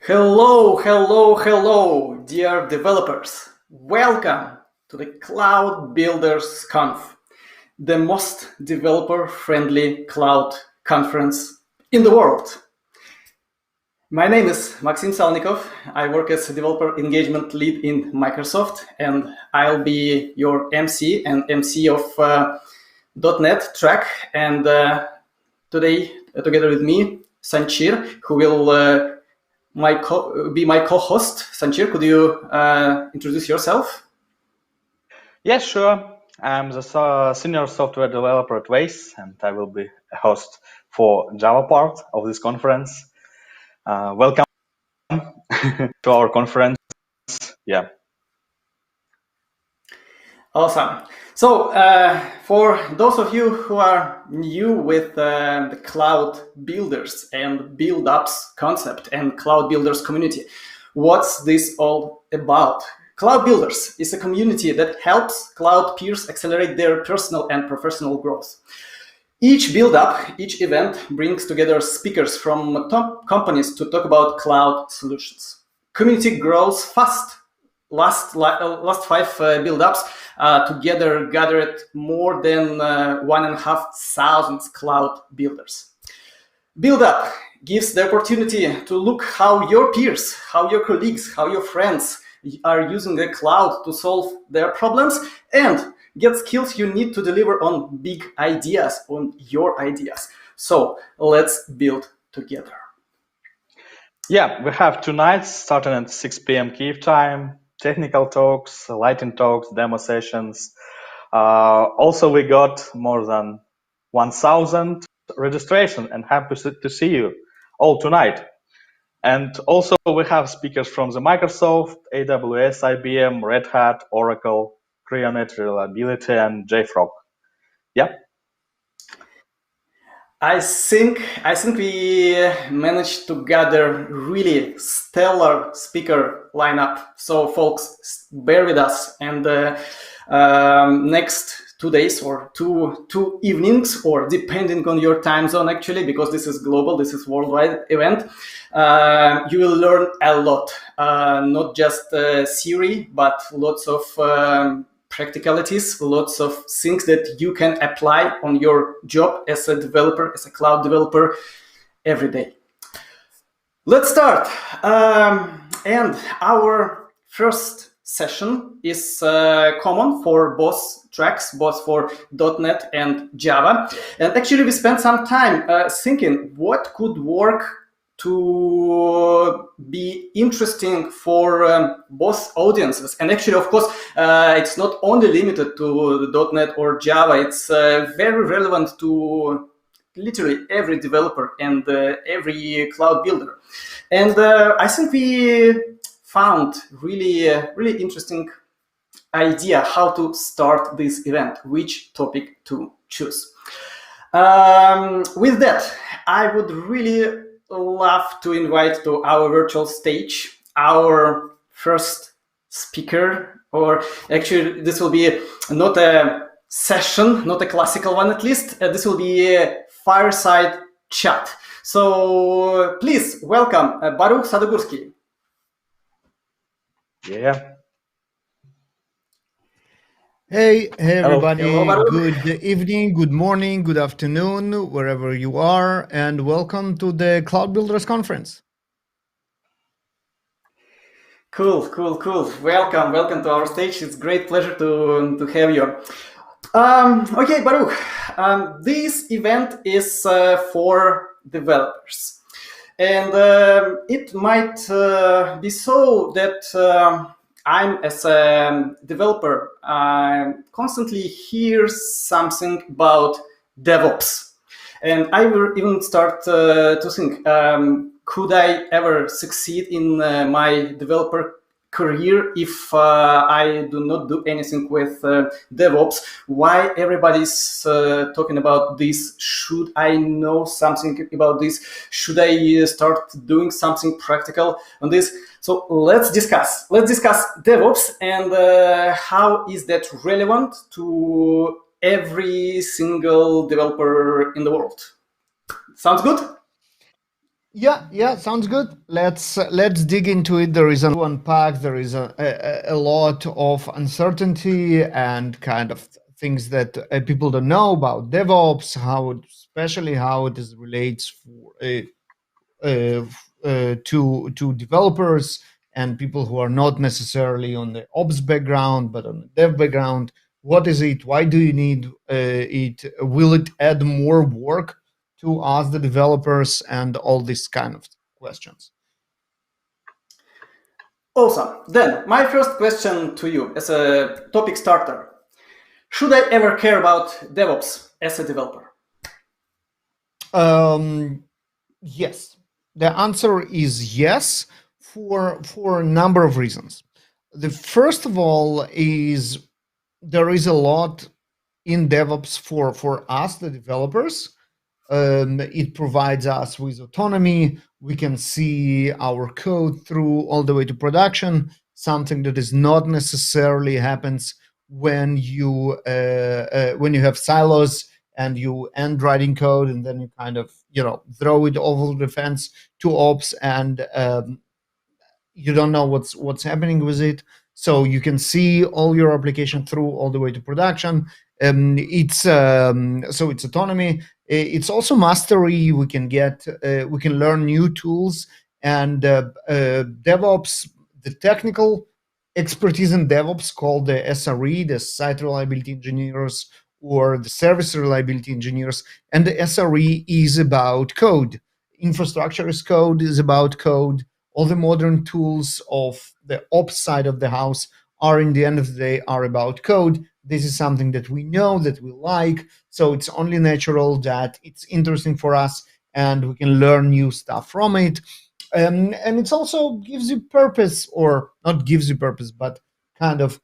Hello, hello, hello, dear developers. Welcome to the Cloud Builders Conf, the most developer-friendly cloud conference in the world. My name is Maxim Salnikov. I work as a developer engagement lead in Microsoft, and I'll be your MC and MC of .NET track. And today, together with me, Sanchir, who will be my co-host. Sanchir, could you introduce yourself? Yes, sure. I'm the senior software developer at Waze, and I will be a host for Java part of this conference. Welcome to our conference. Yeah. Awesome. So for those of you who are new with the Cloud Builders and Build Apps concept and Cloud Builders community, what's this all about? Cloud Builders is a community that helps cloud peers accelerate their personal and professional growth. Each build-up, each event brings together speakers from top companies to talk about cloud solutions. Community grows fast. Last five build-ups together gathered more than 1,500 cloud builders. Build-up gives the opportunity to look how your peers, how your colleagues, how your friends are using the cloud to solve their problems and get skills you need to deliver on big ideas, on your ideas. So let's build together. Yeah, we have 2 nights starting at 6 p.m. Kyiv time, technical talks, lightning talks, demo sessions. Also, we got more than 1,000 registration and happy to see you all tonight. And also we have speakers from the Microsoft, AWS, IBM, Red Hat, Oracle, Creonet Reliability, and JFrog. Yeah. I think we managed to gather really stellar speaker lineup. So folks, bear with us, and next 2 days or two evenings, or depending on your time zone actually, because this is global, this is worldwide event, you will learn a lot, not just theory, but lots of practicalities, lots of things that you can apply on your job as a developer, as a cloud developer every day. Let's start. And our first session is common for both tracks, both for .NET and Java. And actually we spent some time thinking what could work to be interesting for both audiences. And actually, of course, it's not only limited to .NET or Java. It's very relevant to literally every developer and every cloud builder. And I think we found really interesting idea how to start this event, which topic to choose. With that, I would really love to invite to our virtual stage our first speaker, or actually this will be not a session, not a classical one at least, this will be a fireside chat. So please welcome Baruch Sadogursky. Yeah. Hey everybody, Hello, good evening, good morning, good afternoon, wherever you are, and welcome to the Cloud Builders Conference. Cool. Welcome to our stage. It's a great pleasure to have you. Okay, Baruch, this event is for developers. And it might be so that I'm, as a developer, constantly hear something about DevOps. And I will even start to think, could I ever succeed in my developer career if I do not do anything with DevOps? Why everybody's talking about this? Should I know something about this? Should I start doing something practical on this? So let's discuss DevOps and how is that relevant to every single developer in the world. Sounds good? Yeah, sounds good. Let's dig into it. There is a to unpack. There is a lot of uncertainty and kind of things that people don't know about DevOps, especially how it is relates to developers and people who are not necessarily on the ops background but on the dev background. What is it? Why do you need it? Will it add more work to us, the developers, and all these kind of questions? Awesome. Then, my first question to you as a topic starter. Should I ever care about DevOps as a developer? Yes. The answer is yes for a number of reasons. The first of all is there is a lot in DevOps for us, the developers. It provides us with autonomy. We can see our code through all the way to production, something that is not necessarily happens when you have silos and you end writing code and then you kind of throw it over the fence to ops and you don't know what's happening with it. So you can see all your application through all the way to production. It's autonomy. It's also mastery. We can learn new tools and DevOps. The technical expertise in DevOps called the SRE, the site reliability engineers or the service reliability engineers, and the SRE is about code. Infrastructure as code is about code. All the modern tools of the ops side of the house are, in the end of the day, are about code. This is something that we know, that we like, so it's only natural that it's interesting for us and we can learn new stuff from it. And it also gives you purpose, or not gives you purpose, but kind of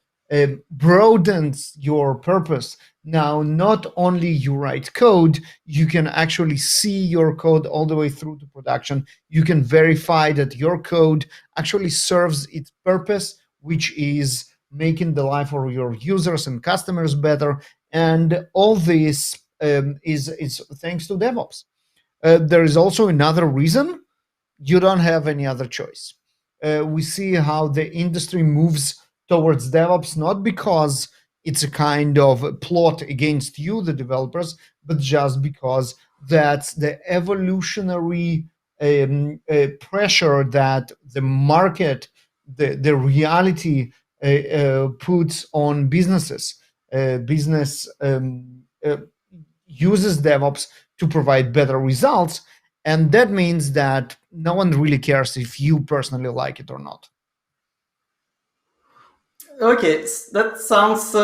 broadens your purpose. Now, not only you write code, you can actually see your code all the way through to production. You can verify that your code actually serves its purpose, which is making the life of your users and customers better. And all this is thanks to DevOps. There is also another reason: you don't have any other choice. We see how the industry moves towards DevOps, not because it's a kind of plot against you, the developers, but just because that's the evolutionary pressure that the market, the reality puts on businesses. Business uses DevOps to provide better results, and that means that no one really cares if you personally like it or not. Okay, that sounds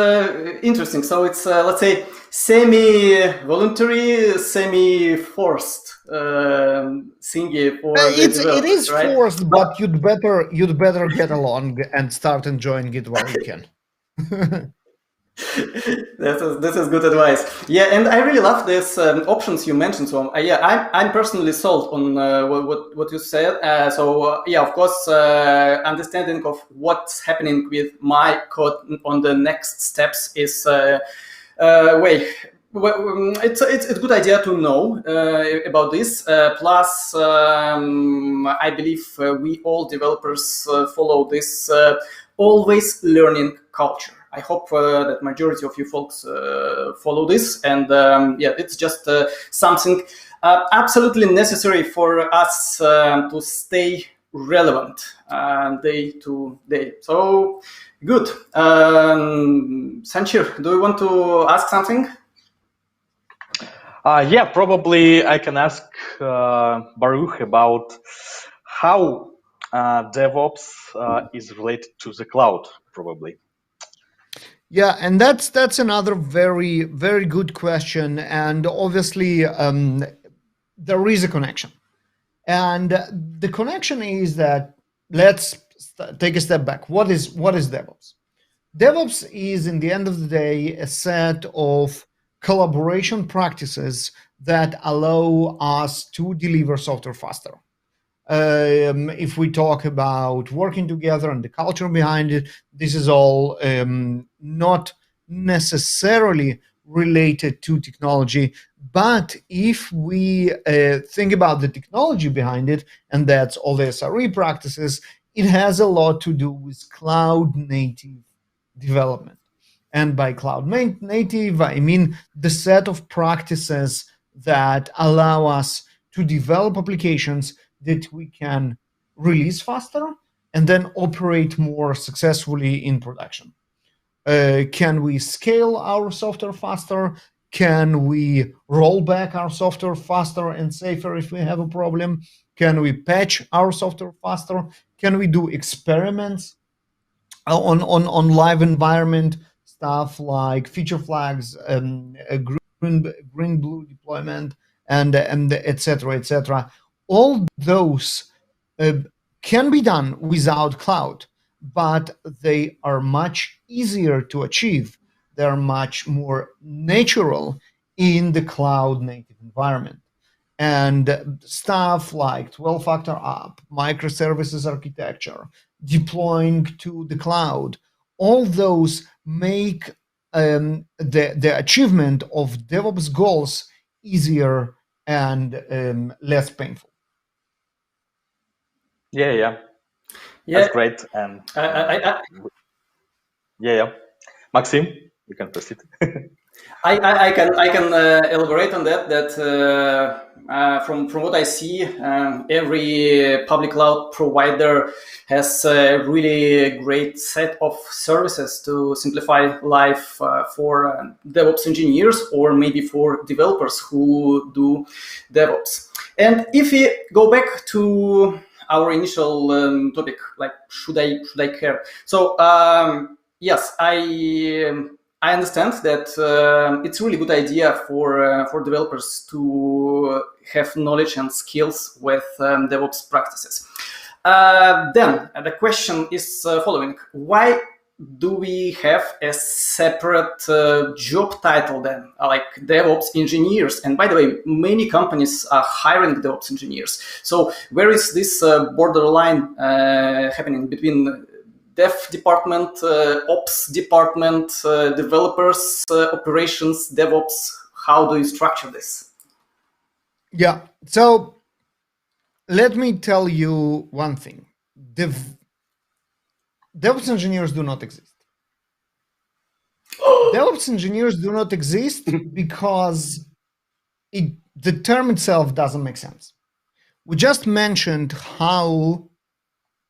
interesting. So it's, let's say, semi-voluntary, semi-forced thingy for the developers, It is right? forced, but you'd better get along and start enjoying it while you can. This is good advice. Yeah, and I really love these options you mentioned. So yeah, I'm personally sold on what you said. Yeah, of course, understanding of what's happening with my code on the next steps is it's a good idea to know about this. Plus, I believe we all developers follow this always learning culture. I hope that majority of you folks follow this, and yeah, it's just something absolutely necessary for us to stay relevant day to day. So good. Sanchir, do you want to ask something? Yeah, probably I can ask Baruch about how DevOps is related to the cloud, probably. Yeah, and that's another very, very good question, and obviously there is a connection, and the connection is that let's take a step back. What is DevOps? DevOps is, in the end of the day, a set of collaboration practices that allow us to deliver software faster. If we talk about working together and the culture behind it, this is all not necessarily related to technology. But if we think about the technology behind it, and that's all the SRE practices, it has a lot to do with cloud native development. And by cloud native, I mean the set of practices that allow us to develop applications that we can release faster and then operate more successfully in production. Can we scale our software faster? Can we roll back our software faster and safer if we have a problem? Can we patch our software faster? Can we do experiments on live environment, stuff like feature flags, green blue deployment, and et cetera. All those can be done without cloud, but they are much easier to achieve. They're much more natural in the cloud native environment. And stuff like 12-factor app, microservices architecture, deploying to the cloud, all those make the achievement of DevOps goals easier and less painful. Yeah. Yeah, That's great. And yeah. Maxim, you can proceed. I can elaborate on that. From what I see, every public cloud provider has a really great set of services to simplify life for DevOps engineers or maybe for developers who do DevOps. And if we go back to our initial topic, like should I care? So yes, I understand that it's a really good idea for developers to have knowledge and skills with DevOps practices. Then the question is following: why do we have a separate job title then, like DevOps engineers? And by the way, many companies are hiring DevOps engineers. So where is this borderline happening between dev department, ops department, developers, operations, DevOps? How do you structure this? Yeah. So let me tell you one thing. DevOps engineers do not exist. DevOps engineers do not exist because the term itself doesn't make sense. We just mentioned how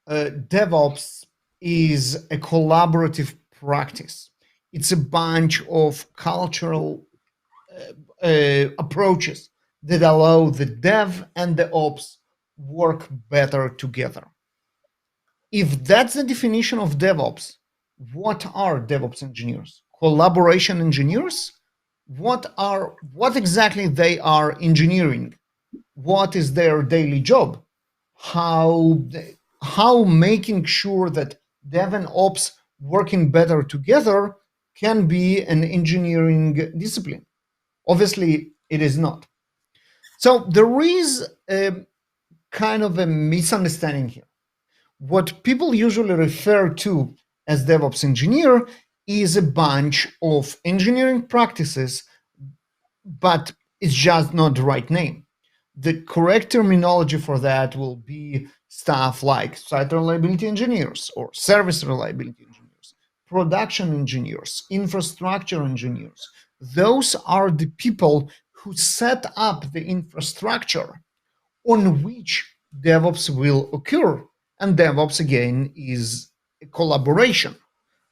DevOps is a collaborative practice. It's a bunch of cultural approaches that allow the dev and the ops work better together. If that's the definition of DevOps, what are DevOps engineers? Collaboration engineers? What exactly they are engineering? What is their daily job? How making sure that dev and ops working better together can be an engineering discipline? Obviously, it is not. So there is kind of a misunderstanding here. What people usually refer to as DevOps engineer is a bunch of engineering practices, but it's just not the right name. The correct terminology for that will be stuff like site reliability engineers or service reliability engineers, production engineers, infrastructure engineers. Those are the people who set up the infrastructure on which DevOps will occur. And DevOps, again, is a collaboration,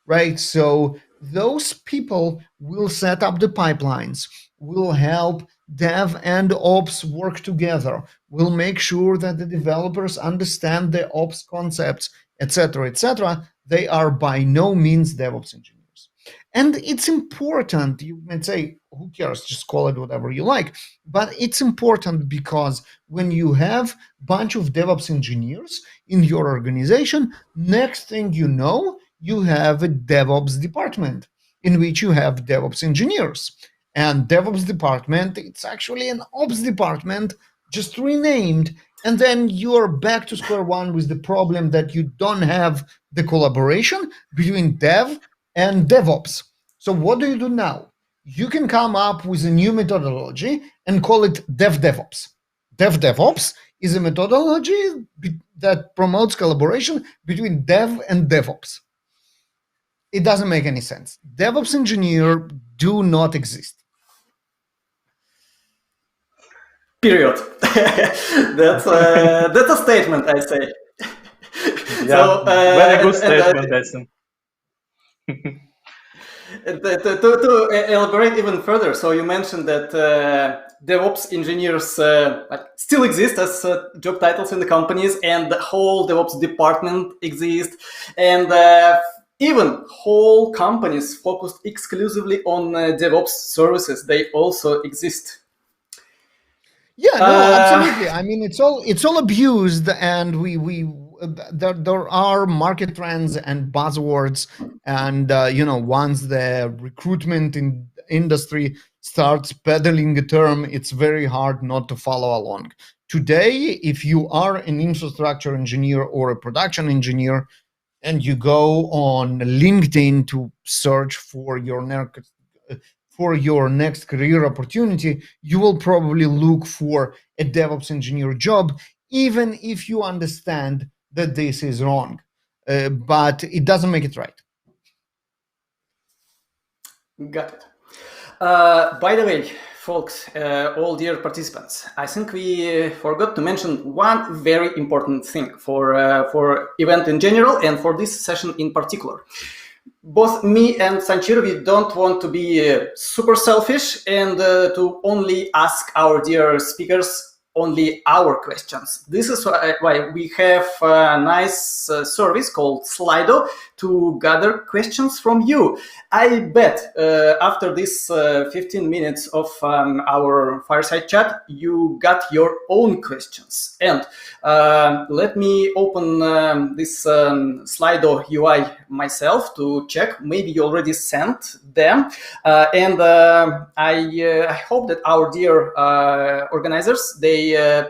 right? So those people will set up the pipelines, will help dev and ops work together, will make sure that the developers understand the ops concepts, etc., etc. They are by no means DevOps engineers. And it's important, you might say, who cares, just call it whatever you like. But it's important because when you have a bunch of DevOps engineers in your organization, next thing you know, you have a DevOps department in which you have DevOps engineers. And DevOps department, it's actually an ops department, just renamed. And then you're back to square one with the problem that you don't have the collaboration between dev and DevOps. So what do you do now? you can come up with a new methodology and call it DevDevOps. DevDevOps is a methodology that promotes collaboration between dev and DevOps. It doesn't make any sense. DevOps engineer do not exist. Period. That's a statement, I say. Yeah, very good statement, Jason. To elaborate even further, so you mentioned that DevOps engineers still exist as job titles in the companies, and the whole DevOps department exists, and even whole companies focused exclusively on DevOps services, they also exist. Yeah, no, absolutely. I mean, it's all abused, and there are market trends and buzzwords, and once the recruitment in industry starts peddling a term, it's very hard not to follow along. Today, if you are an infrastructure engineer or a production engineer, and you go on LinkedIn to search for your next career opportunity, you will probably look for a DevOps engineer job, even if you understand that this is wrong. But it doesn't make it right. Got it. By the way, folks, all dear participants, I think we forgot to mention one very important thing for event in general and for this session in particular. Both me and Sanchiro, we don't want to be super selfish and to only ask our dear speakers only our questions. This is why we have a nice service called Slido to gather questions from you. I bet after this 15 minutes of our fireside chat, you got your own questions. And let me open this Slido UI myself to check. Maybe you already sent them. And I hope that our dear organizers, they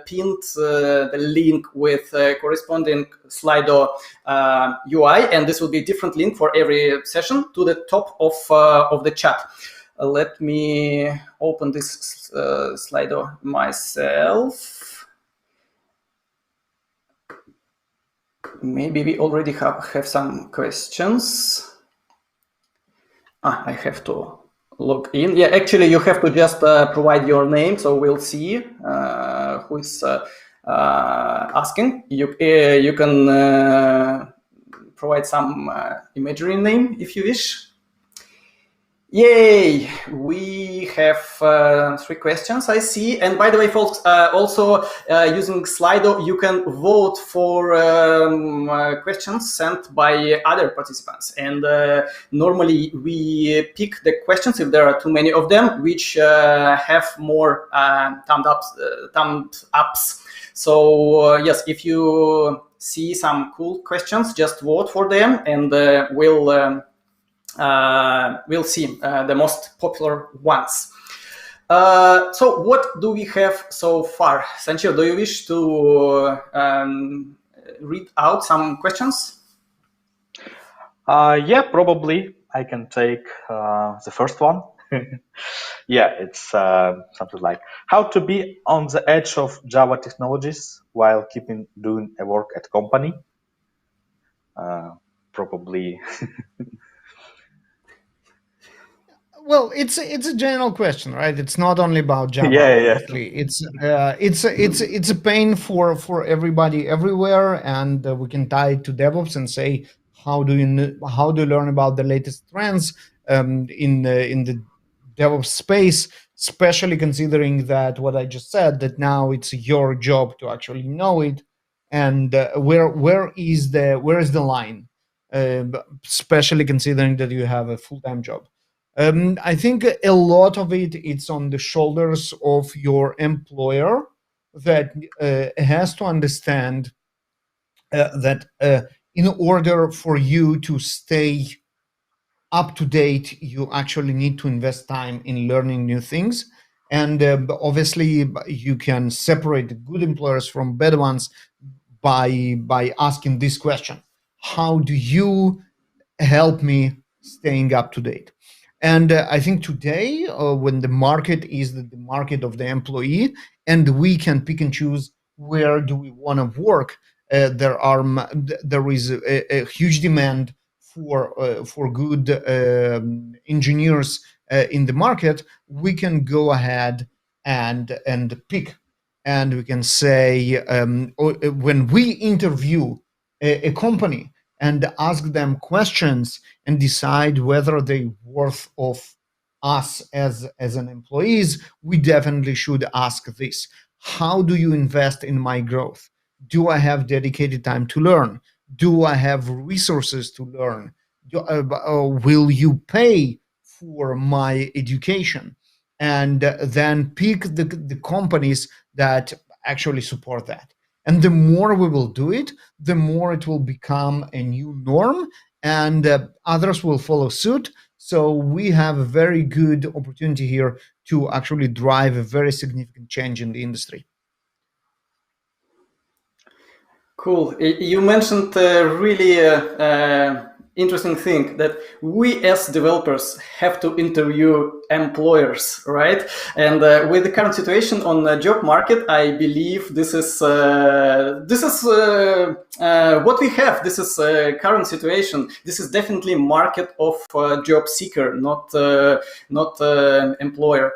pinned the link with corresponding Slido UI, and this will be a different link for every session to the top of the chat. Let me open this Slido myself. Maybe we already have some questions. I have to log in. Yeah, actually, you have to just provide your name, so we'll see who is asking. You can provide some imagery name if you wish. Yay! We have 3 questions, I see. And by the way, folks, also using Slido, you can vote for questions sent by other participants. And normally we pick the questions, if there are too many of them, which have more thumbs ups. So yes, if you see some cool questions, just vote for them, and we'll see the most popular ones. So what do we have so far? Sanchiro, do you wish to read out some questions? Yeah, probably. I can take the first one. Yeah, it's something like how to be on the edge of Java technologies while doing a work at company. Probably. Well, it's a general question, right? It's not only about Java. Yeah. It's a pain for everybody everywhere, and we can tie it to DevOps and say how do you learn about the latest trends in the DevOps space, especially considering that what I just said, that now it's your job to actually know it, and where is the line, especially considering that you have a full-time job. I think a lot of it's on the shoulders of your employer that has to understand that in order for you to stay up to date, you actually need to invest time in learning new things. And obviously, you can separate the good employers from bad ones by asking this question: how do you help me staying up to date? And I think today, when the market is the market of the employee, and we can pick and choose where do we want to work, there is a huge demand for good engineers in the market. We can go ahead and pick, and we can say when we interview a company and ask them questions and decide whether they worth of us as an employees, we definitely should ask this: how do you invest in my growth? Do I have dedicated time to learn? Do I have resources to learn? Will you pay for my education? And then pick the companies that actually support that. And the more we will do it, the more it will become a new norm, and others will follow suit. So we have a very good opportunity here to actually drive a very significant change in the industry. Cool. You mentioned a really interesting thing, that we as developers have to interview employers, right? And with the current situation on the job market, I believe this is what we have. This is current situation. This is definitely market of job seeker, not employer.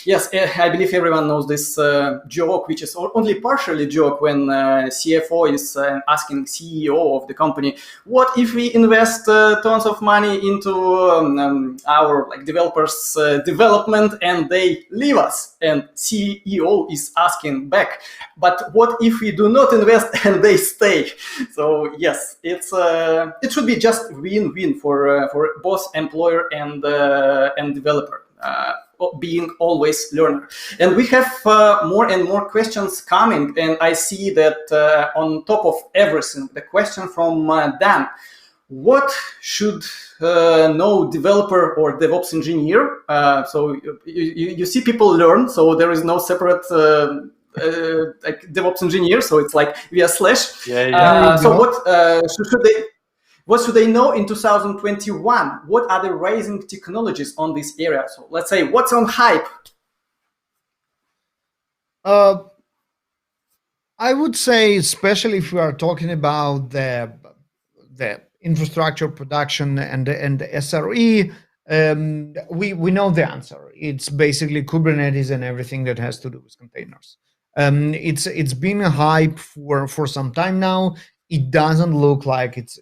Yes, I believe everyone knows this joke, which is only partially joke, when CFO is asking CEO of the company, what if we invest tons of money into our developers development and they leave us? And CEO is asking back, but what if we do not invest and they stay? So yes, it should be just win-win for both employer and developer. Being always learner. And we have more and more questions coming, and I see that on top of everything, the question from Dan: what should know developer or DevOps engineer? So you see people learn, so there is no separate DevOps engineer, so it's like via slash. So what should they know in 2021? What are the rising technologies on this area? So let's say, what's on hype? I would say, especially if we are talking about the infrastructure production and the SRE, we know the answer. It's basically Kubernetes and everything that has to do with containers. It's been a hype for some time now. It doesn't look like it's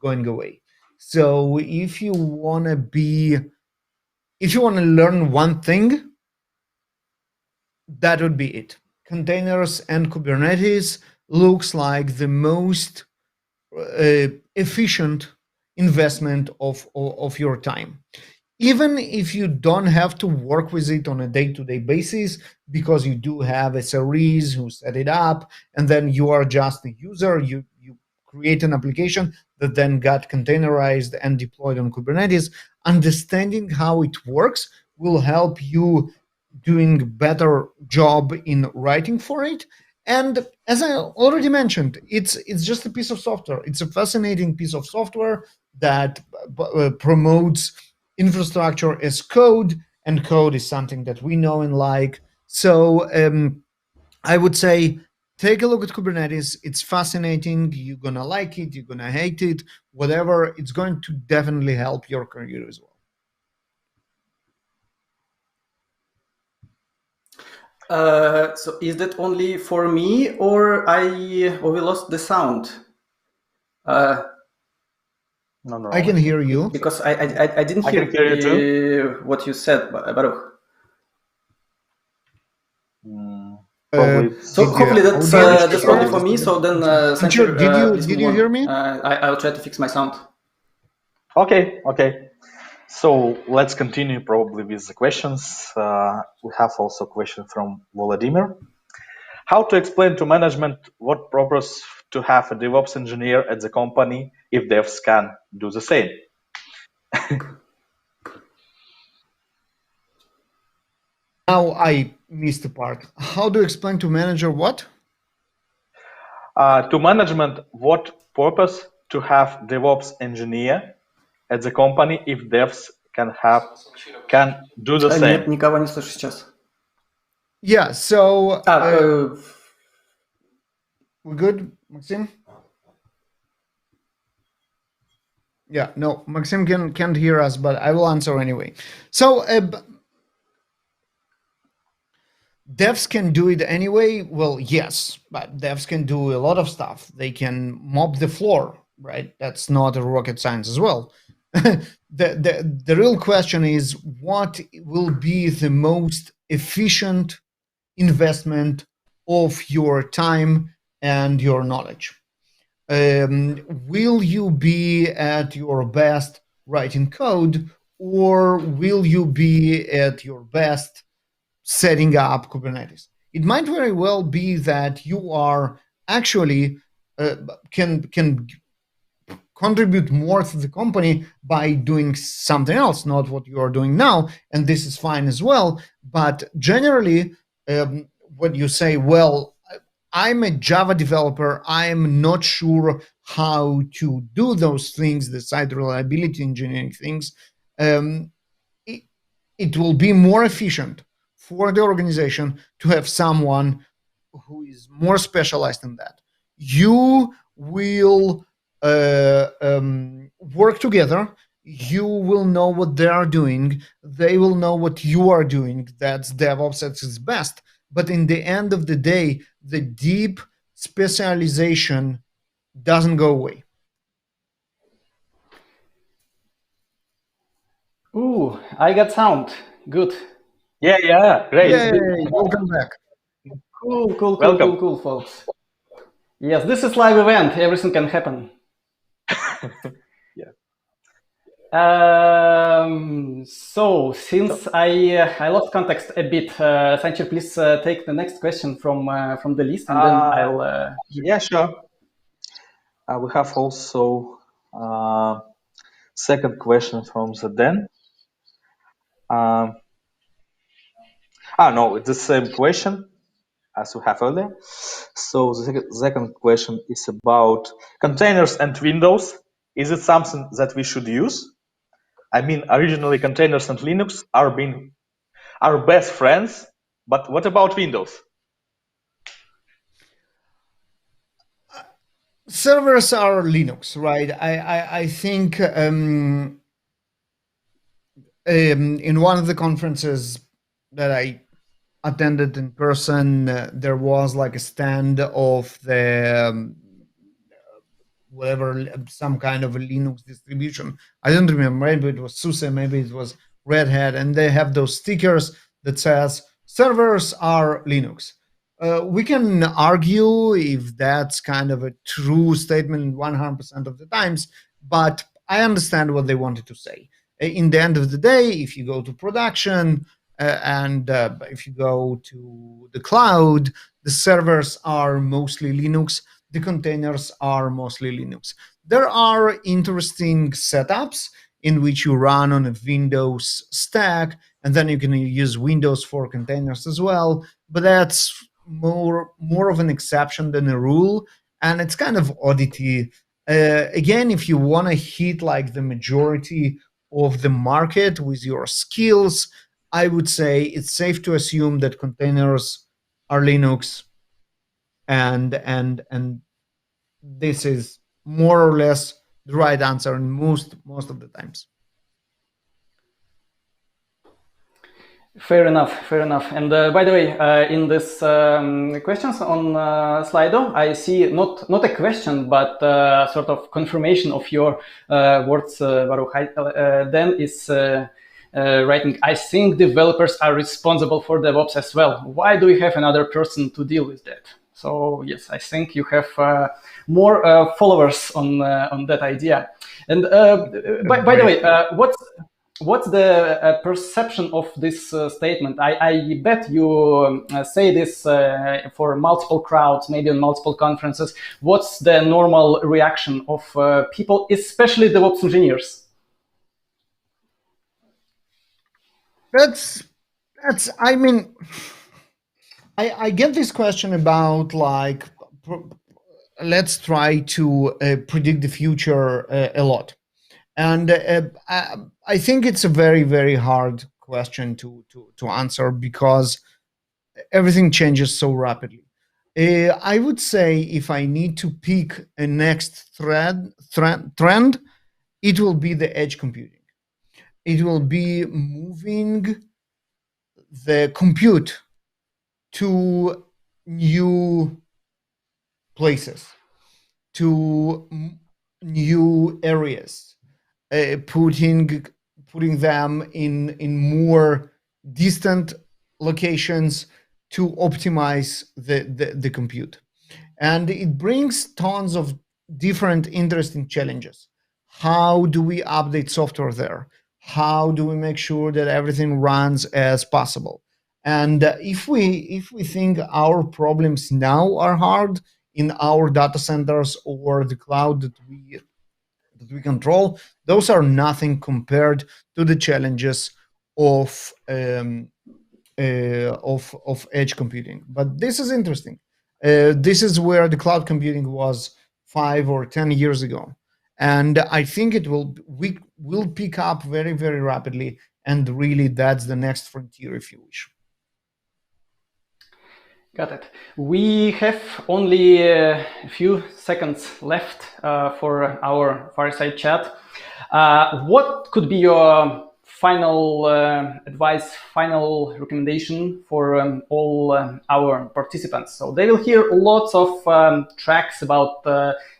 going away. So if you want to learn one thing, that would be it. Containers and Kubernetes looks like the most efficient investment of your time. Even if you don't have to work with it on a day-to-day basis, because you do have SREs who set it up, and then you are just a user, you create an application that then got containerized and deployed on Kubernetes. Understanding how it works will help you doing a better job in writing for it. And as I already mentioned, it's just a piece of software. It's a fascinating piece of software that promotes infrastructure as code, and code is something that we know and like. So I would say, take a look at Kubernetes. It's fascinating. You're going to like it. You're going to hate it. Whatever. It's going to definitely help your career as well. So is that only for me, or we lost the sound? No. I can hear you. Because I didn't hear what you said, Baruch. So hopefully that's only for me. So then, Sanjay, did you hear me? I'll try to fix my sound. Okay. So let's continue probably with the questions. We have also a question from Volodymyr. How to explain to management what purpose to have a DevOps engineer at the company if devs can do the same? Now I missed the part. How do you explain to manager what? To management, what purpose to have DevOps engineer at the company if devs can do the same? Нет, никого не слышу сейчас. Yeah, so we're good, Maxim? Yeah, no, Maxim can't hear us, but I will answer anyway. So devs can do it anyway. Well, yes, but devs can do a lot of stuff. They can mop the floor, right? That's not a rocket science as well. The real question is, what will be the most efficient investment of your time and your knowledge? Will you be at your best writing code, or will you be at your best setting up Kubernetes? It might very well be that you are actually can contribute more to the company by doing something else, not what you are doing now, and this is fine as well. But generally, when you say, well, I'm a Java developer, I'm not sure how to do those things, the site reliability engineering things, it will be more efficient for the organization to have someone who is more specialized in that. You will work together. You will know what they are doing. They will know what you are doing. That's DevOps at its best. But in the end of the day, the deep specialization doesn't go away. Ooh, I got sound. Good. Yeah, great. Yay, welcome back. Cool, folks. Yes, this is live event. Everything can happen. Yeah. So since I lost context a bit, Sanchir, please take the next question from the list, and then I'll. Yeah, sure. We have also second question from the Dan. No, it's the same question as we have earlier. So the second question is about containers and Windows. Is it something that we should use? I mean, originally containers and Linux are our best friends, but what about Windows? Servers are Linux, right? I think in one of the conferences that I attended in person, there was like a stand of the whatever, some kind of a Linux distribution. I don't remember, maybe it was SUSE, maybe it was Red Hat, and they have those stickers that says servers are Linux. We can argue if that's kind of a true statement 100% of the times, but I understand what they wanted to say. In the end of the day, if you go to production and if you go to the cloud, the servers are mostly Linux, the containers are mostly Linux. There are interesting setups in which you run on a Windows stack, and then you can use Windows for containers as well, but that's more of an exception than a rule, and it's kind of oddity. Again, if you want to hit like the majority of the market with your skills, I would say it's safe to assume that containers are Linux, and this is more or less the right answer in most of the times. Fair enough. And by the way, in this questions on Slido, I see not a question, but sort of confirmation of your words, Baruch. Dan is writing, I think developers are responsible for DevOps as well. Why do we have another person to deal with that? So yes, I think you have more followers on that idea. And by the way, what's the perception of this statement? I bet you say this for multiple crowds, maybe on multiple conferences. What's the normal reaction of people, especially DevOps engineers? That's. I mean, I get this question about like, let's try to predict the future a lot. And I think it's a very, very hard question to answer because everything changes so rapidly. I would say if I need to pick a next trend, it will be the edge computing. It will be moving the compute to new places, to new areas, putting them in more distant locations to optimize the compute. And it brings tons of different interesting challenges. How do we update software there? How do we make sure that everything runs as possible? And if we think our problems now are hard in our data centers or the cloud that we control, those are nothing compared to the challenges of of edge computing. But this is interesting. This is where the cloud computing was 5 or 10 years ago, and I think we will pick up very, very rapidly. And really, that's the next frontier, if you wish. Got it. We have only a few seconds left for our fireside chat. What could be your final advice, final recommendation for all our participants? So they will hear lots of tracks about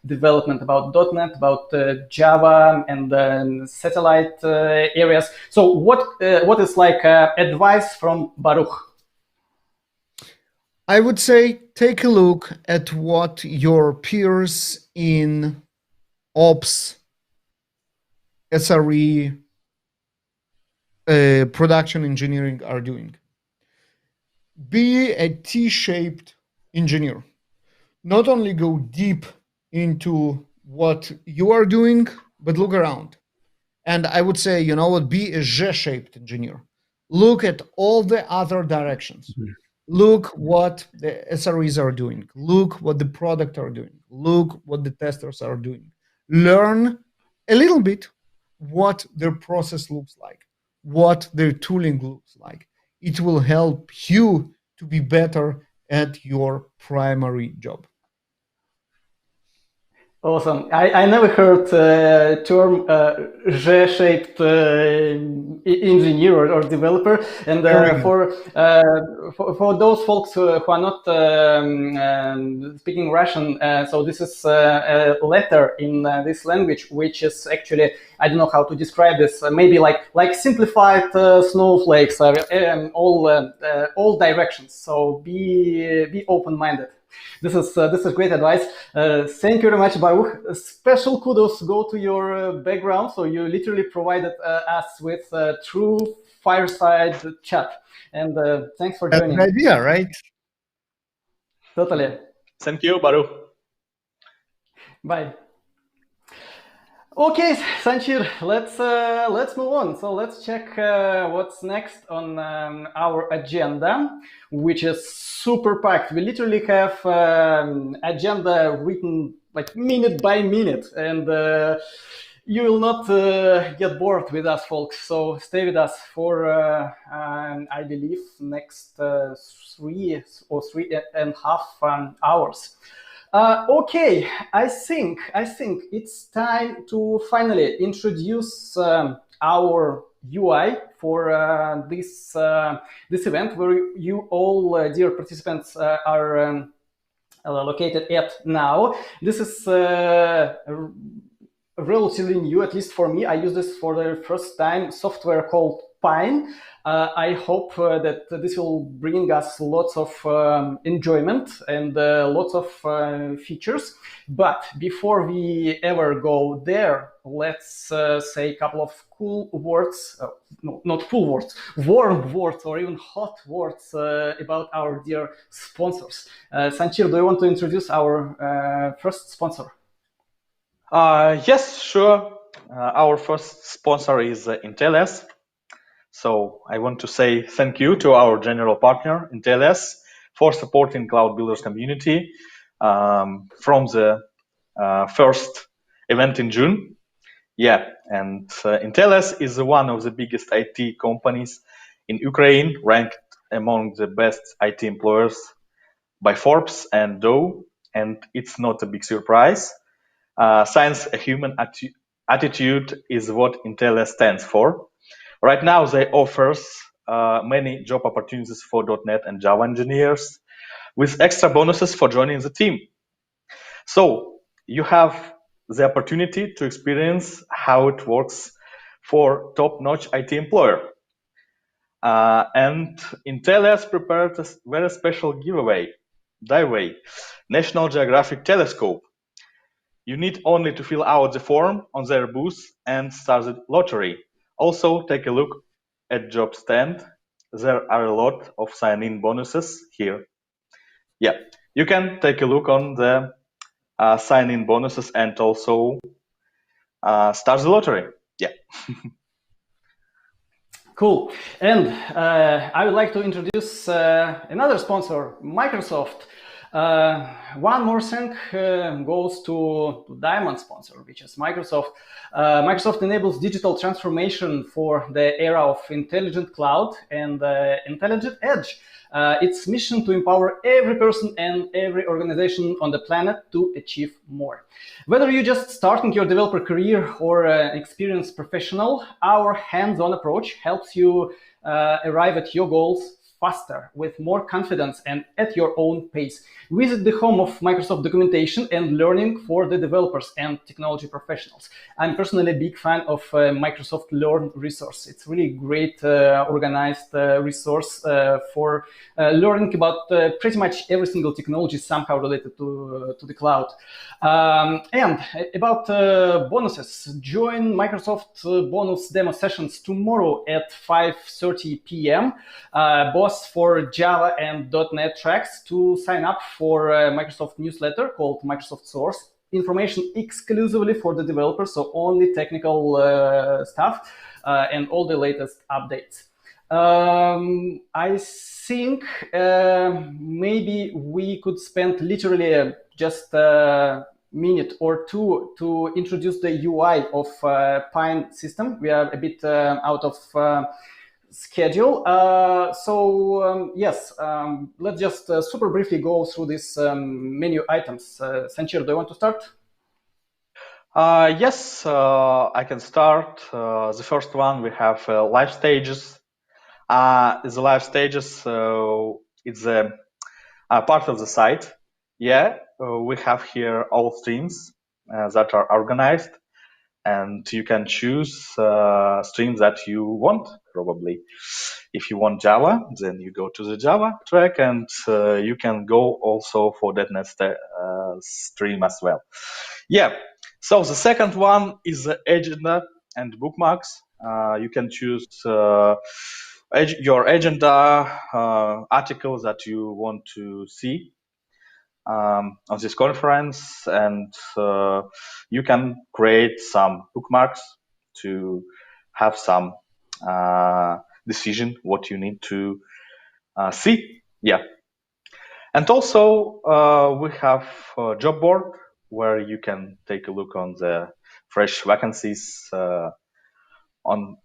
development, about .NET, about Java and satellite areas. So what is like advice from Baruch? I would say take a look at what your peers in ops, SRE, production engineering are doing. Be a T-shaped engineer. Not only go deep into what you are doing, but look around. And I would say, be a Z-shaped engineer. Look at all the other directions. Look what the SREs are doing. Look what the product are doing. Look what the testers are doing. Learn a little bit what their process looks like, what their tooling looks like. It will help you to be better at your primary job. Awesome. I never heard term Z-shaped engineer or developer. And for those folks who are not speaking Russian, so this is a letter in this language, which is actually, I don't know how to describe this, maybe like simplified snowflakes, all directions. So be open-minded. This is great advice. Thank you very much, Baruch. Special kudos go to your background. So you literally provided us with a true fireside chat. And thanks for joining. That's an idea, right? Totally. Thank you, Baruch. Bye. Okay, Sanchir, let's move on. So let's check what's next on our agenda, which is super packed. We literally have agenda written like minute by minute, and you will not get bored with us, folks. So stay with us for, I believe, next 3.5 hours. Okay, I think it's time to finally introduce our UI for this event, where you all, dear participants, are located at now. This is relatively new, at least for me. I use this for the first time, software called Pine. I hope that this will bring us lots of enjoyment and lots of features. But before we ever go there, let's say a couple of cool words, no, not cool words, warm words or even hot words about our dear sponsors. Sanchir, do you want to introduce our first sponsor? Yes, sure. Our first sponsor is Inteles. So I want to say thank you to our general partner, Inteles, for supporting Cloud Builders community from the first event in June. Yeah, and Inteles is one of the biggest IT companies in Ukraine, ranked among the best IT employers by Forbes and Dow. And it's not a big surprise. Science, a human attitude is what Inteles stands for. Right now, they offers many job opportunities for .NET and Java engineers with extra bonuses for joining the team. So you have the opportunity to experience how it works for top-notch IT employer. And Intel has prepared a very special giveaway, National Geographic Telescope. You need only to fill out the form on their booth and start the lottery. Also, take a look at job stand. There are a lot of sign-in bonuses here. Yeah, you can take a look on the sign-in bonuses and also start the lottery. Yeah. Cool. And I would like to introduce another sponsor, Microsoft. One more thing goes to Diamond sponsor, which is Microsoft. Microsoft enables digital transformation for the era of intelligent cloud and intelligent edge. Its mission to empower every person and every organization on the planet to achieve more. Whether you're just starting your developer career or an experienced professional, our hands-on approach helps you arrive at your goals faster, with more confidence, and at your own pace. Visit the home of Microsoft documentation and learning for the developers and technology professionals. I'm personally a big fan of Microsoft Learn resource. It's really great organized resource for learning about pretty much every single technology somehow related to the cloud. And about bonuses, join Microsoft bonus demo sessions tomorrow at 5:30 p.m. Both for Java and .NET tracks. To sign up for Microsoft newsletter called Microsoft Source. Information exclusively for the developers, so only technical stuff and all the latest updates. I think maybe we could spend literally just a minute or two to introduce the UI of Pine system. We are a bit out of schedule. Yes, let's just super briefly go through these menu items. Sanchir, do you want to start? Yes, I can start. The first one, we have live stages. The live stages, it's a part of the site. Yeah, we have here all streams that are organized, and you can choose streams that you want, probably. If you want Java, then you go to the Java track, and you can go also for .NET stream as well. Yeah, so the second one is the agenda and bookmarks. You can choose your agenda articles that you want to see on this conference, and you can create some bookmarks to have some decision what you need to see. Yeah, and also we have a job board where you can take a look on the fresh vacancies on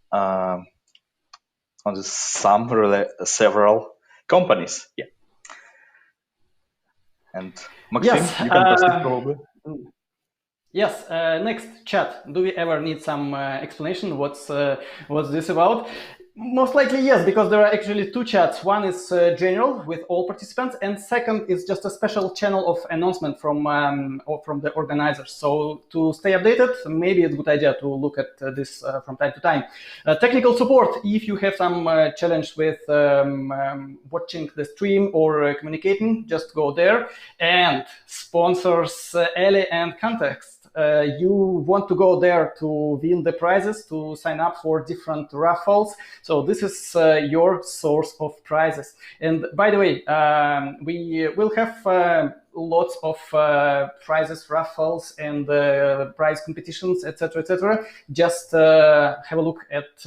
several companies. Yeah. And Maxim, Yes, you can proceed probably. Yes, next chat. Do we ever need some explanation? What's this about? Most likely, yes, because there are actually two chats. One is general with all participants, and second is just a special channel of announcement from the organizers. So to stay updated, maybe it's a good idea to look at this from time to time. Technical support, if you have some challenge with watching the stream or communicating, just go there. And sponsors Eli and Context. You want to go there to win the prizes, to sign up for different raffles. So this is your source of prizes. And by the way, we will have lots of prizes, raffles, and prize competitions, etc., etc. Just have a look at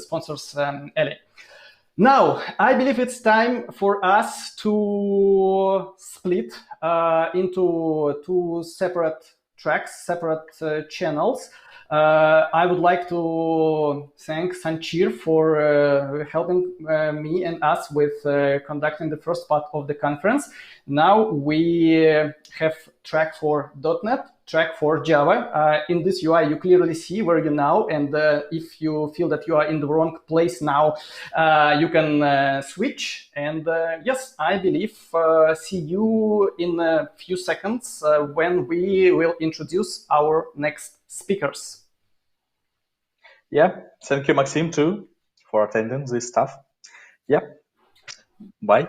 sponsors Eli. Now, I believe it's time for us to split into two separate tracks, separate channels. I would like to thank Sanchir for helping me and us with conducting the first part of the conference. Now we have track for .NET, track for Java. In this UI, you clearly see where you're now, and if you feel that you are in the wrong place now, you can switch. And yes, I believe see you in a few seconds when we will introduce our next speakers. Yeah, thank you, Maxim, too, for attending this stuff. Yeah, bye.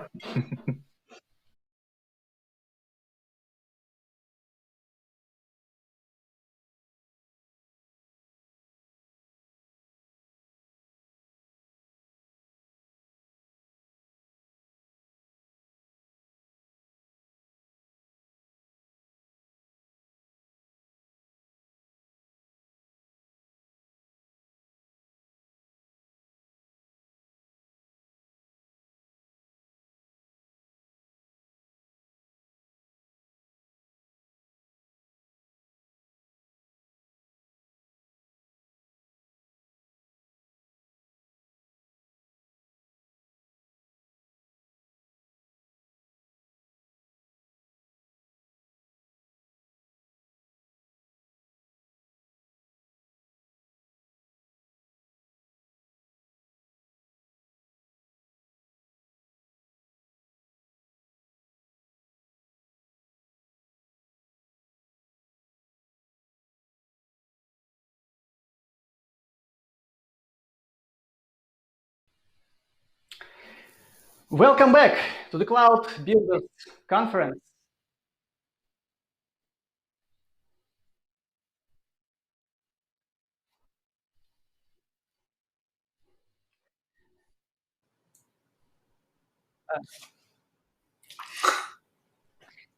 Welcome back to the Cloud Builders Conference.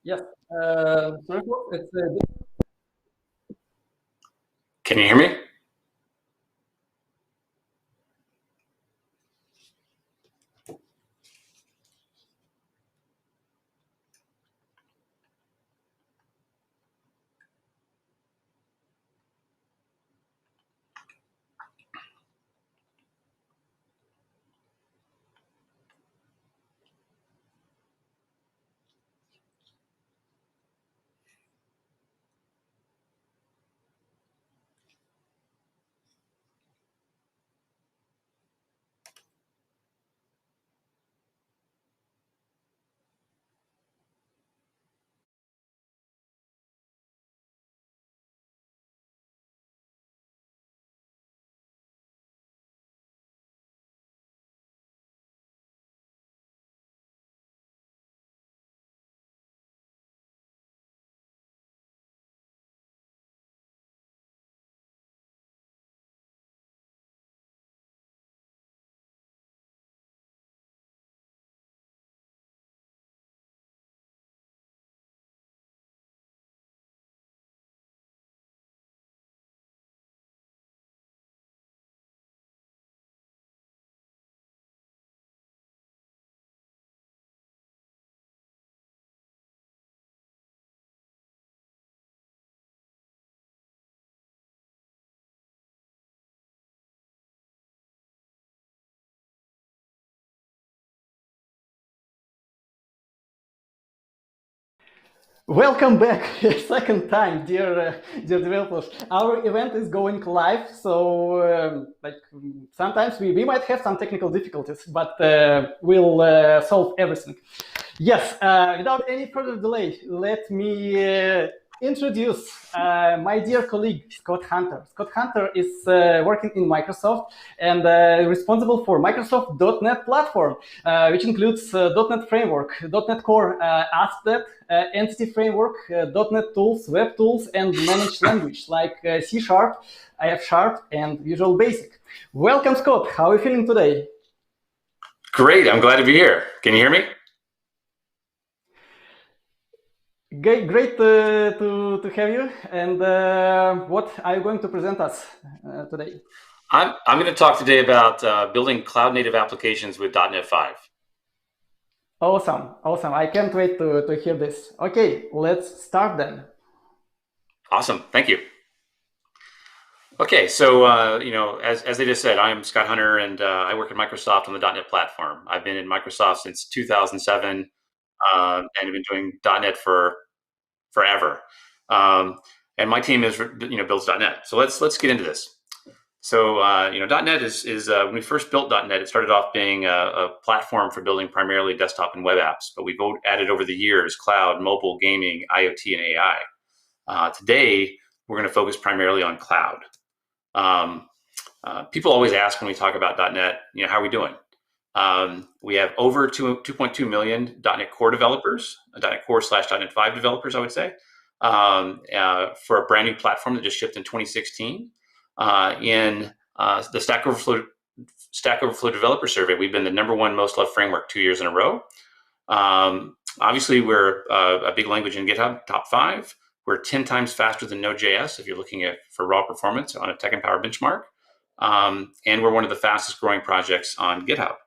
Yes, sorry, it's Can you hear me? welcome back second time, dear developers. Our event is going live, so sometimes we might have some technical difficulties, but we'll solve everything. Yes, without any further delay, let me introduce my dear colleague, Scott Hunter. Scott Hunter is working in Microsoft and responsible for Microsoft .NET platform, which includes .NET Framework, .NET Core, ASP.NET, Entity Framework, .NET Tools, Web Tools, and managed language like C#, IF#, and Visual Basic. Welcome, Scott. How are you feeling today? Great. I'm glad to be here. Can you hear me? Great to have you. And what are you going to present us today? I'm going to talk today about building cloud-native applications with .NET 5. Awesome. I can't wait to hear this. Okay, let's start then. Awesome. Thank you. Okay, so as they just said, I'm Scott Hunter, and I work at Microsoft on the .NET platform. I've been in Microsoft since 2007, and I've been doing .NET for forever. And my team is builds .NET. So let's get into this. So .NET is when we first built .NET, it started off being a platform for building primarily desktop and web apps, but we've added over the years cloud, mobile, gaming, IoT, and AI. Today, we're going to focus primarily on cloud. People always ask when we talk about .NET, how are we doing? We have over 2.2 million .NET Core developers, .NET Core / .NET 5 developers, I would say, for a brand new platform that just shipped in 2016. In the Stack Overflow Developer Survey, we've been the #1 most loved framework 2 years in a row. Obviously, we're a big language in GitHub, top 5. We're 10 times faster than Node.js if you're looking for raw performance on a Tech and Power benchmark. And we're one of the fastest growing projects on GitHub.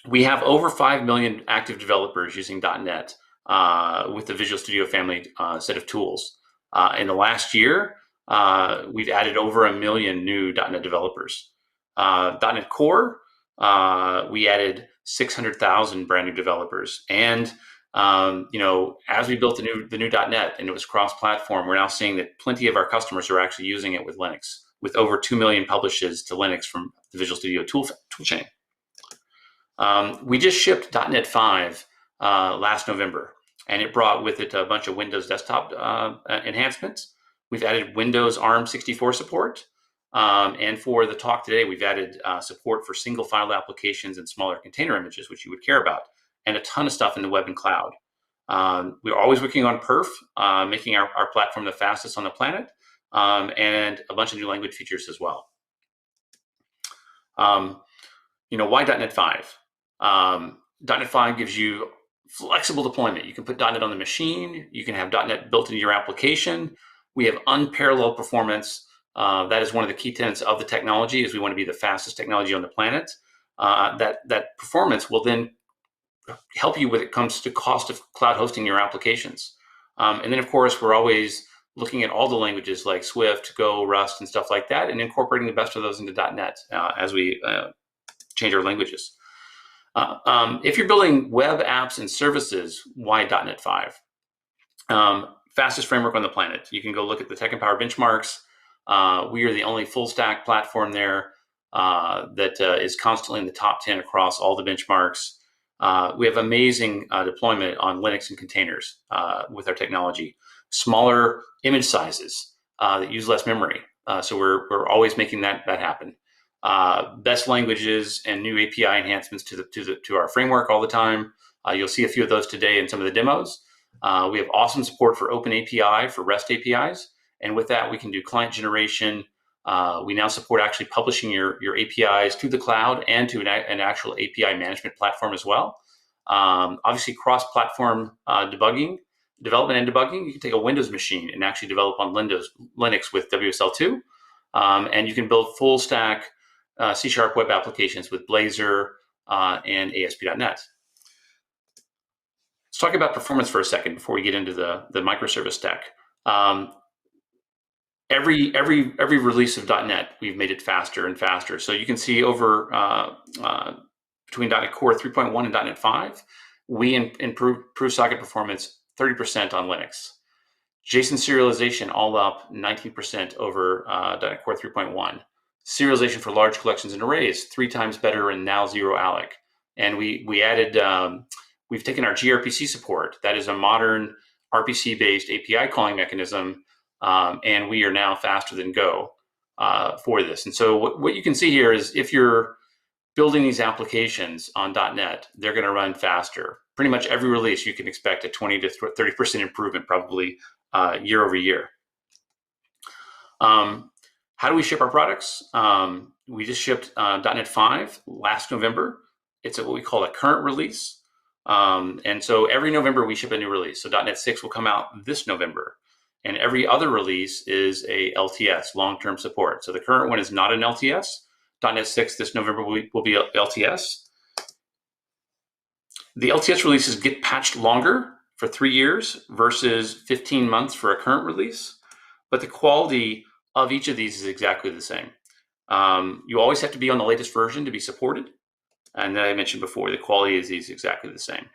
We have over 5 million active developers using .NET with the Visual Studio Family set of tools. In the last year, we've added over 1 million new .NET developers. .NET Core, we added 600,000 brand new developers. And as we built the new .NET and it was cross-platform, we're now seeing that plenty of our customers are actually using it with Linux, with over 2 million publishes to Linux from the Visual Studio toolchain. We just shipped .NET 5 last November, and it brought with it a bunch of Windows desktop enhancements. We've added Windows ARM64 support. And for the talk today, we've added support for single file applications and smaller container images, which you would care about, and a ton of stuff in the web and cloud. We're always working on perf, making our platform the fastest on the planet, and a bunch of new language features as well. Why .NET 5? .NET 5 gives you flexible deployment. You can put .NET on the machine. You can have .NET built into your application. We have unparalleled performance. That is one of the key tenets of the technology, is we want to be the fastest technology on the planet. That performance will then help you when it comes to cost of cloud hosting your applications. And then, of course, we're always looking at all the languages like Swift, Go, Rust, and stuff like that, and incorporating the best of those into .NET as we change our languages. If you're building web apps and services, why .NET 5? Fastest framework on the planet. You can go look at the Tech and Power benchmarks. We are the only full stack platform there that is constantly in the top 10 across all the benchmarks. We have amazing deployment on Linux and containers with our technology. Smaller image sizes that use less memory. So we're always making that happen. Best languages and new API enhancements to our framework all the time. You'll see a few of those today in some of the demos. We have awesome support for OpenAPI for REST APIs. And with that, we can do client generation. We now support actually publishing your APIs to the cloud and to an actual API management platform as well. Obviously, cross-platform development and debugging. You can take a Windows machine and actually develop on Linux with WSL2. And you can build full stack C# web applications with Blazor and ASP.NET. Let's talk about performance for a second before we get into the microservice stack. Every release of .NET, we've made it faster and faster. So you can see over between .NET Core 3.1 and .NET 5, we improved socket performance 30% on Linux. JSON serialization all up 19% over .NET Core 3.1. Serialization for large collections and arrays 3 times better in now zero alloc. And we added, we've taken our gRPC support. That is a modern RPC-based API calling mechanism. And we are now faster than Go for this. And so what you can see here is if you're building these applications on .NET, they're going to run faster. Pretty much every release, you can expect a 20 to 30% improvement probably year over year. How do we ship our products? We just shipped .NET 5 last November. It's what we call a current release. And so every November, we ship a new release. So .NET 6 will come out this November. And every other release is a LTS, long-term support. So the current one is not an LTS. .NET 6 this November will be LTS. The LTS releases get patched longer for 3 years versus 15 months for a current release, but the quality of each of these is exactly the same. You always have to be on the latest version to be supported. And then I mentioned before, the quality is exactly the same.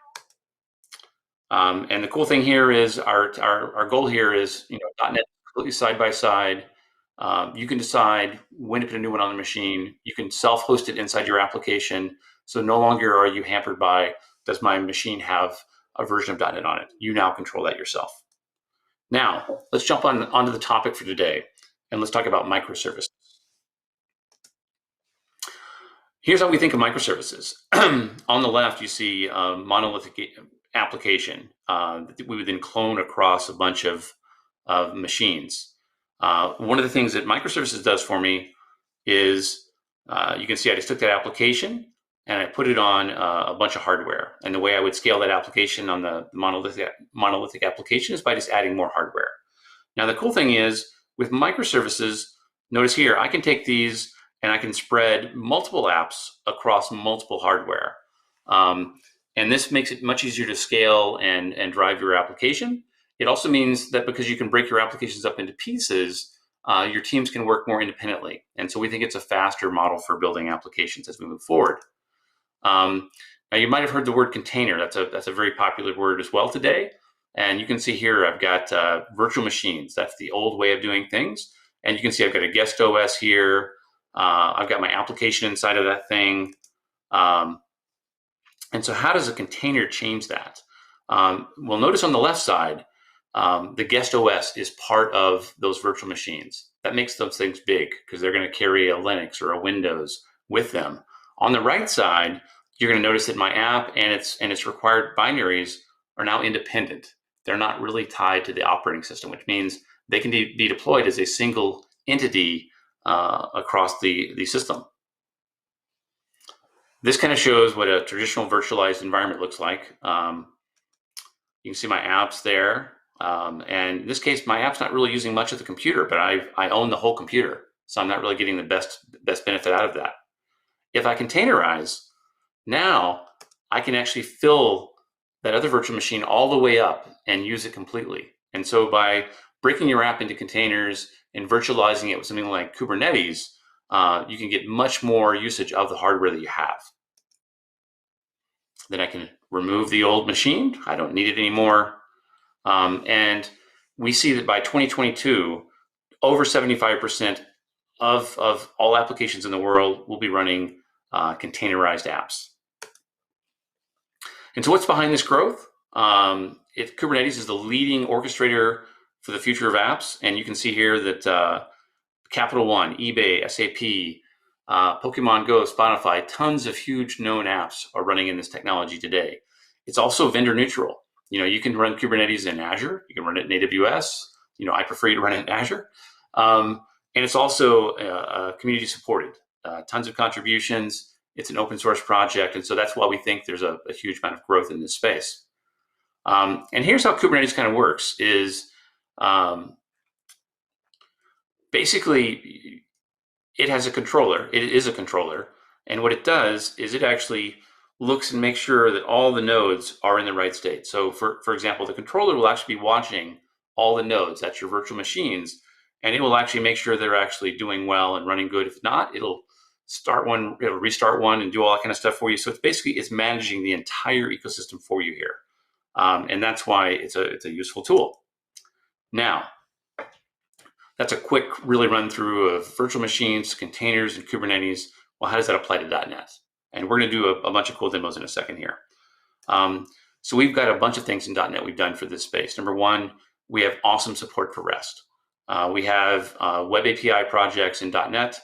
And the cool thing here is our goal here is, .NET completely side by side. You can decide when to put a new one on the machine. You can self-host it inside your application. So no longer are you hampered by, does my machine have a version of .NET on it? You now control that yourself. Now, let's jump onto the topic for today, and let's talk about microservices. Here's how we think of microservices. On the left, you see a monolithic application that we would then clone across a bunch of machines. One of the things that microservices does for me is, you can see I just took that application and I put it on a bunch of hardware. And the way I would scale that application on the monolithic application is by just adding more hardware. Now, the cool thing is with microservices, notice here, I can take these and I can spread multiple apps across multiple hardware. And this makes it much easier to scale and drive your application. It also means that because you can break your applications up into pieces, your teams can work more independently. And so we think it's a faster model for building applications as we move forward. Now, you might have heard the word container. That's a very popular word as well today. And you can see here, I've got virtual machines. That's the old way of doing things. And you can see I've got a guest OS here. I've got my application inside of that thing. And so how does a container change that? Well, notice on the left side, the guest OS is part of those virtual machines. That makes those things big because they're going to carry a Linux or a Windows with them. On the right side, you're going to notice that my app and its required binaries are now independent. They're not really tied to the operating system, which means they can be deployed as a single entity across the system. This kind of shows what a traditional virtualized environment looks like. You can see my apps there. And in this case, my app's not really using much of the computer, but I own the whole computer. So I'm not really getting the best benefit out of that. If I containerize, now I can actually fill that other virtual machine all the way up and use it completely. And so by breaking your app into containers and virtualizing it with something like Kubernetes, you can get much more usage of the hardware that you have. Then I can remove the old machine. I don't need it anymore. And we see that by 2022, over 75% of all applications in the world will be running containerized apps. And so what's behind this growth? If Kubernetes is the leading orchestrator for the future of apps, and you can see here that Capital One, eBay, SAP, Pokemon Go, Spotify, tons of huge known apps are running in this technology today. It's also vendor neutral. You can run Kubernetes in Azure, you can run it in AWS. I prefer you to run it in Azure. And it's also community supported, tons of contributions. It's an open source project. And so that's why we think there's a huge amount of growth in this space. And here's how Kubernetes kind of works is basically it has a controller. It is a controller. And what it does is it actually looks and makes sure that all the nodes are in the right state. So for example, the controller will actually be watching all the nodes, that's your virtual machines, and it will actually make sure they're actually doing well and running good. If not, it'll start one, it'll restart one and do all that kind of stuff for you. So it's managing the entire ecosystem for you here. And that's why it's a useful tool. Now, that's a quick really run through of virtual machines, containers, and Kubernetes. Well, how does that apply to .NET? And we're going to do a bunch of cool demos in a second here. So we've got a bunch of things in .NET we've done for this space. Number one, we have awesome support for REST. We have web API projects in .NET.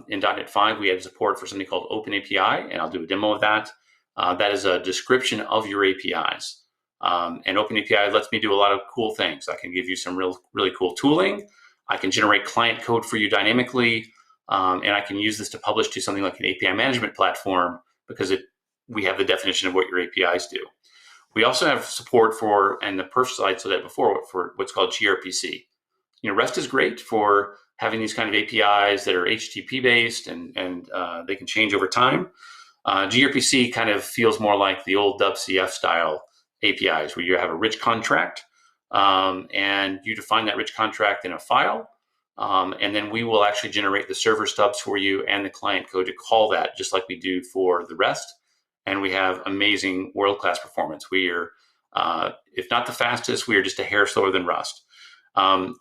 In .NET 5, we have support for something called OpenAPI, and I'll do a demo of that. That is a description of your APIs. And OpenAPI lets me do a lot of cool things. I can give you some really cool tooling. I can generate client code for you dynamically. And I can use this to publish to something like an API management platform because we have the definition of what your APIs do. We also have support for, and the perf slide said that before, for what's called gRPC. REST is great for having these kind of APIs that are HTTP based and they can change over time. gRPC kind of feels more like the old WCF style APIs, where you have a rich contract, and you define that rich contract in a file, and then we will actually generate the server stubs for you and the client code to call that, just like we do for the rest. And we have amazing world-class performance. We are, if not the fastest, we are just a hair slower than Rust.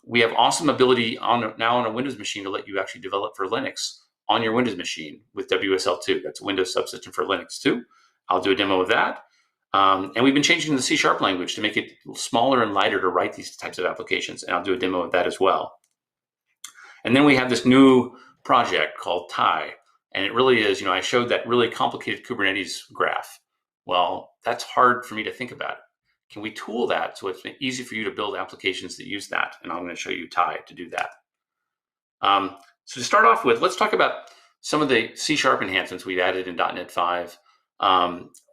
We have awesome ability now on a Windows machine to let you actually develop for Linux on your Windows machine with WSL2. That's a Windows subsystem for Linux too. I'll do a demo of that. And we've been changing the C# language to make it smaller and lighter to write these types of applications. And I'll do a demo of that as well. And then we have this new project called Thai. And it really is, I showed that really complicated Kubernetes graph. Well, that's hard for me to think about. Can we tool that so it's easy for you to build applications that use that? And I'm going to show you Thai to do that. So to start off with, let's talk about some of the C# enhancements we've added in .NET 5.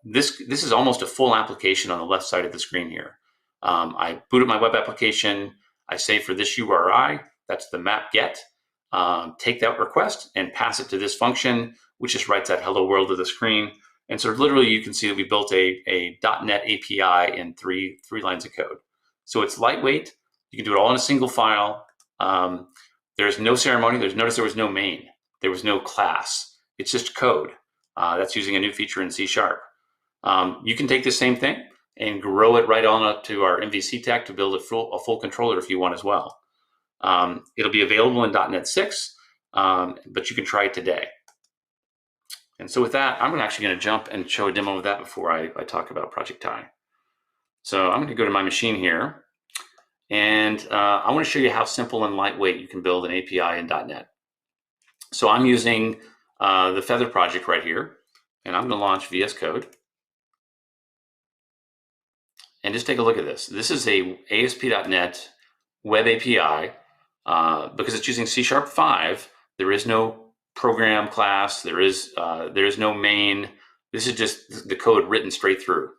This is almost a full application on the left side of the screen here. I boot up my web application. I say for this URI, that's the map get, take that request and pass it to this function, which just writes that hello world to the screen. And so literally you can see that we built a .NET API in three lines of code. So it's lightweight. You can do it all in a single file. There's no ceremony. Notice there was no main. There was no class. It's just code. That's using a new feature in C#. You can take the same thing and grow it right on up to our MVC tech to build a full controller if you want as well. It'll be available in .NET 6, but you can try it today. And so with that, I'm actually going to jump and show a demo of that before I talk about Project Thai. So I'm going to go to my machine here, and I want to show you how simple and lightweight you can build an API in .NET. So I'm using the Feather project right here, and I'm going to launch VS Code. And just take a look at this. This is a ASP.NET web API. Because it's using C#5, there is no program class, there is no main. This is just the code written straight through.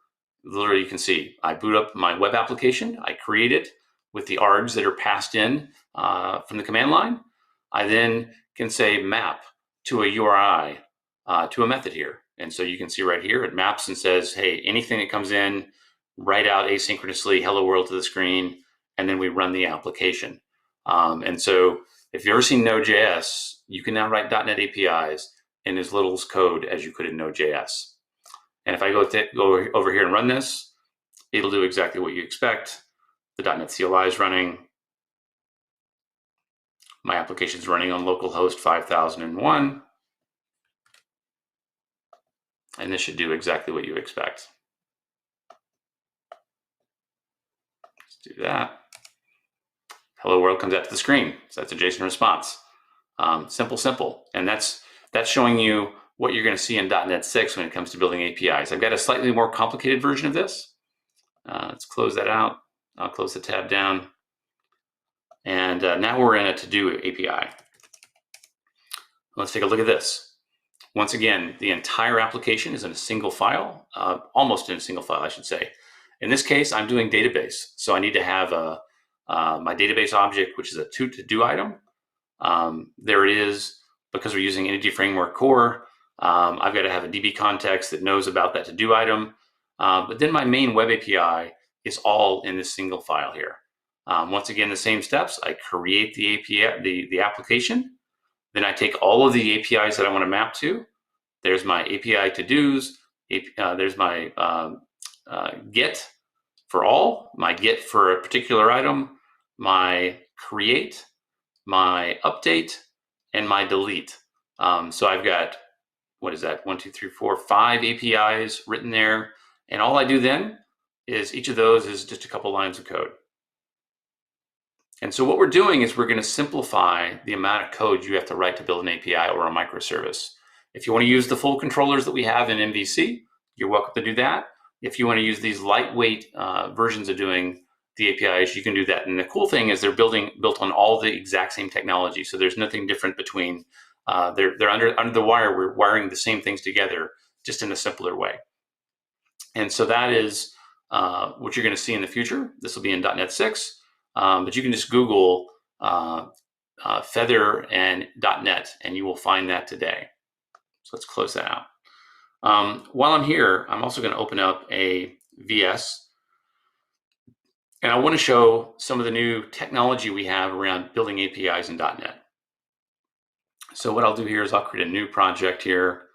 Literally, you can see I boot up my web application, I create it with the args that are passed in from the command line. I then can say map to a URI to a method here. And so you can see right here, it maps and says, hey, anything that comes in, write out asynchronously hello world to the screen, and then we run the application. And so if you've ever seen Node.js, you can now write .NET APIs in as little code as you could in Node.js. And if I go over here and run this, it'll do exactly what you expect. The .NET CLI is running. My application is running on localhost 5001. And this should do exactly what you expect. Let's do that. Hello world comes out to the screen. So that's a JSON response. Simple. And that's showing you what you're going to see in .NET 6 when it comes to building APIs. I've got a slightly more complicated version of this. Let's close that out. I'll close the tab down. And now we're in a to-do API. Let's take a look at this. Once again, the entire application is in a single file, almost in a single file, I should say. In this case, I'm doing database. So I need to have my database object, which is a to-do item. There it is. Because we're using Entity Framework Core, I've got to have a DB context that knows about that to-do item. But then my main web API is all in this single file here. Once again, the same steps. I create the API, the application. Then I take all of the APIs that I want to map to. There's my API to-dos. There's my get for all, my get for a particular item, my create, my update, and my delete. So I've got, what is that? 1, 2, 3, 4, 5 APIs written there. And all I do then is each of those is just a couple lines of code. And so what we're doing is we're going to simplify the amount of code you have to write to build an API or a microservice. If you want to use the full controllers that we have in MVC, you're welcome to do that. If you want to use these lightweight versions of doing the APIs, you can do that. And the cool thing is they're built on all the exact same technology. So there's nothing different between, they're under the wire. We're wiring the same things together, just in a simpler way. And so that is what you're going to see in the future. This will be in .NET 6, but you can just Google Feather and .NET, and you will find that today. So let's close that out. While I'm here, I'm also going to open up a VS And I want to show some of the new technology we have around building APIs in .NET. So what I'll do here is I'll create a new project here.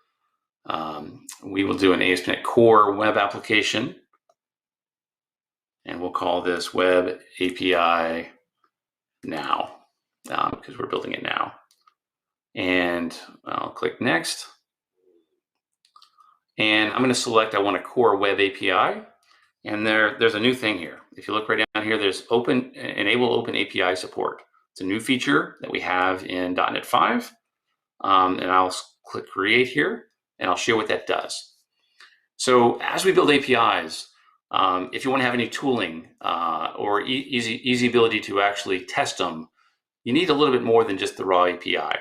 We will do an ASP.NET Core web application. And we'll call this Web API Now, because we're building it now. And I'll click Next. And I'm going to select I want a Core Web API. And there's a new thing here. If you look right down here, there's Enable Open API Support. It's a new feature that we have in .NET 5. And I'll click Create here, and I'll show what that does. So as we build APIs, if you want to have any tooling or easy ability to actually test them, you need a little bit more than just the raw API.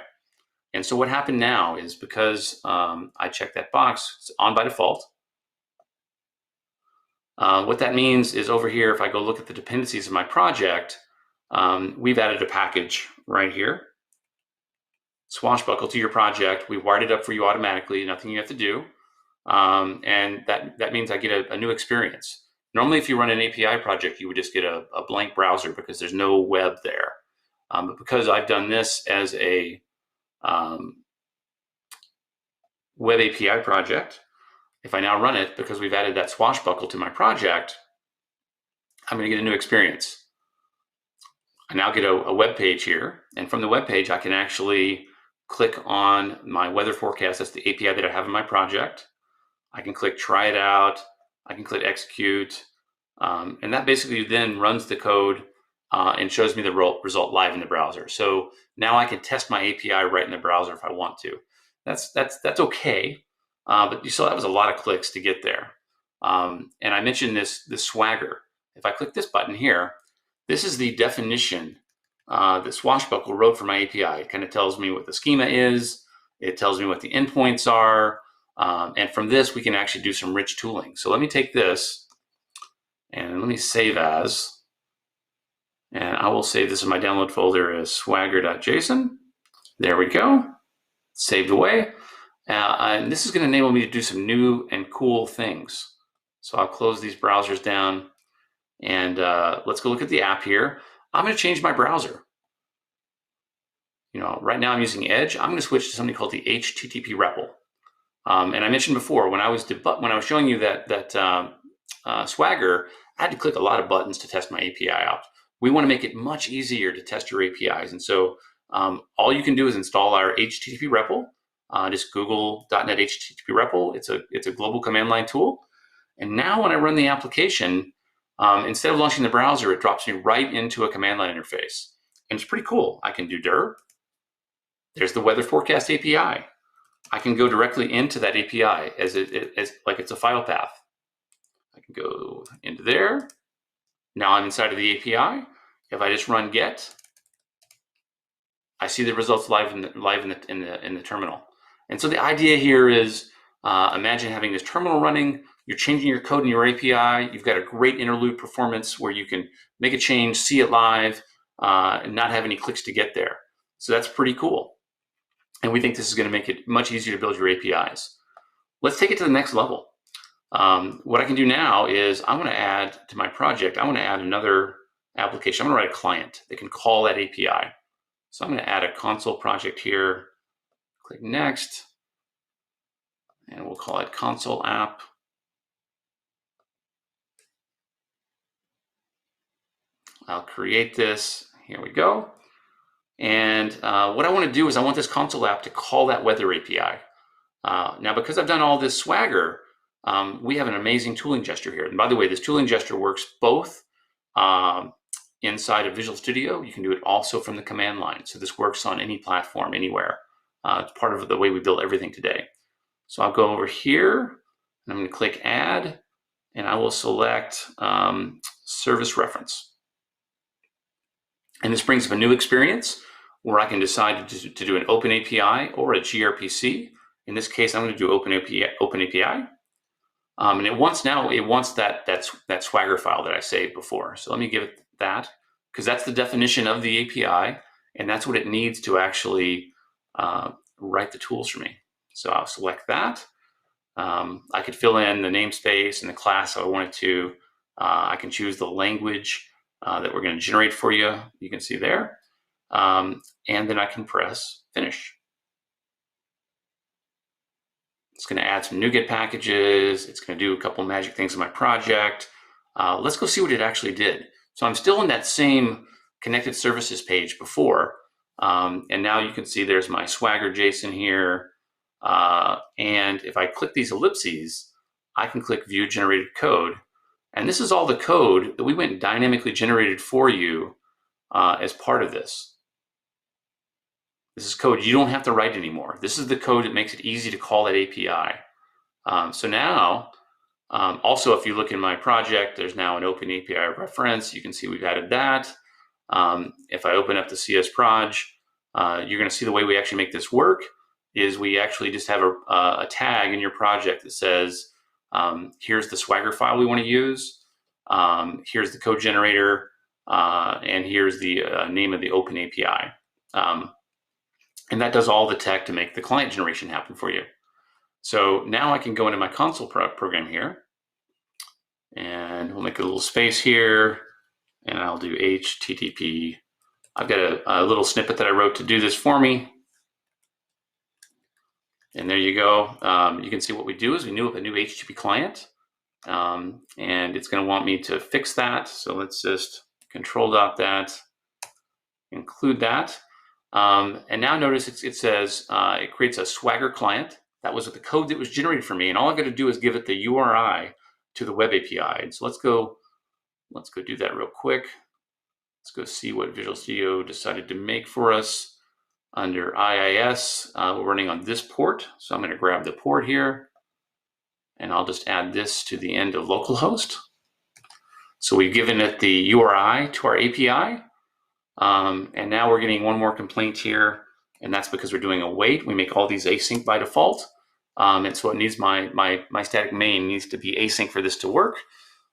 And so what happened now is because I checked that box, it's on by default. What that means is over here, if I go look at the dependencies of my project, we've added a package right here. Swashbuckle to your project. We wired it up for you automatically, nothing you have to do. And that means I get a new experience. Normally, if you run an API project, you would just get a blank browser because there's no web there. But because I've done this as a web API project, if I now run it, because we've added that swashbuckle to my project, I'm going to get a new experience. I now get a web page here, and from the web page, I can actually click on my weather forecast. That's the API that I have in my project. I can click Try It Out. I can click Execute, and that basically then runs the code and shows me the result live in the browser. So now I can test my API right in the browser if I want to. That's okay, but you still have a lot of clicks to get there. And I mentioned this Swagger. If I click this button here, this is the definition that Swashbuckle wrote for my API. It kind of tells me what the schema is. It tells me what the endpoints are. And from this, we can actually do some rich tooling. So let me take this and let me save as. And I will save this in my download folder as swagger.json. There we go. Saved away. And this is going to enable me to do some new and cool things. So I'll close these browsers down. And let's go look at the app here. I'm going to change my browser. Right now I'm using Edge. I'm going to switch to something called the HTTP REPL. And I mentioned before, when I was showing you that Swagger, I had to click a lot of buttons to test my API out. We want to make it much easier to test your APIs. And so all you can do is install our HTTP REPL. Just Google .NET HTTP REPL. It's a global command line tool. And now when I run the application, instead of launching the browser, it drops me right into a command line interface. And it's pretty cool. I can do dir. There's the weather forecast API. I can go directly into that API as like it's a file path. I can go into there. Now I'm inside of the API. If I just run get, I see the results live in the terminal. And so the idea here is, imagine having this terminal running. You're changing your code in your API. You've got a great interlude performance where you can make a change, see it live, and not have any clicks to get there. So that's pretty cool. And we think this is going to make it much easier to build your APIs. Let's take it to the next level. What I can do now is I'm going to add to my project, I want to add another application. I'm going to write a client that can call that API. So I'm going to add a console project here. Click Next. And we'll call it console app. I'll create this. Here we go. And what I want to do is I want this console app to call that weather API. Now, because I've done all this Swagger, we have an amazing tooling gesture here. And by the way, this tooling gesture works both inside of Visual Studio. You can do it also from the command line. So this works on any platform, anywhere. It's part of the way we build everything today. So I'll go over here, and I'm going to click Add, and I will select Service Reference. And this brings up a new experience where I can decide to do an Open API or a gRPC. In this case, I'm going to do Open API. And it wants that Swagger file that I saved before. So let me give it that, because that's the definition of the API, and that's what it needs to actually write the tools for me. So I'll select that. I could fill in the namespace and the class I wanted to. I can choose the language that we're going to generate for you. You can see there. And then I can press finish. It's going to add some NuGet packages. It's going to do a couple magic things in my project. Let's go see what it actually did. So I'm still in that same connected services page before. And now you can see there's my Swagger JSON here. And if I click these ellipses, I can click view generated code. And this is all the code that we went and dynamically generated for you as part of this. This is code you don't have to write anymore. This is the code that makes it easy to call that API. So now, also if you look in my project, there's now an open API reference. You can see we've added that. If I open up the CS Proj, you're going to see the way we actually make this work is we actually just have a tag in your project that says, here's the Swagger file we want to use, here's the code generator, and here's the name of the open API. And that does all the tech to make the client generation happen for you. So now I can go into my console program here, and we'll make a little space here, and I'll do HTTP. I've got a little snippet that I wrote to do this for me. And there you go. You can see what we do is we new up a new HTTP client, and it's going to want me to fix that. So let's just control.that, include that. And now notice it says it creates a Swagger client. That was with the code that was generated for me. And all I got to do is give it the URI to the web API. And so let's go do that real quick. Let's go see what Visual Studio decided to make for us. Under IIS, we're running on this port. So I'm going to grab the port here, and I'll just add this to the end of localhost. So we've given it the URI to our API. And now we're getting one more complaint here, and that's because we're doing await. We make all these async by default. And so it needs my static main needs to be async for this to work.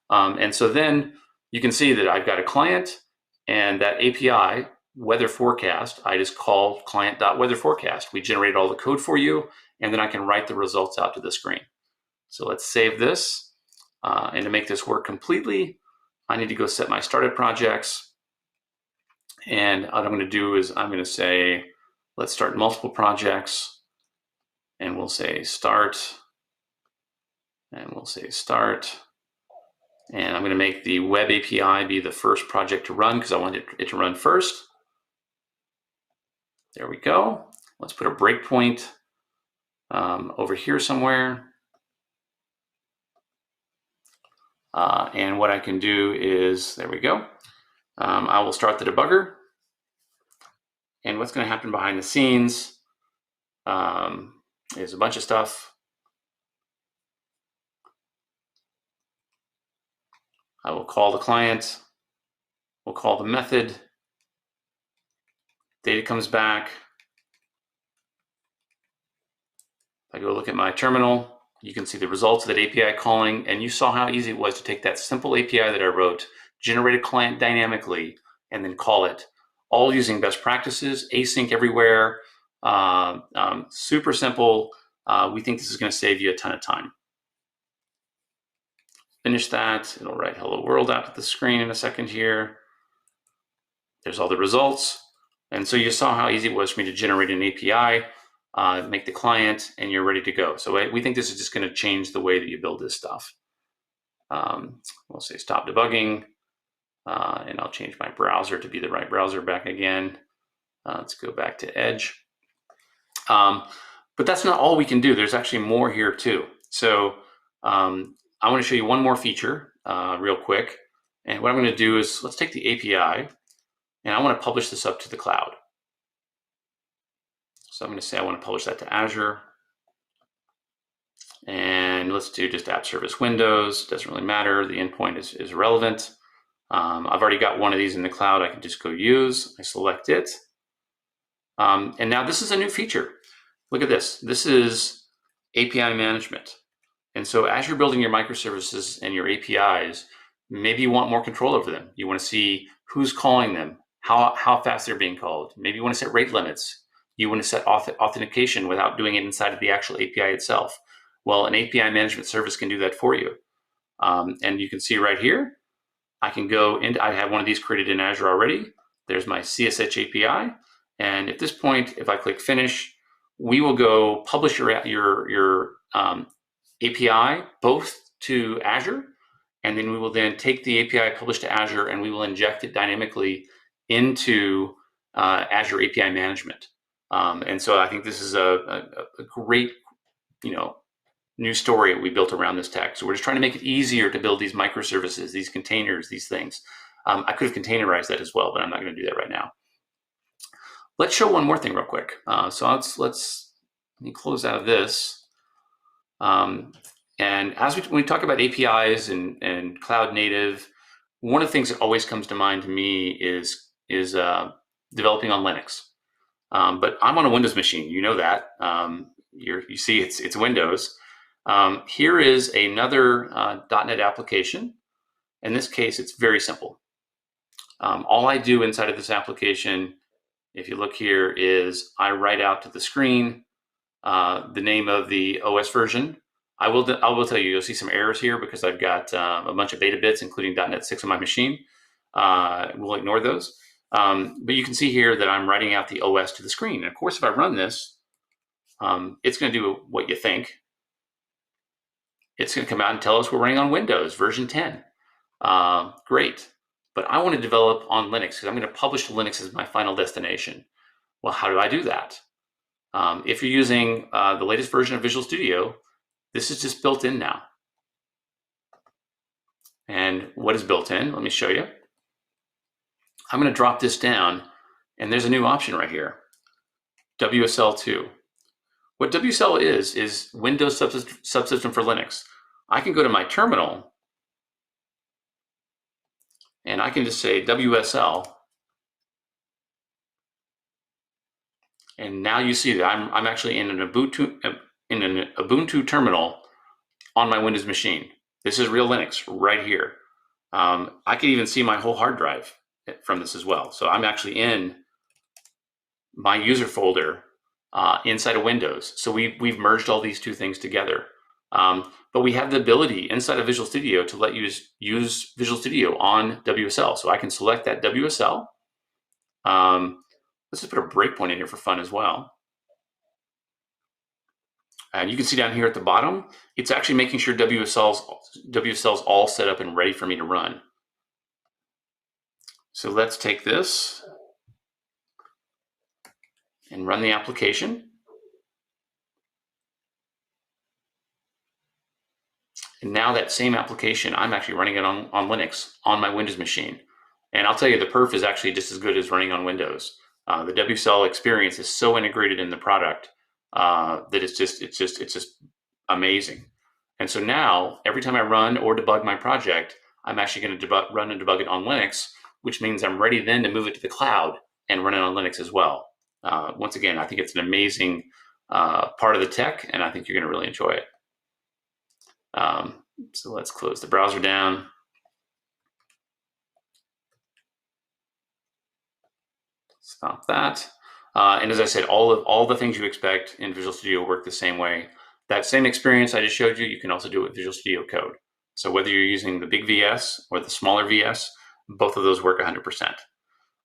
And so then you can see that I've got a client, and that API, weather forecast, I just call client.weatherforecast. We generated all the code for you, and then I can write the results out to the screen. So let's save this. And to make this work completely, I need to go set my started projects. And what I'm going to do is I'm going to say, let's start multiple projects. And we'll say start. And we'll say start. And I'm going to make the web API be the first project to run because I want it to run first. There we go. Let's put a breakpoint over here somewhere. And what I can do is, there we go. I will start the debugger. And what's going to happen behind the scenes is a bunch of stuff. I will call the client. We'll call the method. Data comes back. If I go look at my terminal, you can see the results of that API calling, and you saw how easy it was to take that simple API that I wrote, generate a client dynamically, and then call it, all using best practices, async everywhere, super simple. We think this is going to save you a ton of time. Finish that. It'll write hello world out to the screen in a second here. There's all the results. And so you saw how easy it was for me to generate an API, make the client, and you're ready to go. So we think this is just going to change the way that you build this stuff. We'll say stop debugging, and I'll change my browser to be the right browser back again. Let's go back to Edge. But that's not all we can do. There's actually more here too. So I want to show you one more feature real quick. And what I'm going to do is let's take the API, and I want to publish this up to the cloud. So I'm going to say I want to publish that to Azure. And let's do just app service windows. Doesn't really matter. The endpoint is relevant. I've already got one of these in the cloud. I can just go use. I select it. And now this is a new feature. Look at this. This is API management. And so as you're building your microservices and your APIs, maybe you want more control over them. You want to see who's calling them, how fast they're being called. Maybe you want to set rate limits. You want to set authentication without doing it inside of the actual API itself. Well, an API management service can do that for you. And you can see right here, I can go into, I have one of these created in Azure already. There's my CSH API. And at this point, if I click finish, we will go publish your API both to Azure, and then we will then take the API published to Azure and we will inject it dynamically into Azure API management. And so I think this is a great, new story we built around this tech. So we're just trying to make it easier to build these microservices, these containers, these things. I could have containerized that as well, but I'm not going to do that right now. Let's show one more thing real quick. So let me close out of this. And as we talk about APIs and cloud native, one of the things that always comes to mind to me is developing on Linux. But I'm on a Windows machine. You know that. You see it's Windows. Here is another .NET application. In this case, it's very simple. All I do inside of this application, if you look here, is I write out to the screen the name of the OS version. I will tell you, you'll see some errors here because I've got a bunch of beta bits, including .NET 6 on my machine. We'll ignore those. But you can see here that I'm writing out the OS to the screen. And of course, if I run this, it's going to do what you think. It's going to come out and tell us we're running on Windows version 10. Great. But I want to develop on Linux because I'm going to publish to Linux as my final destination. Well, how do I do that? If you're using the latest version of Visual Studio, this is just built in now. And what is built in? Let me show you. I'm going to drop this down, and there's a new option right here, WSL2. What WSL is Windows Subsystem for Linux. I can go to my terminal, and I can just say WSL, and now you see that I'm actually in an Ubuntu terminal on my Windows machine. This is real Linux right here. I can even see my whole hard drive from this as well. So I'm actually in my user folder inside of Windows. So we've merged all these two things together. But we have the ability inside of Visual Studio to let you use Visual Studio on WSL. So I can select that WSL. Let's just put a breakpoint in here for fun as well. And you can see down here at the bottom, it's actually making sure WSL's all set up and ready for me to run. So let's take this and run the application. And now that same application, I'm actually running it on Linux on my Windows machine. And I'll tell you, the perf is actually just as good as running on Windows. The WSL experience is so integrated in the product that it's just amazing. And so now, every time I run or debug my project, I'm actually going to run and debug it on Linux, which means I'm ready then to move it to the cloud and run it on Linux as well. Once again, I think it's an amazing part of the tech, and I think you're going to really enjoy it. So let's close the browser down. Stop that. And as I said, all the things you expect in Visual Studio work the same way. That same experience I just showed you can also do it with Visual Studio Code. So whether you're using the big VS or the smaller VS, both of those work 100%.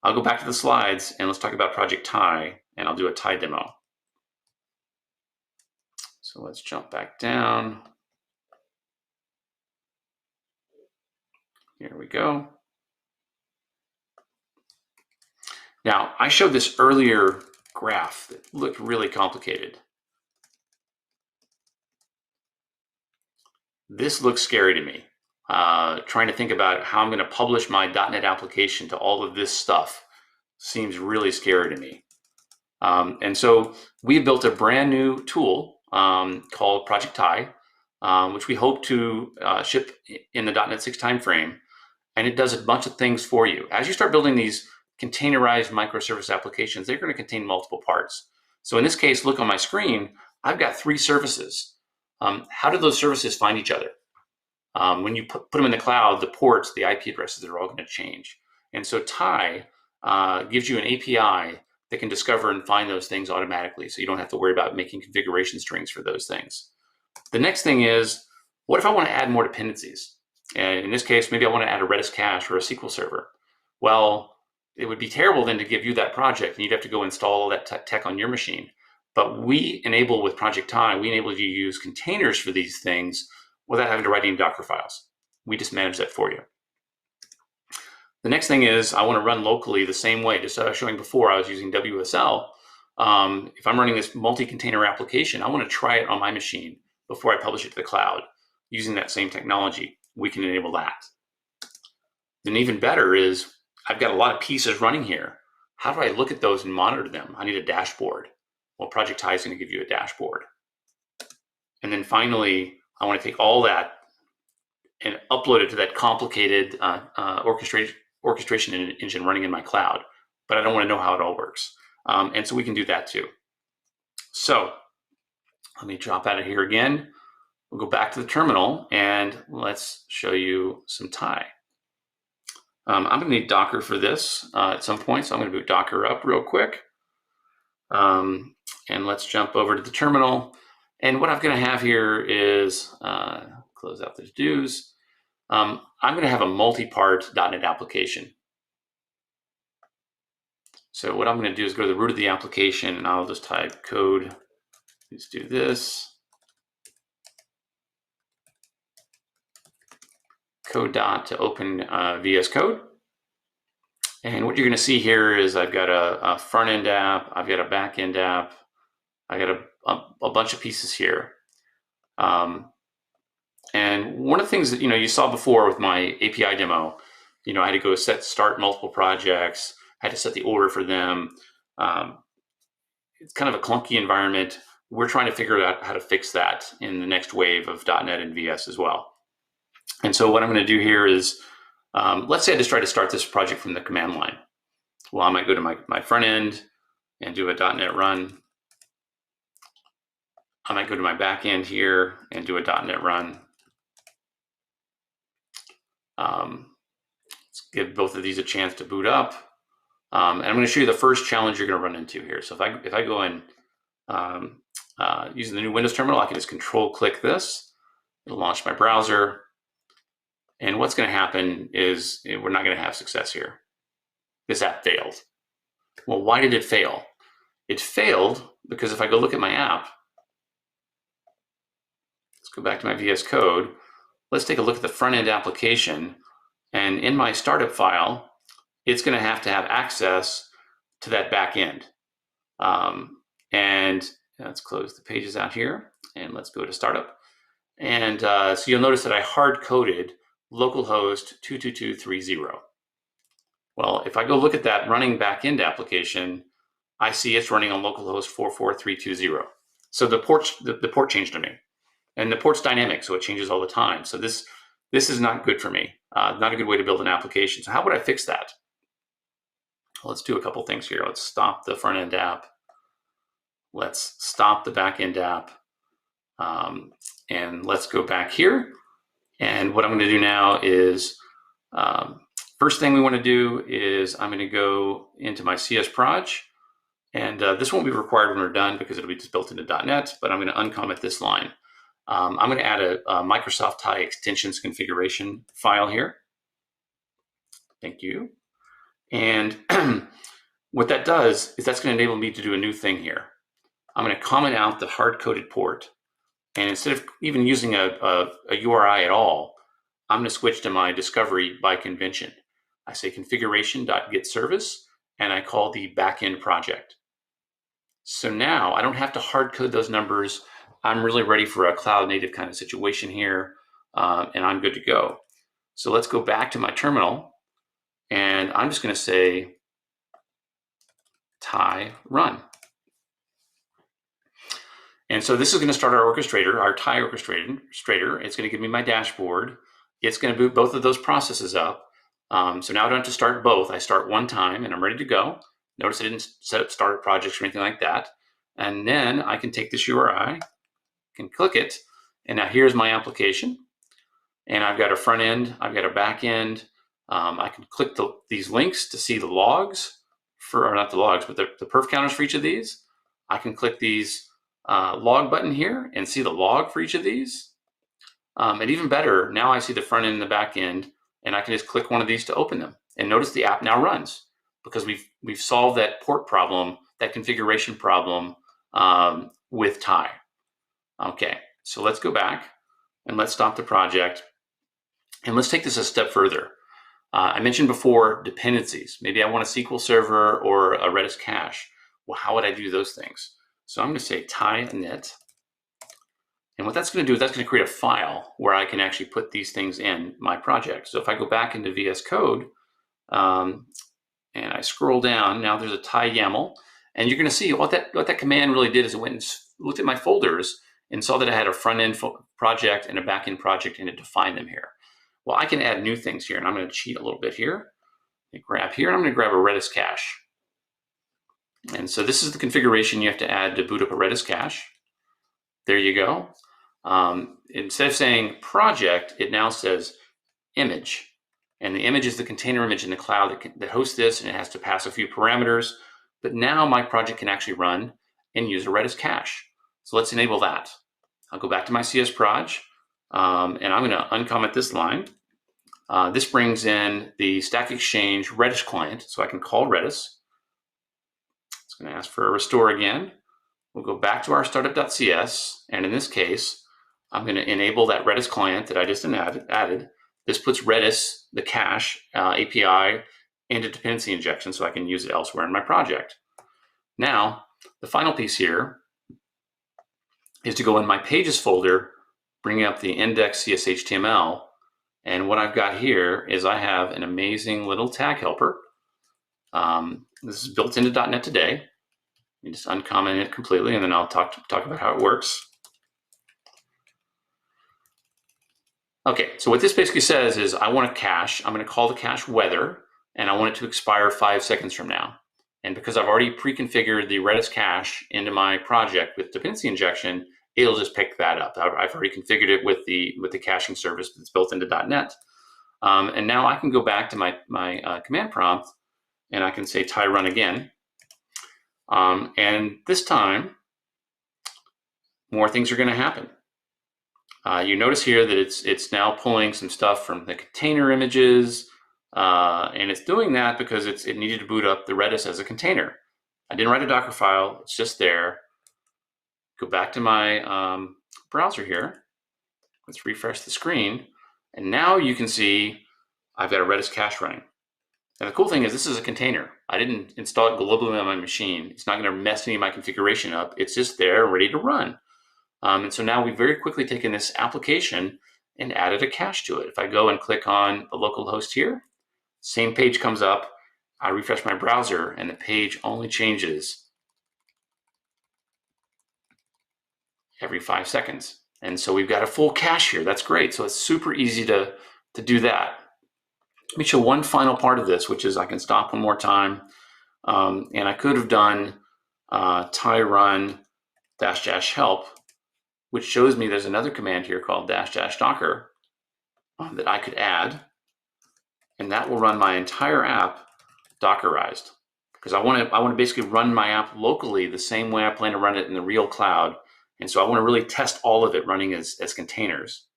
I'll go back to the slides and let's talk about Project Thai, and I'll do a Thai demo. So let's jump back down. Here we go. Now, I showed this earlier graph that looked really complicated. This looks scary to me. Trying to think about how I'm going to publish my .NET application to all of this stuff seems really scary to me. And so we built a brand new tool called Project Thai, which we hope to ship in the .NET 6 timeframe. And it does a bunch of things for you. As you start building these containerized microservice applications, they're going to contain multiple parts. So in this case, look on my screen, I've got 3 services. How do those services find each other? When you put them in the cloud, the ports, the IP addresses are all going to change. And so Thai gives you an API that can discover and find those things automatically, so you don't have to worry about making configuration strings for those things. The next thing is, what if I want to add more dependencies? And in this case, maybe I want to add a Redis cache or a SQL server. Well, it would be terrible then to give you that project and you'd have to go install all that tech on your machine. But we enable with Project Ti, we enable you to use containers for these things without having to write any Docker files. We just manage that for you. The next thing is I want to run locally the same way. Just showing before I was using WSL. If I'm running this multi-container application, I want to try it on my machine before I publish it to the cloud. Using that same technology, we can enable that. Then even better is I've got a lot of pieces running here. How do I look at those and monitor them? I need a dashboard. Well, Project Ti is going to give you a dashboard. And then finally, I want to take all that and upload it to that complicated orchestration engine running in my cloud. But I don't want to know how it all works. And so we can do that too. So let me drop out of here again. We'll go back to the terminal and let's show you some Ti. I'm going to need Docker for this at some point, so I'm going to boot Docker up real quick. And let's jump over to the terminal. And what I'm going to have here is, close out the to-dos. I'm going to have a multi-part .NET application. So what I'm going to do is go to the root of the application, and I'll just type code. Let's do this. Code dot to open VS Code. And what you're going to see here is I've got a front end app, I've got a back end app, I got a bunch of pieces here. And one of the things that you saw before with my API demo, I had to go start multiple projects, had to set the order for them. It's kind of a clunky environment. We're trying to figure out how to fix that in the next wave of .NET and VS as well. And so what I'm going to do here is, let's say I just try to start this project from the command line. Well, I might go to my front end and do a .NET run. I might go to my back end here and do a .NET run. Let's give both of these a chance to boot up. And I'm going to show you the first challenge you're going to run into here. So if I go in using the new Windows terminal, I can just control-click this. It'll launch my browser. And what's going to happen is we're not going to have success here. This app failed. Well, why did it fail? It failed because if I go look at my app, let's go back to my VS Code. Let's take a look at the front-end application. And in my startup file, it's going to have access to that back end. And let's close the pages out here and let's go to startup. And so you'll notice that I hard-coded localhost 22230. Well, if I go look at that running backend application, I see it's running on localhost 44320. So the port changed on me, and the port's dynamic, so it changes all the time. So this is not good for me. Not a good way to build an application. So how would I fix that? Well, let's do a couple things here. Let's stop the front end app. Let's stop the back end app, and let's go back here. And what I'm going to do now is, first thing we want to do is I'm going to go into my CS Proj. And this won't be required when we're done because it'll be just built into .NET, but I'm going to uncomment this line. I'm going to add a Microsoft Ti extensions configuration file here. Thank you. And what that does is that's going to enable me to do a new thing here. I'm going to comment out the hard-coded port. And instead of even using a URI at all, I'm going to switch to my discovery by convention. I say configuration.getService, and I call the backend project. So now I don't have to hard code those numbers. I'm really ready for a cloud native kind of situation here, and I'm good to go. So let's go back to my terminal, and I'm just going to say Ti run. And so this is going to start our orchestrator, our Ti orchestrator. It's going to give me my dashboard. It's going to boot both of those processes up. So now I don't have to start both. I start one time and I'm ready to go. Notice I didn't set up startup projects or anything like that. And then I can take this URI, can click it, and now here's my application. And I've got a front end, I've got a back end. I can click these links to see the logs or not the logs, but the perf counters for each of these. I can click these log button here and see the log for each of these. And even better, now I see the front end and the back end, and I can just click one of these to open them. And notice the app now runs because we've solved that port problem, that configuration problem with Thai. Okay, so let's go back and let's stop the project. And let's take this a step further. I mentioned before dependencies. Maybe I want a SQL Server or a Redis cache. Well, how would I do those things? So I'm going to say Thai init. And what that's going to do is that's going to create a file where I can actually put these things in my project. So if I go back into VS Code and I scroll down, now there's a Thai YAML. And you're going to see what that command really did is it went and looked at my folders and saw that I had a front-end project and a back-end project, and it defined them here. Well, I can add new things here, and I'm going to cheat a little bit here. Grab here, and I'm going to grab a Redis cache. And so this is the configuration you have to add to boot up a Redis cache. There you go. Instead of saying project, it now says image. And the image is the container image in the cloud that hosts this, and it has to pass a few parameters. But now my project can actually run and use a Redis cache. So let's enable that. I'll go back to my CS proj, and I'm going to uncomment this line. This brings in the Stack Exchange Redis client, so I can call Redis. It's going to ask for a restore again. We'll go back to our startup.cs, and in this case, I'm going to enable that Redis client that I just added. This puts Redis, the cache API, into dependency injection so I can use it elsewhere in my project. Now, the final piece here is to go in my pages folder, bring up the index CSHTML, and what I've got here is I have an amazing little tag helper. This is built into .NET Today. You just uncomment it completely, and then I'll talk about how it works. Okay, so what this basically says is I want a cache. I'm going to call the cache weather, and I want it to expire 5 seconds from now. And because I've already pre-configured the Redis cache into my project with dependency injection, it'll just pick that up. I've already configured it with the caching service that's built into .NET. And now I can go back to my command prompt, and I can say Thai run again. And this time, more things are going to happen. You notice here that it's now pulling some stuff from the container images, and it's doing that because it needed to boot up the Redis as a container. I didn't write a Docker file; it's just there. Go back to my browser here. Let's refresh the screen, and now you can see I've got a Redis cache running. And the cool thing is this is a container. I didn't install it globally on my machine. It's not going to mess any of my configuration up. It's just there, ready to run. And so now we've very quickly taken this application and added a cache to it. If I go and click on the local host here, same page comes up. I refresh my browser, and the page only changes every 5 seconds. And so we've got a full cache here. That's great. So it's super easy to do that. Let me show one final part of this, which is I can stop one more time. And I could have done Thai run -- help, which shows me there's another command here called -- docker that I could add. And that will run my entire app Dockerized. Because I want to basically run my app locally the same way I plan to run it in the real cloud. And so I want to really test all of it running as containers.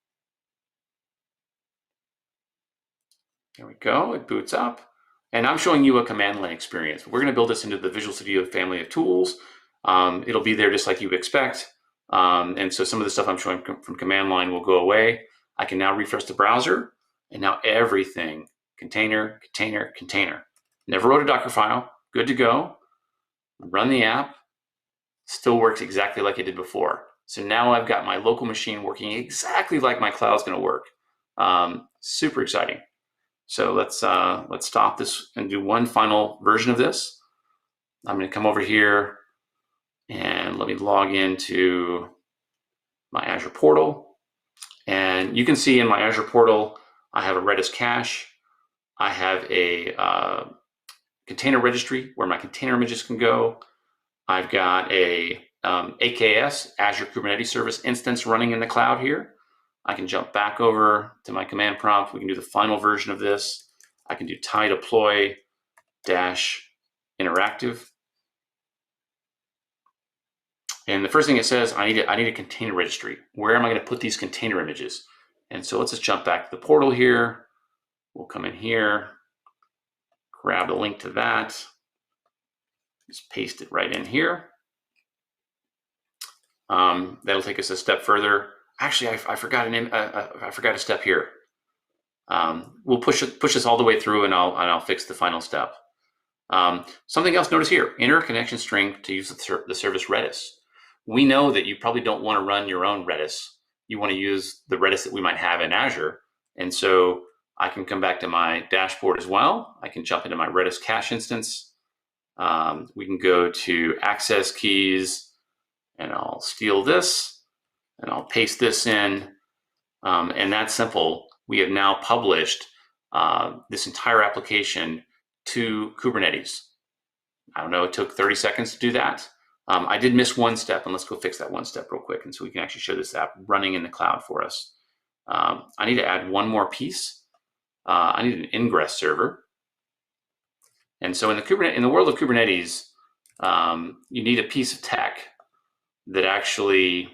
There we go, it boots up. And I'm showing you a command line experience. We're going to build this into the Visual Studio family of tools. It'll be there just like you would expect. And so some of the stuff I'm showing from command line will go away. I can now refresh the browser, and now everything, container, container, container. Never wrote a Docker file, good to go. Run the app, still works exactly like it did before. So now I've got my local machine working exactly like my cloud's going to work. Super exciting. So let's stop this and do one final version of this. I'm going to come over here and let me log into my Azure portal. And you can see in my Azure portal, I have a Redis cache. I have a container registry where my container images can go. I've got a AKS, Azure Kubernetes Service instance running in the cloud here. I can jump back over to my command prompt. We can do the final version of this. I can do Thai deploy -interactive. And the first thing it says, I need a container registry. Where am I going to put these container images? And so let's just jump back to the portal here. We'll come in here, grab the link to that, just paste it right in here. That'll take us a step further. Actually, I forgot I forgot a step here. We'll push this all the way through, and I'll fix the final step. Something else, notice here, interconnection string to use the service Redis. We know that you probably don't want to run your own Redis. You want to use the Redis that we might have in Azure. And so I can come back to my dashboard as well. I can jump into my Redis cache instance. We can go to access keys, and I'll steal this, and I'll paste this in. And that's simple. We have now published this entire application to Kubernetes. I don't know, it took 30 seconds to do that. I did miss one step, and let's go fix that one step real quick, and so we can actually show this app running in the cloud for us. I need to add one more piece. I need an ingress server. And so in the world of Kubernetes, you need a piece of tech that actually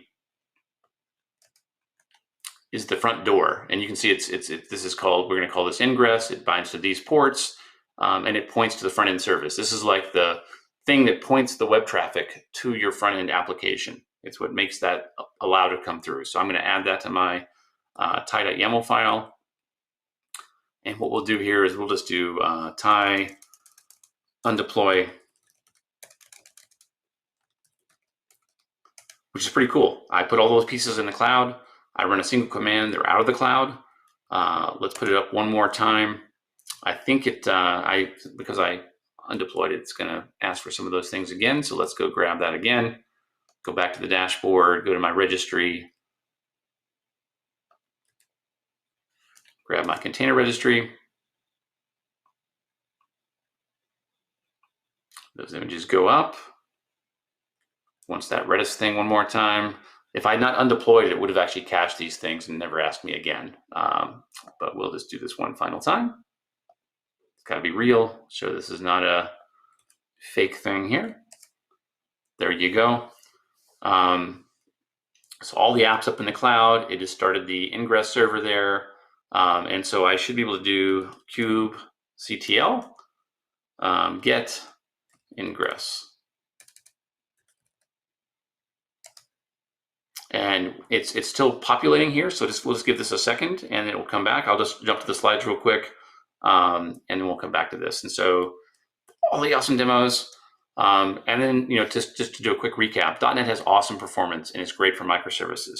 is the front door. And you can see this is called, we're going to call this ingress. It binds to these ports, and it points to the front end service. This is like the thing that points the web traffic to your front end application. It's what makes that allow to come through. So I'm going to add that to my tie.yaml file. And what we'll do here is we'll just do tie undeploy, which is pretty cool. I put all those pieces in the cloud. I run a single command. They're out of the cloud. Let's put it up one more time. I think because I undeployed it, it's going to ask for some of those things again. So let's go grab that again. Go back to the dashboard, go to my registry, grab my container registry. Those images go up. Once that Redis thing one more time. If I had not undeployed it, it would have actually cached these things and never asked me again. But we'll just do this one final time. It's got to be real. So this is not a fake thing here. There you go. So all the apps up in the cloud, it just started the ingress server there. And so I should be able to do kubectl get ingress. And it's still populating here, so we'll just give this a second, and it will come back. I'll just jump to the slides real quick, and then we'll come back to this. And so all the awesome demos, and then just to do a quick recap, .NET has awesome performance, and it's great for microservices.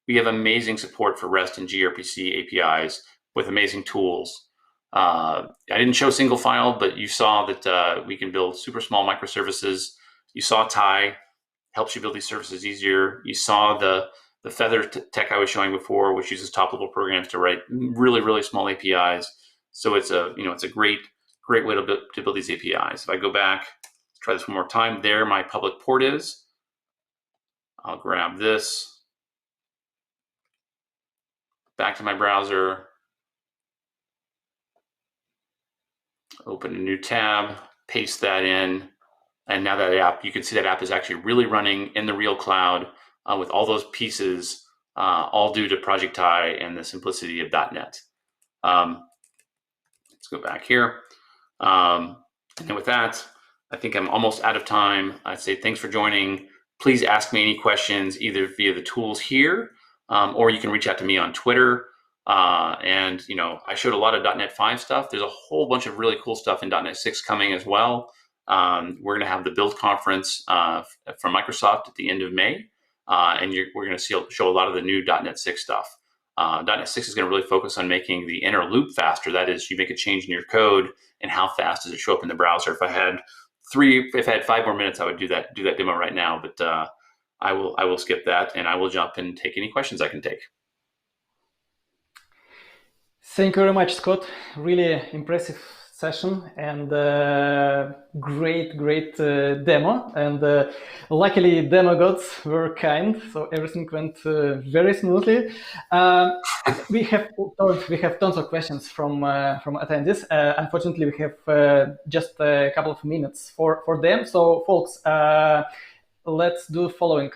We have amazing support for REST and gRPC APIs with amazing tools. I didn't show single file, but you saw that we can build super small microservices. You saw Tie helps you build these services easier. You saw the Feather tech I was showing before, which uses top level programs to write really, really small APIs. So it's a great way to build these APIs. If I go back, try this one more time. There, my public port is. I'll grab this. Back to my browser. Open a new tab, paste that in. And now that app, you can see that app is actually really running in the real cloud with all those pieces, all due to Project Tie and the simplicity of .NET. Let's go back here. And then with that, I think I'm almost out of time. I'd say thanks for joining. Please ask me any questions either via the tools here, or you can reach out to me on Twitter. And I showed a lot of .NET 5 stuff. There's a whole bunch of really cool stuff in .NET 6 coming as well. We're going to have the Build conference from Microsoft at the end of May, and we're going to show a lot of the new .NET 6 stuff. .NET 6 is going to really focus on making the inner loop faster. That is, you make a change in your code, and how fast does it show up in the browser? If I had 5 more minutes, I would do that demo right now. But I will skip that, and I will jump and take any questions I can take. Thank you very much, Scott. Really impressive session and great demo. And luckily, demo gods were kind, so everything went very smoothly. We have tons of questions from attendees. Unfortunately, we have just a couple of minutes for them. So, folks, let's do the following.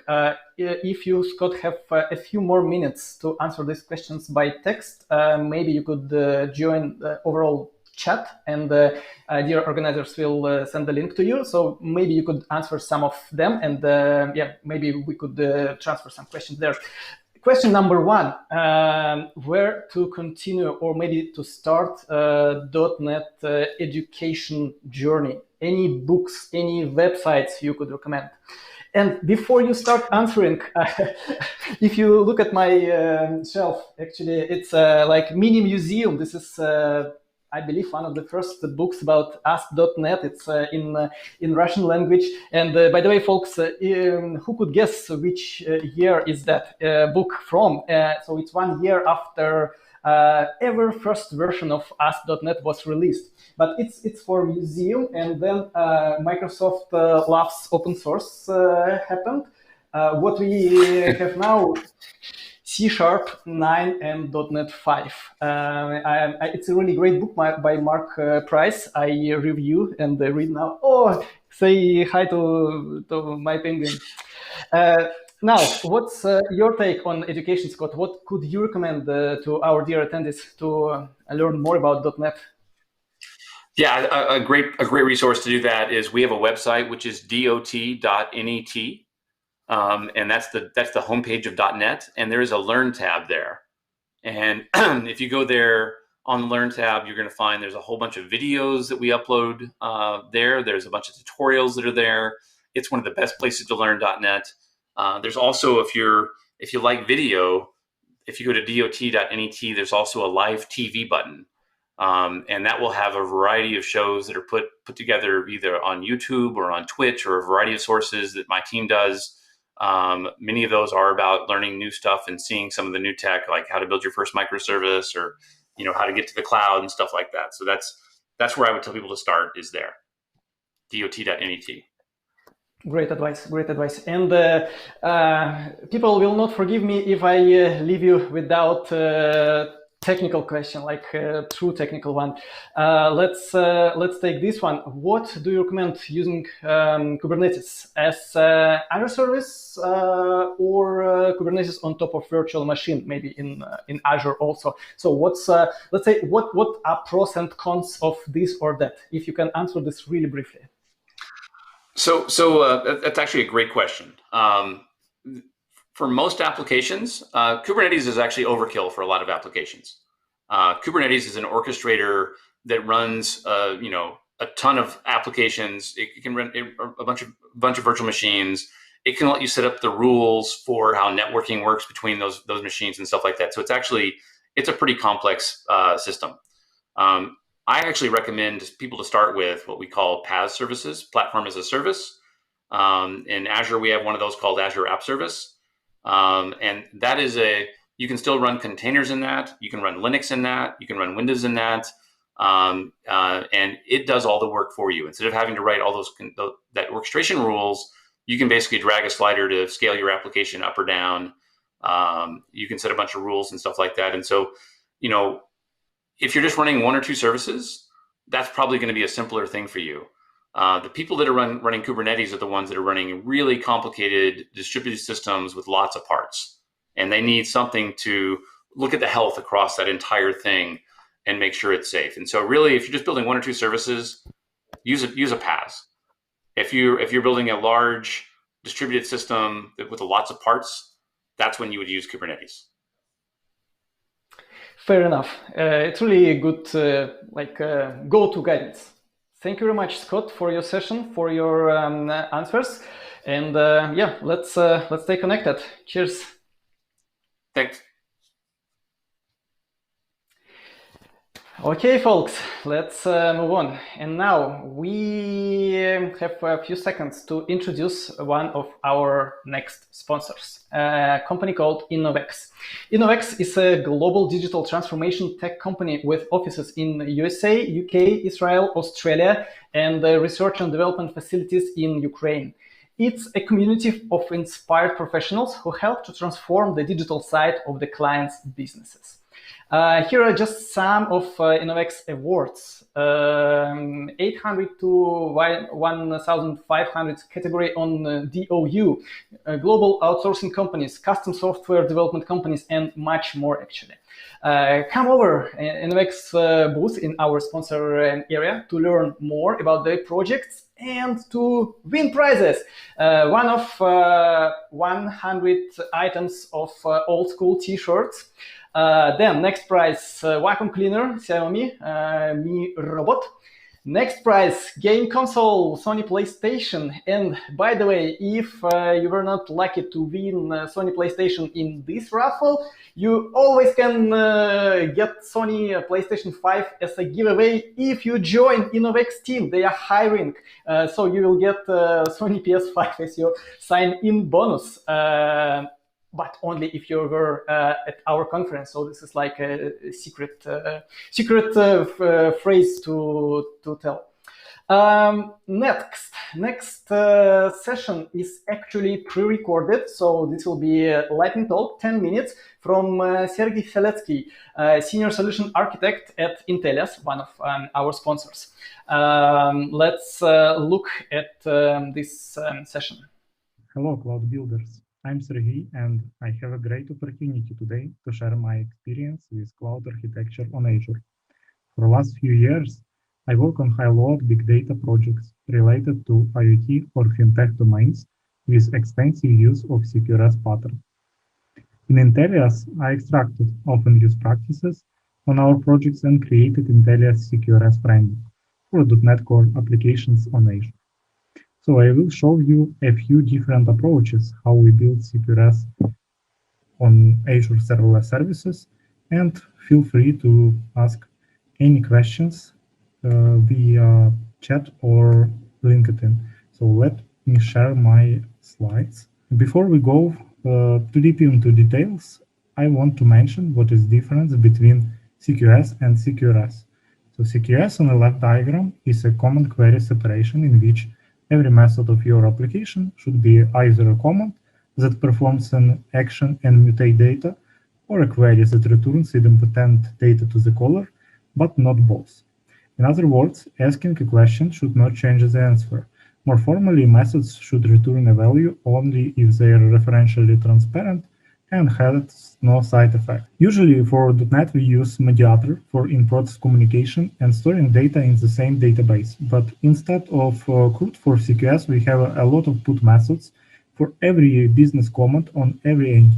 If you, Scott, have a few more minutes to answer these questions by text, maybe you could join the overall chat, and dear organizers will send the link to you. So maybe you could answer some of them, and yeah, maybe we could transfer some questions there. Question number one, where to continue or maybe to start .NET education journey? Any books, any websites you could recommend? And before you start answering, if you look at my shelf, actually, it's like mini museum. This is, I believe, one of the first books about Ask.NET. It's in Russian language. And by the way, folks, who could guess which year is that book from? So it's 1 year after ever first version of Ask.NET was released. But it's for museum, and then Microsoft loves open source happened. What we have now, C# 9 and .NET 5. It's a really great book by Mark Price. I review and read now. Oh, say hi to my penguin. Now, what's your take on education, Scott? What could you recommend to our dear attendees to learn more about .NET? Yeah, a great resource to do that is we have a website which is dot.net, and that's the homepage of .NET, and there is a Learn tab there. And if you go there on the Learn tab, you're going to find there's a whole bunch of videos that we upload there. There's a bunch of tutorials that are there. It's one of the best places to learn .NET. There's also, if you like video, if you go to dot.net, there's also a live TV button. And that will have a variety of shows that are put together either on YouTube or on Twitch or a variety of sources that my team does. Many of those are about learning new stuff and seeing some of the new tech, like how to build your first microservice, or how to get to the cloud and stuff like that. So that's where I would tell people to start, is there, dot.net. Great advice, great advice. And people will not forgive me if I leave you without technical question, like a true technical one. Let's take this one. What do you recommend using Kubernetes as Azure service or Kubernetes on top of virtual machine, maybe in Azure also? So what's let's say what are pros and cons of this or that? If you can answer this really briefly. So that's actually a great question. For most applications, Kubernetes is actually overkill for a lot of applications. Kubernetes is an orchestrator that runs, a ton of applications. It can run a bunch of virtual machines. It can let you set up the rules for how networking works between those machines and stuff like that. So it's a pretty complex system. I actually recommend people to start with what we call PaaS services, platform as a service. In Azure, we have one of those called Azure App Service. And that is you can still run containers in that. You can run Linux in that. You can run Windows in that. And it does all the work for you. Instead of having to write all that orchestration rules, you can basically drag a slider to scale your application up or down. You can set a bunch of rules and stuff like that. And so, if you're just running one or two services, that's probably going to be a simpler thing for you. The people that are running Kubernetes are the ones that are running really complicated distributed systems with lots of parts. And they need something to look at the health across that entire thing and make sure it's safe. And so really, if you're just building one or two services, use a PaaS. If you're building a large distributed system with lots of parts, that's when you would use Kubernetes. Fair enough. It's really a good go-to guidance. Thank you very much, Scott, for your session, for your answers, and let's stay connected. Cheers. Thanks. Okay, folks, let's move on. And now we have a few seconds to introduce one of our next sponsors, a company called Innovex. Innovex is a global digital transformation tech company with offices in USA, UK, Israel, Australia, and research and development facilities in Ukraine. It's a community of inspired professionals who help to transform the digital side of the clients' businesses. Here are just some of Innovex awards. 800 to 1,500 category on DOU, global outsourcing companies, custom software development companies, and much more actually. Come over Innovex booth in our sponsor area to learn more about their projects and to win prizes. One of 100 items of old school t-shirts. Then next prize, vacuum cleaner, Xiaomi Mi Robot. Next prize, game console, Sony PlayStation. And by the way, if you were not lucky to win Sony PlayStation in this raffle, you always can get Sony PlayStation 5 as a giveaway if you join Innovex team. They are hiring, so you will get Sony PS5 as your sign-in bonus. But only if you were at our conference. So this is like a secret phrase to tell. Next session is actually pre-recorded, so this will be a lightning talk, 10 minutes from Sergey Feletsky, Senior Solution Architect at Intellias, one of our sponsors. Let's look at this session. Hello, Cloud Builders. I'm Sergey, and I have a great opportunity today to share my experience with cloud architecture on Azure. For the last few years, I work on high-load big data projects related to IoT or fintech domains with extensive use of CQRS pattern. In Intellias, I extracted often used practices on our projects and created Intellias CQRS framework for .NET Core applications on Azure. So I will show you a few different approaches how we build CQRS on Azure Serverless Services, and feel free to ask any questions via chat or LinkedIn. So let me share my slides. Before we go too deep into details, I want to mention what is the difference between CQS and CQRS. So CQS on the left diagram is a common query separation in which every method of your application should be either a command that performs an action and mutate data, or a query that returns idempotent data to the caller, but not both. In other words, asking a question should not change the answer. More formally, methods should return a value only if they are referentially transparent and has no side effect. Usually for .NET we use Mediator for in-process communication and storing data in the same database, but instead of CRUD for CQS we have a lot of put methods for every business command on every entity.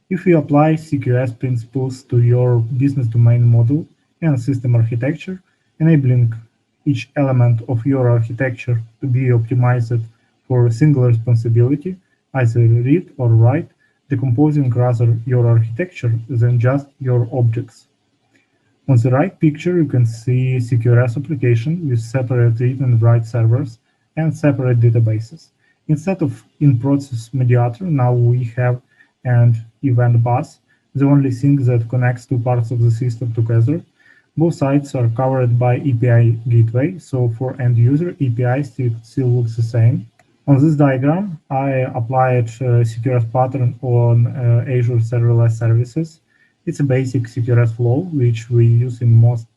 If you apply CQS principles to your business domain model and system architecture, enabling each element of your architecture to be optimized for a single responsibility, either read or write, decomposing rather your architecture than just your objects. On the right picture, you can see CQRS application with separate read and write servers and separate databases. Instead of in-process Mediator, now we have an event bus, the only thing that connects two parts of the system together. Both sides are covered by API gateway, so for end user, API still looks the same. On this diagram, I applied CQRS pattern on Azure Serverless Services. It's a basic CQRS flow, which we use in most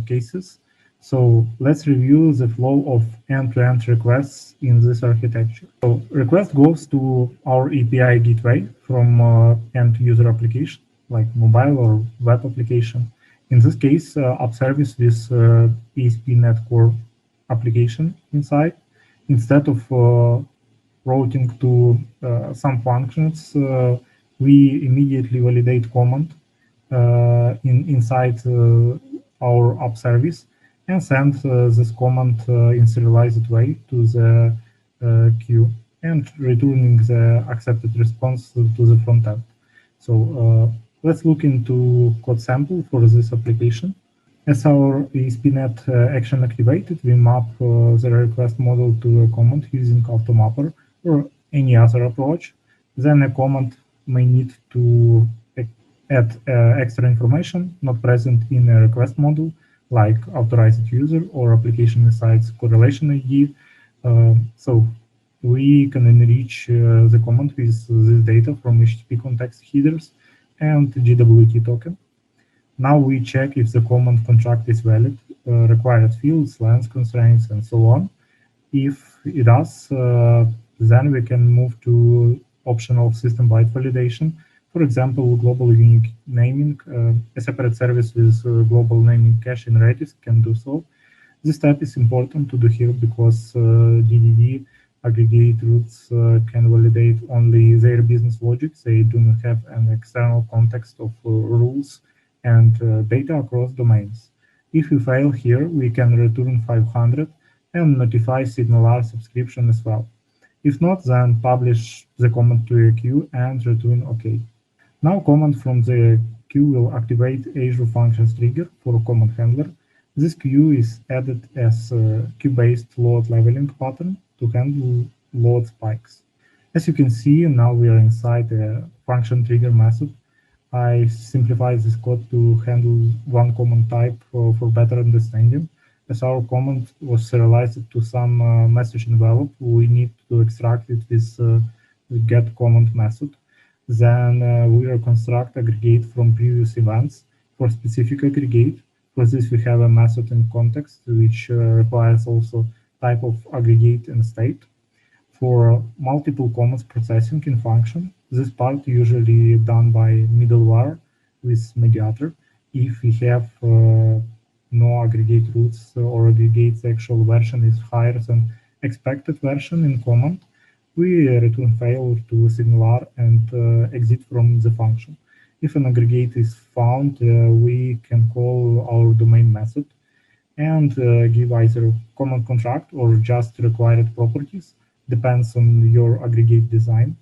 cases. So let's review the flow of end-to-end requests in this architecture. So request goes to our API gateway from end user application, like mobile or web application. In this case, app service with ASP.NET Core application inside. Instead of routing to some functions, we immediately validate command inside our app service and send this command in serialized way to the queue and returning the accepted response to the front end. So let's look into code sample for this application. As our ASP.NET action activated, we map the request model to a command using Automapper or any other approach. Then a command may need to add extra information not present in a request model, like authorized user or application insights correlation ID. So we can enrich the command with this data from HTTP context headers and GWT token. Now we check if the command contract is valid, required fields, length constraints, and so on. If it does, then we can move to optional system byte validation. For example, global unique naming. A separate service with global naming cache in Redis can do so. This step is important to do here because DDD aggregate routes can validate only their business logic. They do not have an external context of rules and data across domains. If we fail here, we can return 500 and notify SignalR subscription as well. If not, then publish the command to a queue and return OK. Now command from the queue will activate Azure Functions trigger for a command handler. This queue is added as a queue-based load leveling pattern to handle load spikes. As you can see, now we are inside a function trigger method. I simplified this code to handle one command type for better understanding. As our command was serialized to some message envelope, we need to extract it with the get command method. Then we reconstruct aggregate from previous events for specific aggregate. For this, we have a method in context, which requires also type of aggregate and state. For multiple commands processing in function, this part usually done by middleware with mediator. If we have no aggregate roots or aggregate's actual version is higher than expected version in command, we return failure to SignalR and exit from the function. If an aggregate is found, we can call our domain method and give either command contract or just required properties, depends on your aggregate design.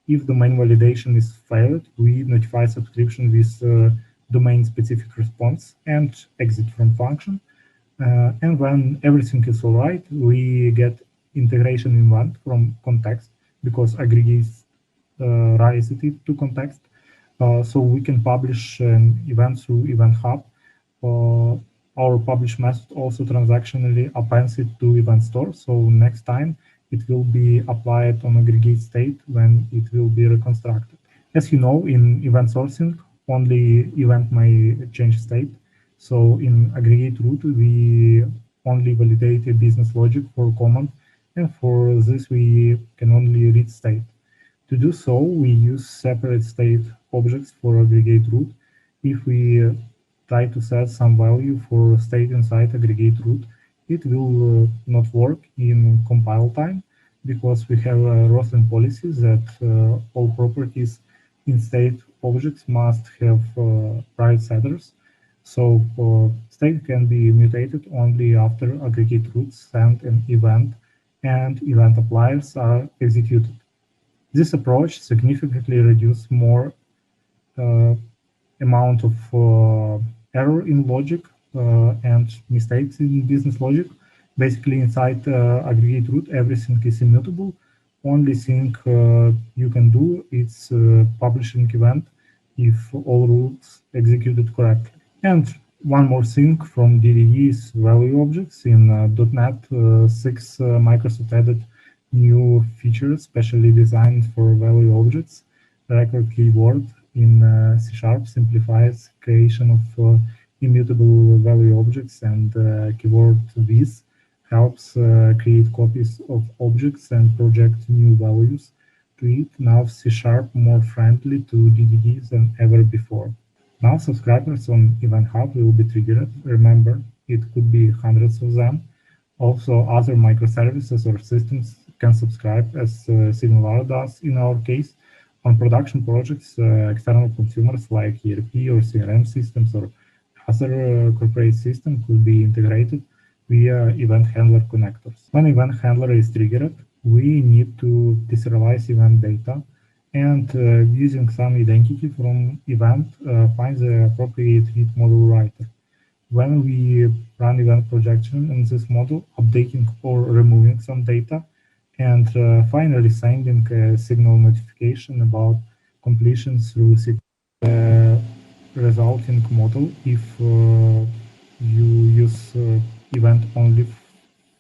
If domain validation is failed, we notify subscription with domain-specific response and exit from function. And when everything is all right, we get integration event from context because aggregates raise it to context. So we can publish an event through Event Hub. Our publish method also transactionally appends it to event store. So next time it will be applied on aggregate state when it will be reconstructed. As you know, in event sourcing, only event may change state. So in aggregate root, we only validate a business logic for command, and for this we can only read state. To do so, we use separate state objects for aggregate root. If we try to set some value for state inside aggregate root, it will not work in compile time because we have a Roslyn policy that all properties in state objects must have right setters. So state can be mutated only after aggregate root send an event and event appliers are executed. This approach significantly reduces more amount of error in logic and mistakes in business logic. Basically, inside aggregate root, everything is immutable. Only thing you can do is publishing event if all rules executed correctly. And one more thing from DDD is value objects. In .NET 6, Microsoft added new features specially designed for value objects. Record keyword in C# simplifies creation of immutable value objects, and keyword with helps create copies of objects and project new values to it. Now C# more friendly to DDD than ever before. Now subscribers on Event Hub will be triggered. Remember, it could be hundreds of them. Also, other microservices or systems can subscribe, as SignalR does in our case. On production projects, external consumers like ERP or CRM systems or other corporate system could be integrated via event handler connectors. When event handler is triggered, we need to deserialize event data and using some identity from event, find the appropriate read model writer. When we run event projection in this model, updating or removing some data, and finally sending a signal notification about completion through the resulting model if you use event only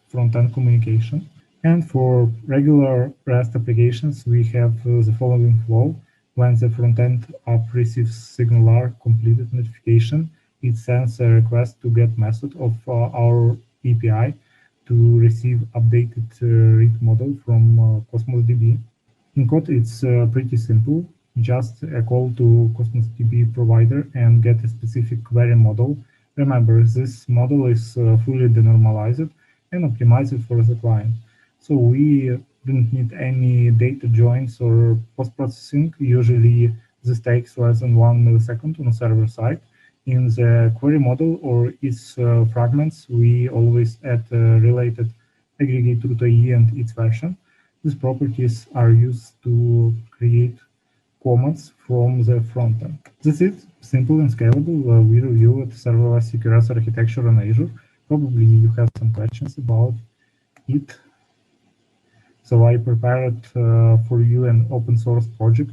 front-end communication. And for regular REST applications, we have the following flow. When the front-end app receives Signalar completed notification, it sends a request to get method of our API to receive updated read model from Cosmos DB. In code, it's pretty simple. Just a call to Cosmos DB provider and get a specific query model. Remember, this model is fully denormalized and optimized for the client. So we didn't need any data joins or post-processing. Usually this takes less than 1 millisecond on the server side. In the query model or its fragments, we always add related aggregate root IE and its version. These properties are used to create commands from the front end. This is simple and scalable. We reviewed serverless CQRS architecture on Azure. Probably you have some questions about it. So I prepared for you an open source project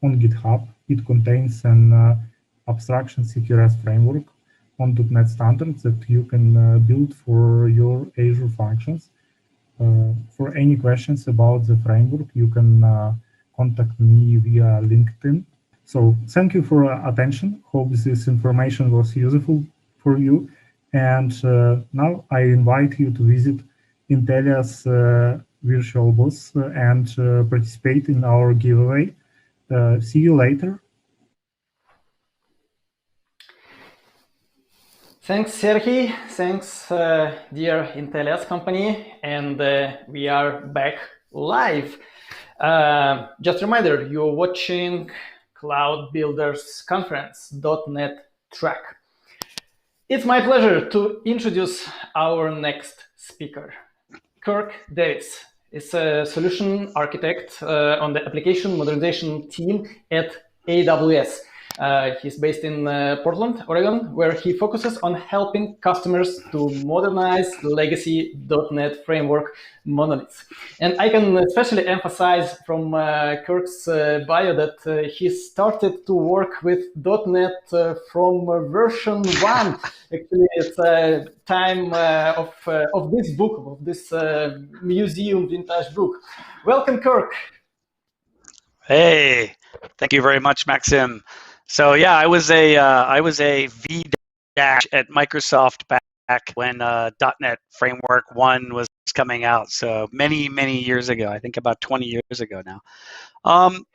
on GitHub. It contains an abstraction CQRS framework on .NET standards that you can build for your Azure functions. For any questions about the framework, you can contact me via LinkedIn. So thank you for attention. Hope this information was useful for you. And now I invite you to visit Intelia's virtual booth and participate in our giveaway. See you later. Thanks, Serhii. Thanks, dear Intelias company. And we are back live. Just a reminder, you're watching Cloud Builders Conference .NET Track. It's my pleasure to introduce our next speaker. Kirk Davis is a solution architect on the application modernization team at AWS. He's based in Portland, Oregon, where he focuses on helping customers to modernize legacy .NET framework monoliths. And I can especially emphasize from Kirk's bio that he started to work with .NET from version 1. Actually, it's a time of this book, of this museum vintage book. Welcome, Kirk. Hey, thank you very much, Maxim. So yeah, I was a V dash at Microsoft back when .NET Framework 1 was coming out. So many years ago. I think about 20 years ago now.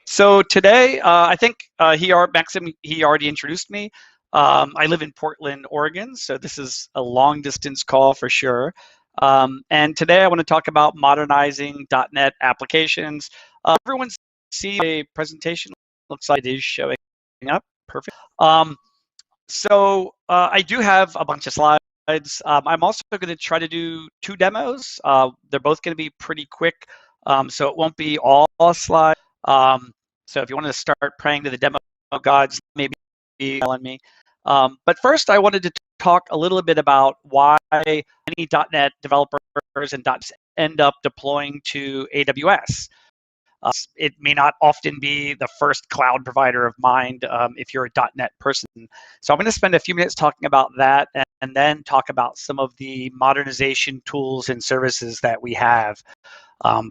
So today, I think Maxim already introduced me. I live in Portland, Oregon. So this is a long distance call for sure. And today I want to talk about modernizing .NET applications. Everyone see a presentation? Looks like it is showing up. Perfect. So I do have a bunch of slides. I'm also going to try to do 2 demos. They're both going to be pretty quick, so it won't be all slides. So if you want to start praying to the demo gods, maybe telling me. But first, I wanted to talk a little bit about why many .NET developers and .NET end up deploying to AWS. It may not often be the first cloud provider of mind if you're a .NET person. So I'm going to spend a few minutes talking about that and then talk about some of the modernization tools and services that we have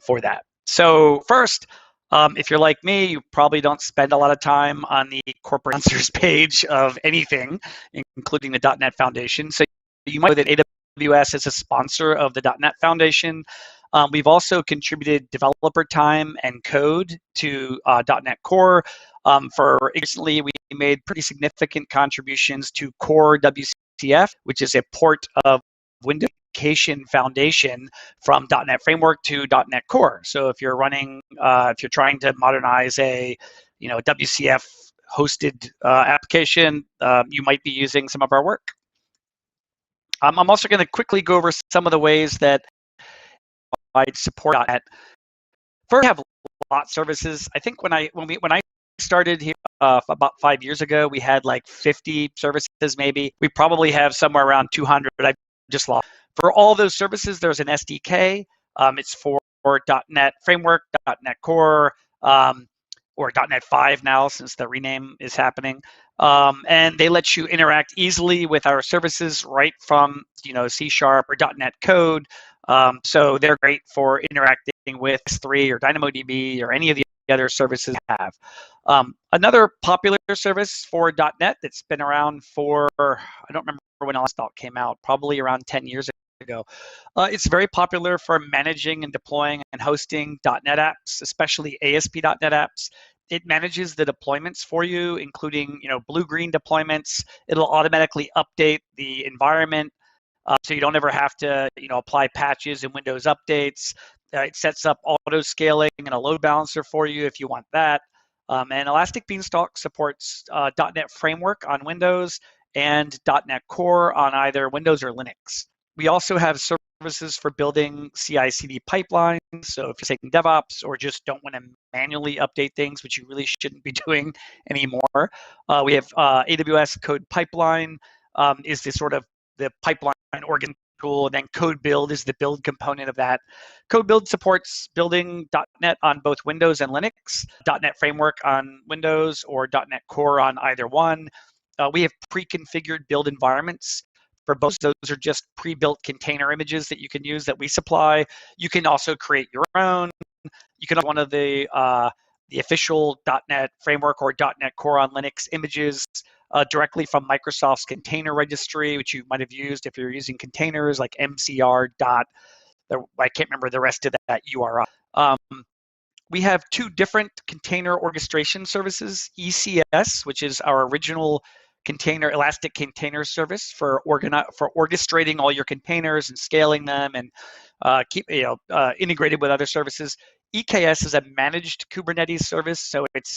for that. So first, if you're like me, you probably don't spend a lot of time on the corporate sponsors page of anything, including the .NET Foundation. So you might know that AWS is a sponsor of the .NET Foundation. We've also contributed developer time and code to .NET Core. Recently, we made pretty significant contributions to Core WCF, which is a port of Windows Application Foundation from .NET Framework to .NET Core. So if you're running, if you're trying to modernize a WCF hosted application, you might be using some of our work. I'm also going to quickly go over some of the ways that support .NET. First, we have lot services. I think when I started here about 5 years ago, we had like 50 services maybe. We probably have somewhere around 200. I just lost. For all those services, there's an SDK. It's for .NET Framework, .NET Core, or .NET 5 now, since the rename is happening. And they let you interact easily with our services right from C# or .NET code. So they're great for interacting with S3 or DynamoDB or any of the other services we have. Another popular service for .NET that's been around for, I don't remember when Elastic came out, probably around 10 years ago. It's very popular for managing and deploying and hosting .NET apps, especially ASP.NET apps. It manages the deployments for you, including blue-green deployments. It'll automatically update the environment, so you don't ever have to apply patches and Windows updates. It sets up auto scaling and a load balancer for you if you want that. And Elastic Beanstalk supports .NET Framework on Windows and .NET Core on either Windows or Linux. We also have services for building CI/CD pipelines. So if you're taking DevOps or just don't want to manually update things, which you really shouldn't be doing anymore, we have AWS Code Pipeline is the sort of the pipeline organ tool, and then Code Build is the build component of that. Code Build supports building .NET on both Windows and Linux, .NET Framework on Windows or .NET Core on either one. We have pre-configured build environments for both. Those are just pre-built container images that you can use that we supply. You can also create your own. You can have one of the official .NET Framework or .NET Core on Linux images directly from Microsoft's container registry, which you might have used if you're using containers like MCR. I can't remember the rest of that URL. We have two different container orchestration services, ECS, which is our original container Elastic Container Service for orchestrating all your containers and scaling them and integrated with other services. EKS is a managed Kubernetes service, so it's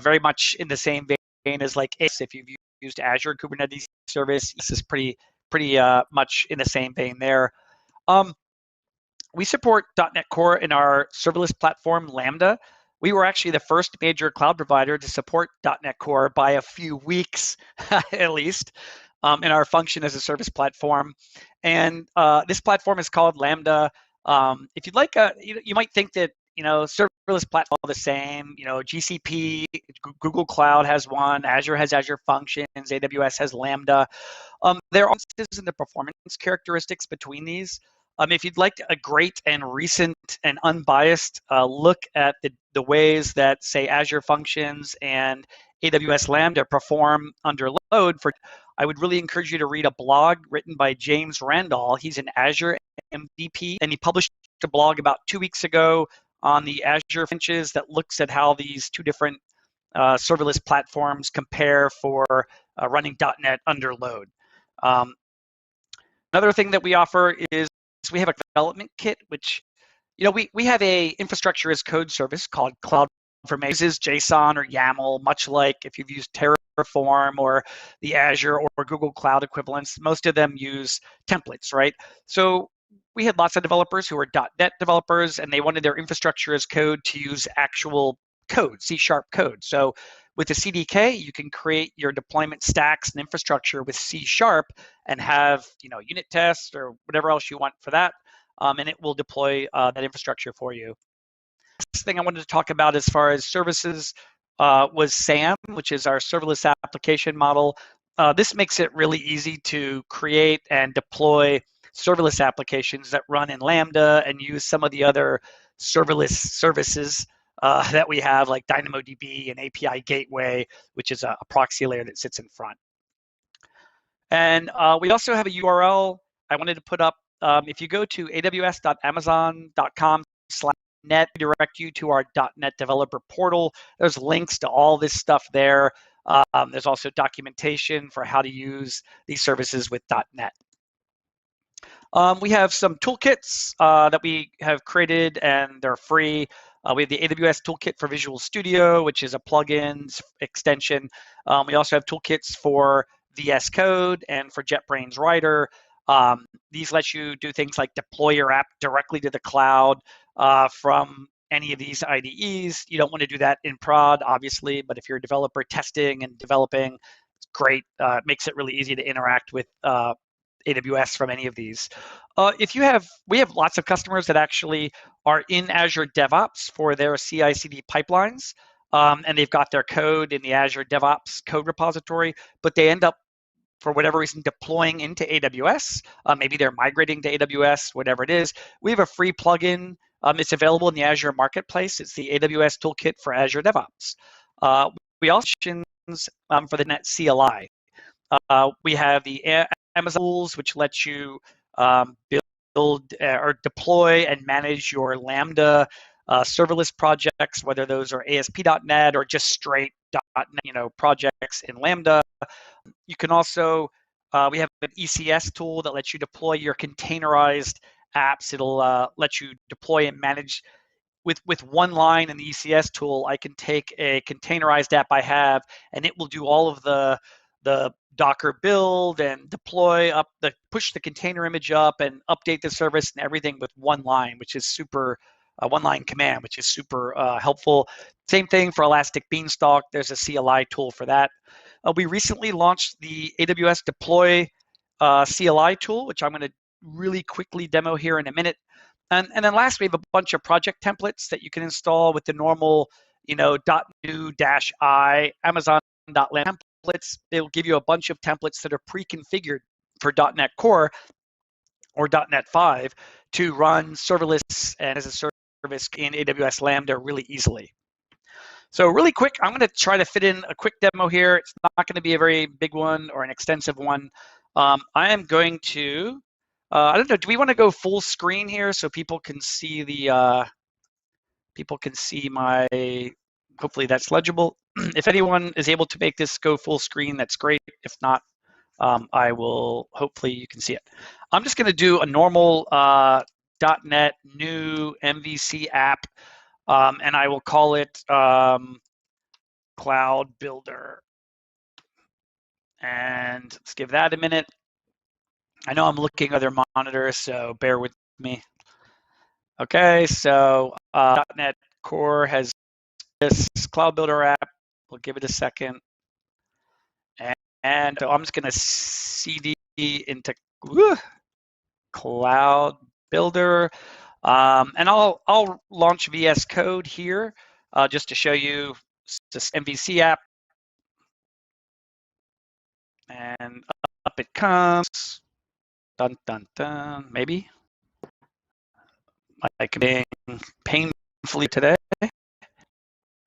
very much in the same vein as like ACE. If you've used Azure Kubernetes Service, this is pretty much in the same vein there. We support .NET Core in our serverless platform, Lambda. We were actually the first major cloud provider to support .NET Core by a few weeks, at least, in our function as a service platform. And this platform is called Lambda. If you'd like, you might think that serverless platform are the same. GCP, Google Cloud has one, Azure has Azure Functions, AWS has Lambda. There are differences in the performance characteristics between these. If you'd like a great and recent and unbiased look at the ways that, say, Azure Functions and AWS Lambda perform under load, I would really encourage you to read a blog written by James Randall. He's an Azure MVP, and he published a blog about 2 weeks ago on the Azure Functions that looks at how these two different serverless platforms compare for running .NET under load. Another thing that we offer is we have a development kit, which we have a infrastructure as code service called CloudFormation. This is JSON or YAML, much like if you've used Terraform or the Azure or Google Cloud equivalents. Most of them use templates, right? So we had lots of developers who were .NET developers, and they wanted their infrastructure as code to use actual code, C# code. So with the CDK, you can create your deployment stacks and infrastructure with C# and have unit tests or whatever else you want for that, and it will deploy that infrastructure for you. Next thing I wanted to talk about as far as services was SAM, which is our serverless application model. This makes it really easy to create and deploy serverless applications that run in Lambda and use some of the other serverless services that we have, like DynamoDB and API Gateway, which is a proxy layer that sits in front. And we also have a URL I wanted to put up. If you go to aws.amazon.com/net, direct you to our .NET developer portal. There's links to all this stuff there. There's also documentation for how to use these services with .NET. We have some toolkits that we have created, and they're free. We have the AWS Toolkit for Visual Studio, which is a plugins extension. We also have toolkits for VS Code and for JetBrains Writer. These let you do things like deploy your app directly to the cloud from any of these IDEs. You don't want to do that in prod, obviously, but if you're a developer testing and developing, it's great. It makes it really easy to interact with AWS from any of these. We have lots of customers that actually are in Azure DevOps for their CI/CD pipelines. and they've got their code in the Azure DevOps code repository, but they end up, for whatever reason, deploying into AWS. Maybe they're migrating to AWS, whatever it is. We have a free plugin. It's available in the Azure Marketplace. It's the AWS Toolkit for Azure DevOps. We also for the .NET CLI. We have the Amazon tools, which lets you build or deploy and manage your Lambda serverless projects, whether those are ASP.NET or just straight .NET, projects in Lambda. You can also, we have an ECS tool that lets you deploy your containerized apps. It'll let you deploy and manage with one line in the ECS tool. I can take a containerized app I have, and it will do all of the Docker build and deploy up push the container image up and update the service and everything with one line, which is super, one line command, which is super helpful. Same thing for Elastic Beanstalk. There's a CLI tool for that. We recently launched the AWS Deploy CLI tool, which I'm going to really quickly demo here in a minute. And then last, we have a bunch of project templates that you can install with the normal, .new-i Amazon.lambda templates. They'll give you a bunch of templates that are pre-configured for .NET Core or .NET 5 to run serverless and as a service in AWS Lambda really easily. So really quick, I'm going to try to fit in a quick demo here. It's not going to be a very big one or an extensive one. I am going to, I don't know, do we want to go full screen here so people can see the, hopefully that's legible. If anyone is able to make this go full screen, that's great. If not, I will, hopefully you can see it. I'm just going to do a normal .NET new MVC app, and I will call it Cloud Builder. And let's give that a minute. I know I'm looking at other monitors, so bear with me. Okay, so .NET Core has this Cloud Builder app. We'll give it a second. And so I'm just going to CD into Cloud Builder. And I'll launch VS Code here just to show you this MVC app. And up it comes. Dun, dun, dun, maybe. My being painfully today,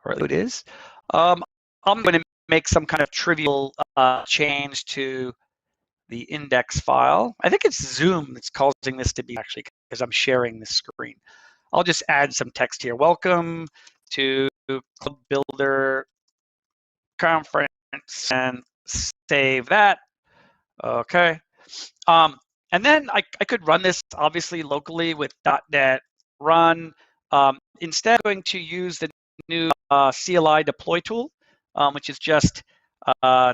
or it is. I'm going to make some kind of trivial change to the index file. I think it's Zoom that's causing this to be, actually, because I'm sharing the screen. I'll just add some text here. Welcome to Cloud Builder conference, and save that. Okay. And then I could run this obviously locally with .NET Run. Instead, I'm going to use the new CLI deploy tool, which is just deploy.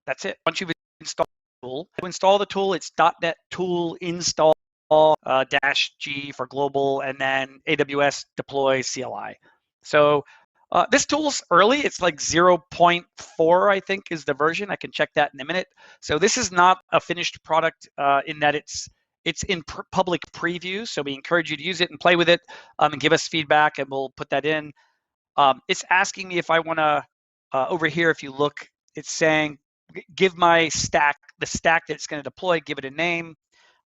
That's it. Once you've installed the tool, to install the tool, it's .NET tool install -G for global, and then AWS deploy CLI. So this tool's early. It's like 0.4, I think, is the version. I can check that in a minute. So this is not a finished product in that it's in public preview. So we encourage you to use it and play with it and give us feedback, and we'll put that in. It's asking me if I want to, over here, if you look, it's saying, give my stack, the stack that it's going to deploy, give it a name.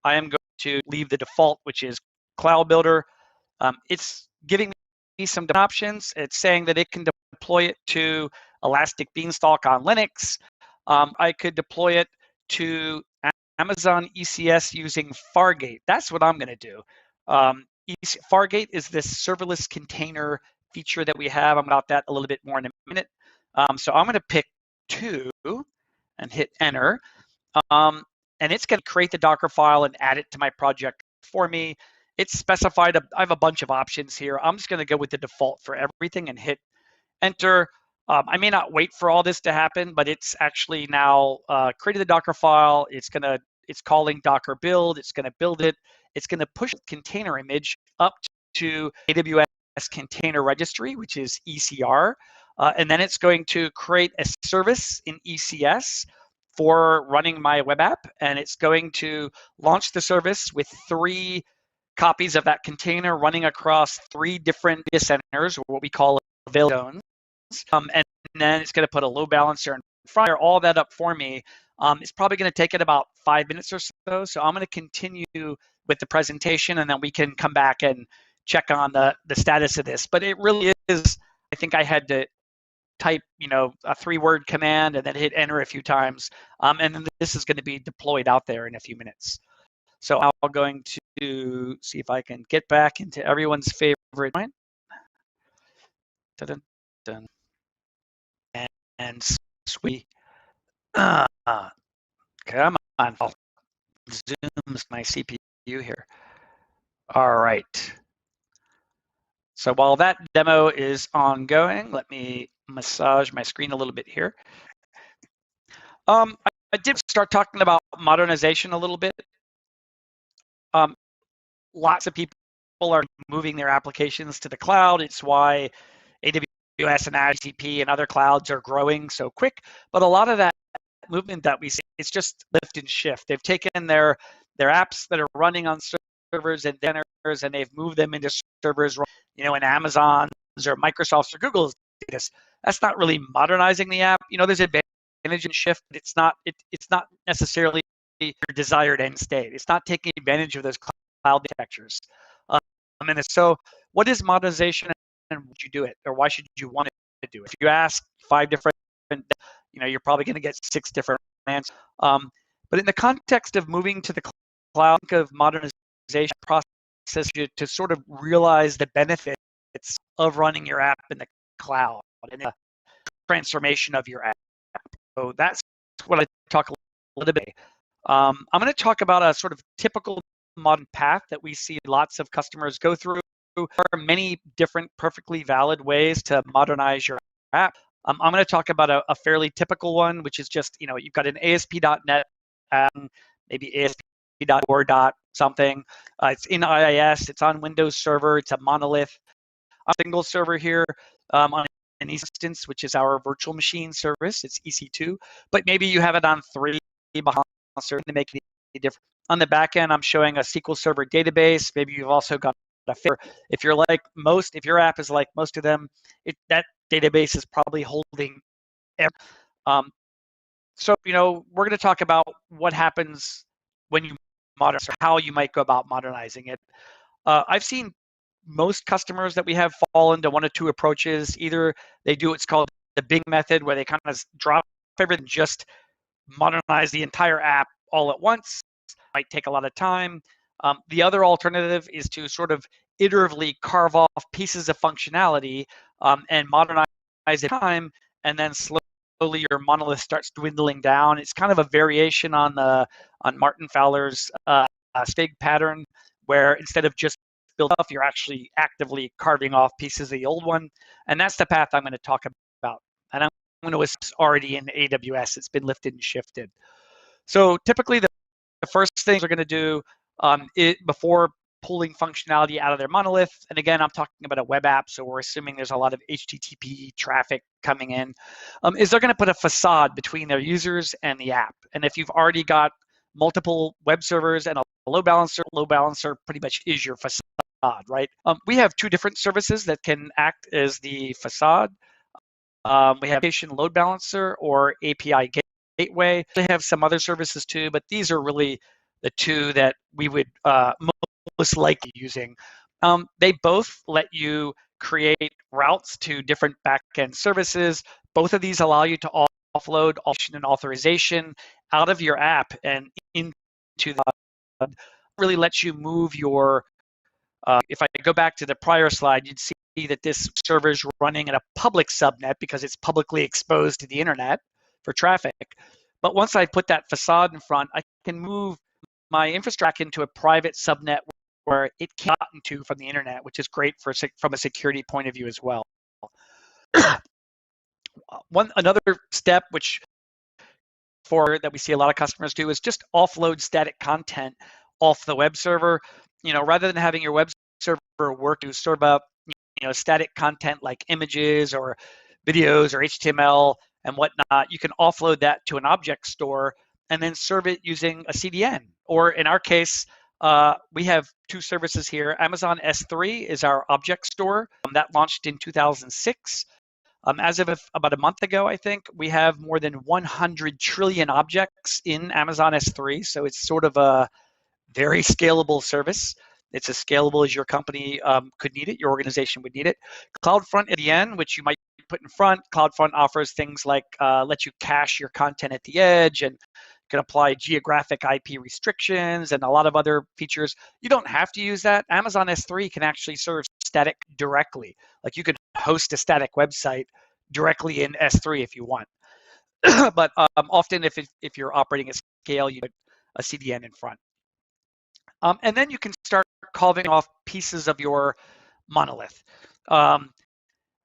I am going to leave the default, which is Cloud Builder. It's giving me some options. It's saying that it can deploy it to Elastic Beanstalk on Linux. I could deploy it to Amazon ECS using Fargate. That's what I'm going to do. Fargate is this serverless container feature that we have. I'm about that a little bit more in a minute. So I'm going to pick 2 and hit enter. And it's going to create the Docker file and add it to my project for me. It's specified, I have a bunch of options here. I'm just going to go with the default for everything and hit enter. I may not wait for all this to happen, but it's actually now created the Docker file. It's calling Docker build. It's going to build it. It's going to push the container image up to AWS Container Registry, which is ECR. And then it's going to create a service in ECS for running my web app. And it's going to launch the service with 3 copies of that container running across 3 different data centers, or what we call availability zones. And then it's going to put a load balancer and fire all that up for me. It's probably going to take it about 5 minutes or so. So I'm going to continue with the presentation, and then we can come back and check on the status of this. But it really is, I think I had to type, a 3-word command and then hit enter a few times. And then this is going to be deployed out there in a few minutes. So I'm going to see if I can get back into everyone's favorite point. Dun, dun. And sweet. Come on. I'll zoom my CPU here. All right. So while that demo is ongoing, let me massage my screen a little bit here. I did start talking about modernization a little bit. Lots of people are moving their applications to the cloud. It's why AWS and Azure GCP and other clouds are growing so quick. But a lot of that movement that we see, it's just lift and shift. They've taken their apps that are running on servers and centers, and they've moved them into servers, in Amazon's or Microsoft's or Google's data. That's not really modernizing the app. There's advantage in shift, but it's not necessarily your desired end state. It's not taking advantage of those cloud architectures. And so what is modernization, and would you do it, or why should you want to do it? If you ask 5 different, you're probably going to get 6 different answers. But in the context of moving to the cloud, think of modernization process to sort of realize the benefits of running your app in the cloud and the transformation of your app. So that's what I talk a little bit. I'm going to talk about a sort of typical modern path that we see lots of customers go through. There are many different perfectly valid ways to modernize your app. I'm going to talk about a fairly typical one, which is just, you've got an ASP.NET, maybe ASP.or something. It's in IIS, it's on Windows Server, it's a monolith. A single server here on an instance, which is our virtual machine service, it's EC2, but maybe you have it on 3 behind to make it different. On the back end, I'm showing a SQL Server database. Maybe you've also got a fair. If your app is like most of them, that database is probably holding everything. So we're going to talk about what happens when you modernize, or how you might go about modernizing it. I've seen most customers that we have fall into one of 2 approaches. Either they do what's called the Bing method, where they kind of drop everything, just modernize the entire app all at once. Might take a lot of time. The other alternative is to sort of iteratively carve off pieces of functionality and modernize it time, and then slowly your monolith starts dwindling down. It's kind of a variation on Martin Fowler's SFIG pattern, where instead of just build off, you're actually actively carving off pieces of the old one. And that's the path I'm going to talk about. And I'm going to it's already in AWS. It's been lifted and shifted. So typically the first things we're going to do before pulling functionality out of their monolith, and again, I'm talking about a web app, so we're assuming there's a lot of HTTP traffic coming in, is they're going to put a facade between their users and the app. And if you've already got multiple web servers and a load balancer pretty much is your facade, right? We have 2 different services that can act as the facade. We have application load balancer or API gateway. They have some other services too, but these are really the 2 that we would most likely using. They both let you create routes to different backend services. Both of these allow you to offload and authorization out of your app and into the really lets you move your. If I go back to the prior slide, you'd see that this server is running in a public subnet because it's publicly exposed to the internet for traffic. But once I put that facade in front, I can move my infrastructure into a private subnet where it can't get into from the internet, which is great from a security point of view as well. Another step that we see a lot of customers do is just offload static content off the web server. Rather than having your web server work to serve up static content like images or videos or HTML and whatnot, you can offload that to an object store and then serve it using a CDN. Or in our case, we have two services here. Amazon S3 is our object store that launched in 2006. As of about a month ago, I think, we have more than 100 trillion objects in Amazon S3. So it's sort of a very scalable service. It's as scalable as your company could need it, your organization would need it. CloudFront at the end, which you might put in front. CloudFront offers things like let you cache your content at the edge and can apply geographic IP restrictions and a lot of other features. You don't have to use that. Amazon S3 can actually serve static directly. Like you could host a static website directly in S3 if you want. But often if you're operating at scale, you put a CDN in front. And then you can start carving off pieces of your monolith.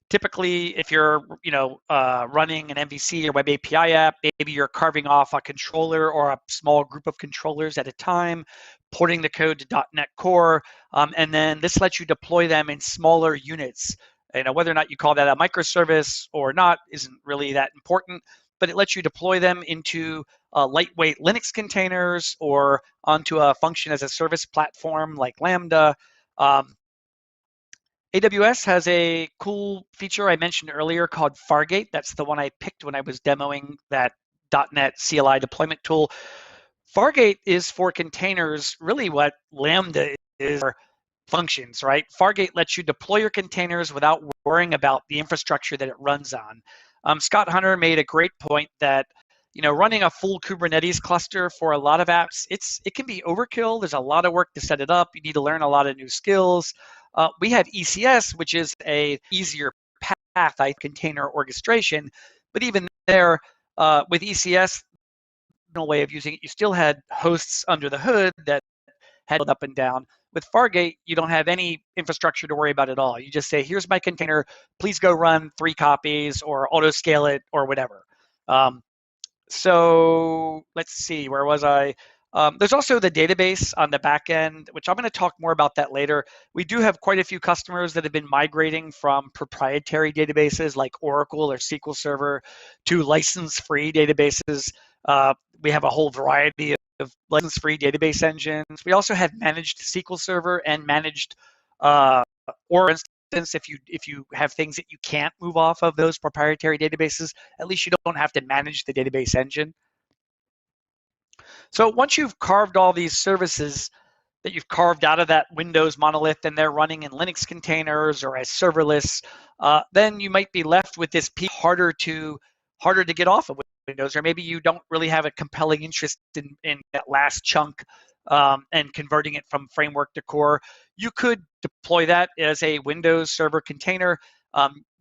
Typically, if you're running an MVC or Web API app, maybe you're carving off a controller or a small group of controllers at a time, porting the code to .NET Core, and then this lets you deploy them in smaller units. Whether or not you call that a microservice or not isn't really that important, but it lets you deploy them into lightweight Linux containers or onto a function as a service platform like Lambda. AWS has a cool feature I mentioned earlier called Fargate. That's the one I picked when I was demoing that .NET CLI deployment tool. Fargate is for containers, really what Lambda is for functions, right? Fargate lets you deploy your containers without worrying about the infrastructure that it runs on. Scott Hunter made a great point that running a full Kubernetes cluster for a lot of apps, it can be overkill. There's a lot of work to set it up. You need to learn a lot of new skills. We have ECS, which is a easier path, container orchestration. But even there, with ECS, no way of using it, you still had hosts under the hood that had up and down. With Fargate, you don't have any infrastructure to worry about at all. You just say, here's my container, please go run 3 copies or auto scale it or whatever. So let's see, where was I? There's also the database on the back end, which I'm going to talk more about that later. We do have quite a few customers that have been migrating from proprietary databases like Oracle or SQL Server to license-free databases. We have a whole variety of license-free database engines. We also have managed SQL Server and managed, or for instance, if you have things that you can't move off of those proprietary databases, at least you don't have to manage the database engine. So once you've carved all these services that you've carved out of that Windows monolith and they're running in Linux containers or as serverless, then you might be left with this piece harder to get off of Windows, or maybe you don't really have a compelling interest in that last chunk and converting it from framework to core. You could deploy that as a Windows Server container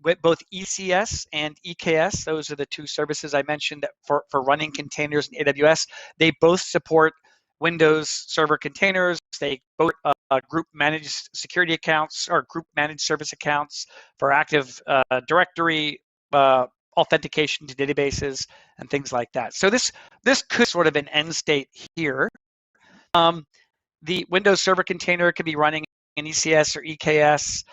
with both ECS and EKS. Those are the two services I mentioned that for running containers in AWS. They both support Windows Server containers. They both group managed security accounts or group managed service accounts for Active Directory authentication to databases and things like that. So this could sort of an end state here. The Windows Server container could be running in ECS or EKS.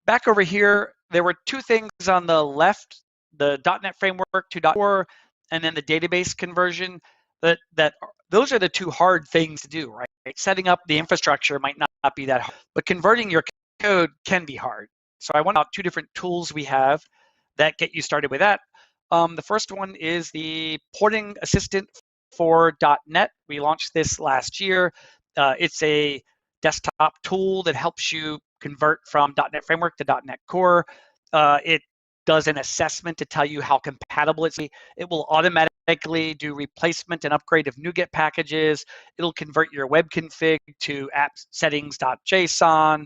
Back over here, there were two things on the left, the .NET Framework 2.4 and then the database conversion. Those are the two hard things to do, right? Setting up the infrastructure might not be that hard, but converting your code can be hard. So I want to talk about two different tools we have that get you started with that. The first one is the Porting Assistant for .NET. We launched this last year. It's a desktop tool that helps you convert from .NET Framework to .NET Core. It does an assessment to tell you how compatible it's. It will automatically do replacement and upgrade of NuGet packages. It'll convert your web config to app settings.json.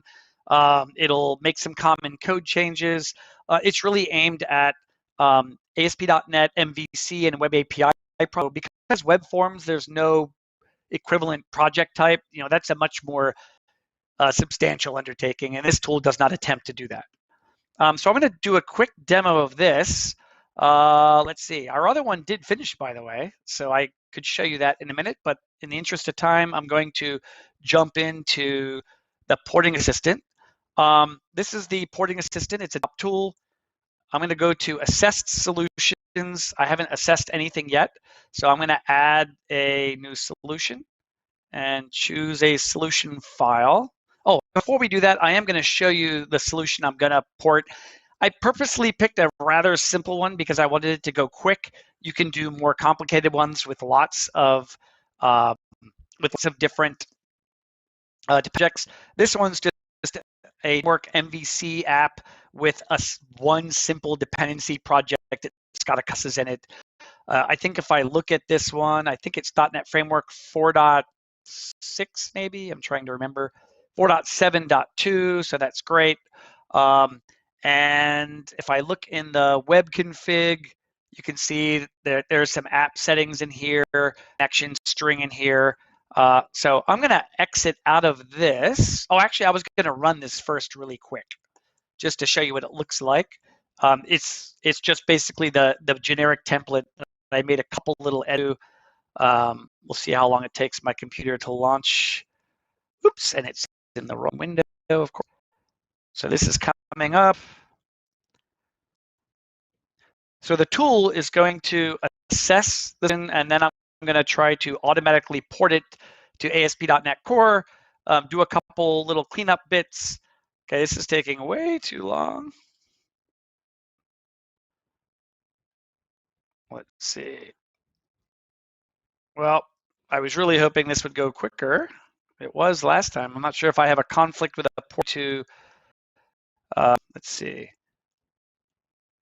It'll make some common code changes. It's really aimed at ASP.NET, MVC, and Web API Pro. Because web forms, there's no equivalent project type. That's a much more substantial undertaking, and this tool does not attempt to do that. So I'm going to do a quick demo of this. Let's see. Our other one did finish, by the way, so I could show you that in a minute, but in the interest of time, I'm going to jump into the Porting Assistant. This is the Porting Assistant. It's a tool. I'm going to go to Assessed Solutions. I haven't assessed anything yet, so I'm going to add a new solution. and choose a solution file. Oh, before we do that, I am going to show you the solution I'm going to port. I purposely picked a rather simple one because I wanted it to go quick. You can do more complicated ones with lots of different projects. This one's just a Framework MVC app with one simple dependency project. It's got a classes in it. I think if I look at this one, I think it's .NET Framework 4.6 maybe. I'm trying to remember. 4.7.2, so that's great. And if I look in the web config, you can see there's some app settings in here, connection string in here. So I'm going to exit out of this. Oh, actually, I was going to run this first really quick, just to show you what it looks like. It's just basically the generic template. I made a couple little edits. We'll see how long it takes my computer to launch. Oops, and it's in the wrong window, of course. So this is coming up. So the tool is going to assess this, and then I'm going to try to automatically port it to ASP.NET Core, do a couple little cleanup bits. Okay, this is taking way too long. Let's see. Well, I was really hoping this would go quicker. It was last time. I'm not sure if I have a conflict with a port to, let's see.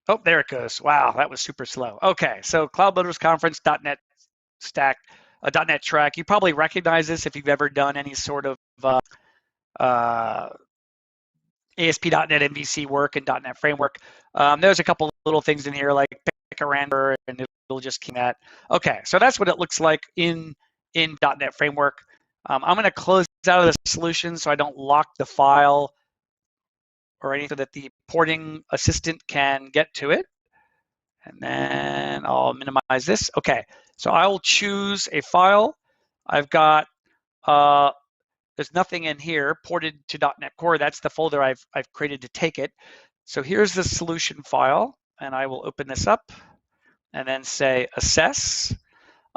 Oh, there it goes. Wow, that was super slow. Okay, so Cloud Builders Conference, .NET Stack, .NET Track. You probably recognize this if you've ever done any sort of ASP.NET MVC work and .NET Framework. There's a couple little things in here like pick a random and it'll just keep that. Okay, so that's what it looks like in .NET Framework. I'm going to close out of the solution so I don't lock the file or anything so that the porting assistant can get to it. And then I'll minimize this. Okay, so I will choose a file. I've got, there's nothing in here ported to .NET Core. That's the folder I've created to take it. So here's the solution file, and I will open this up and then say assess.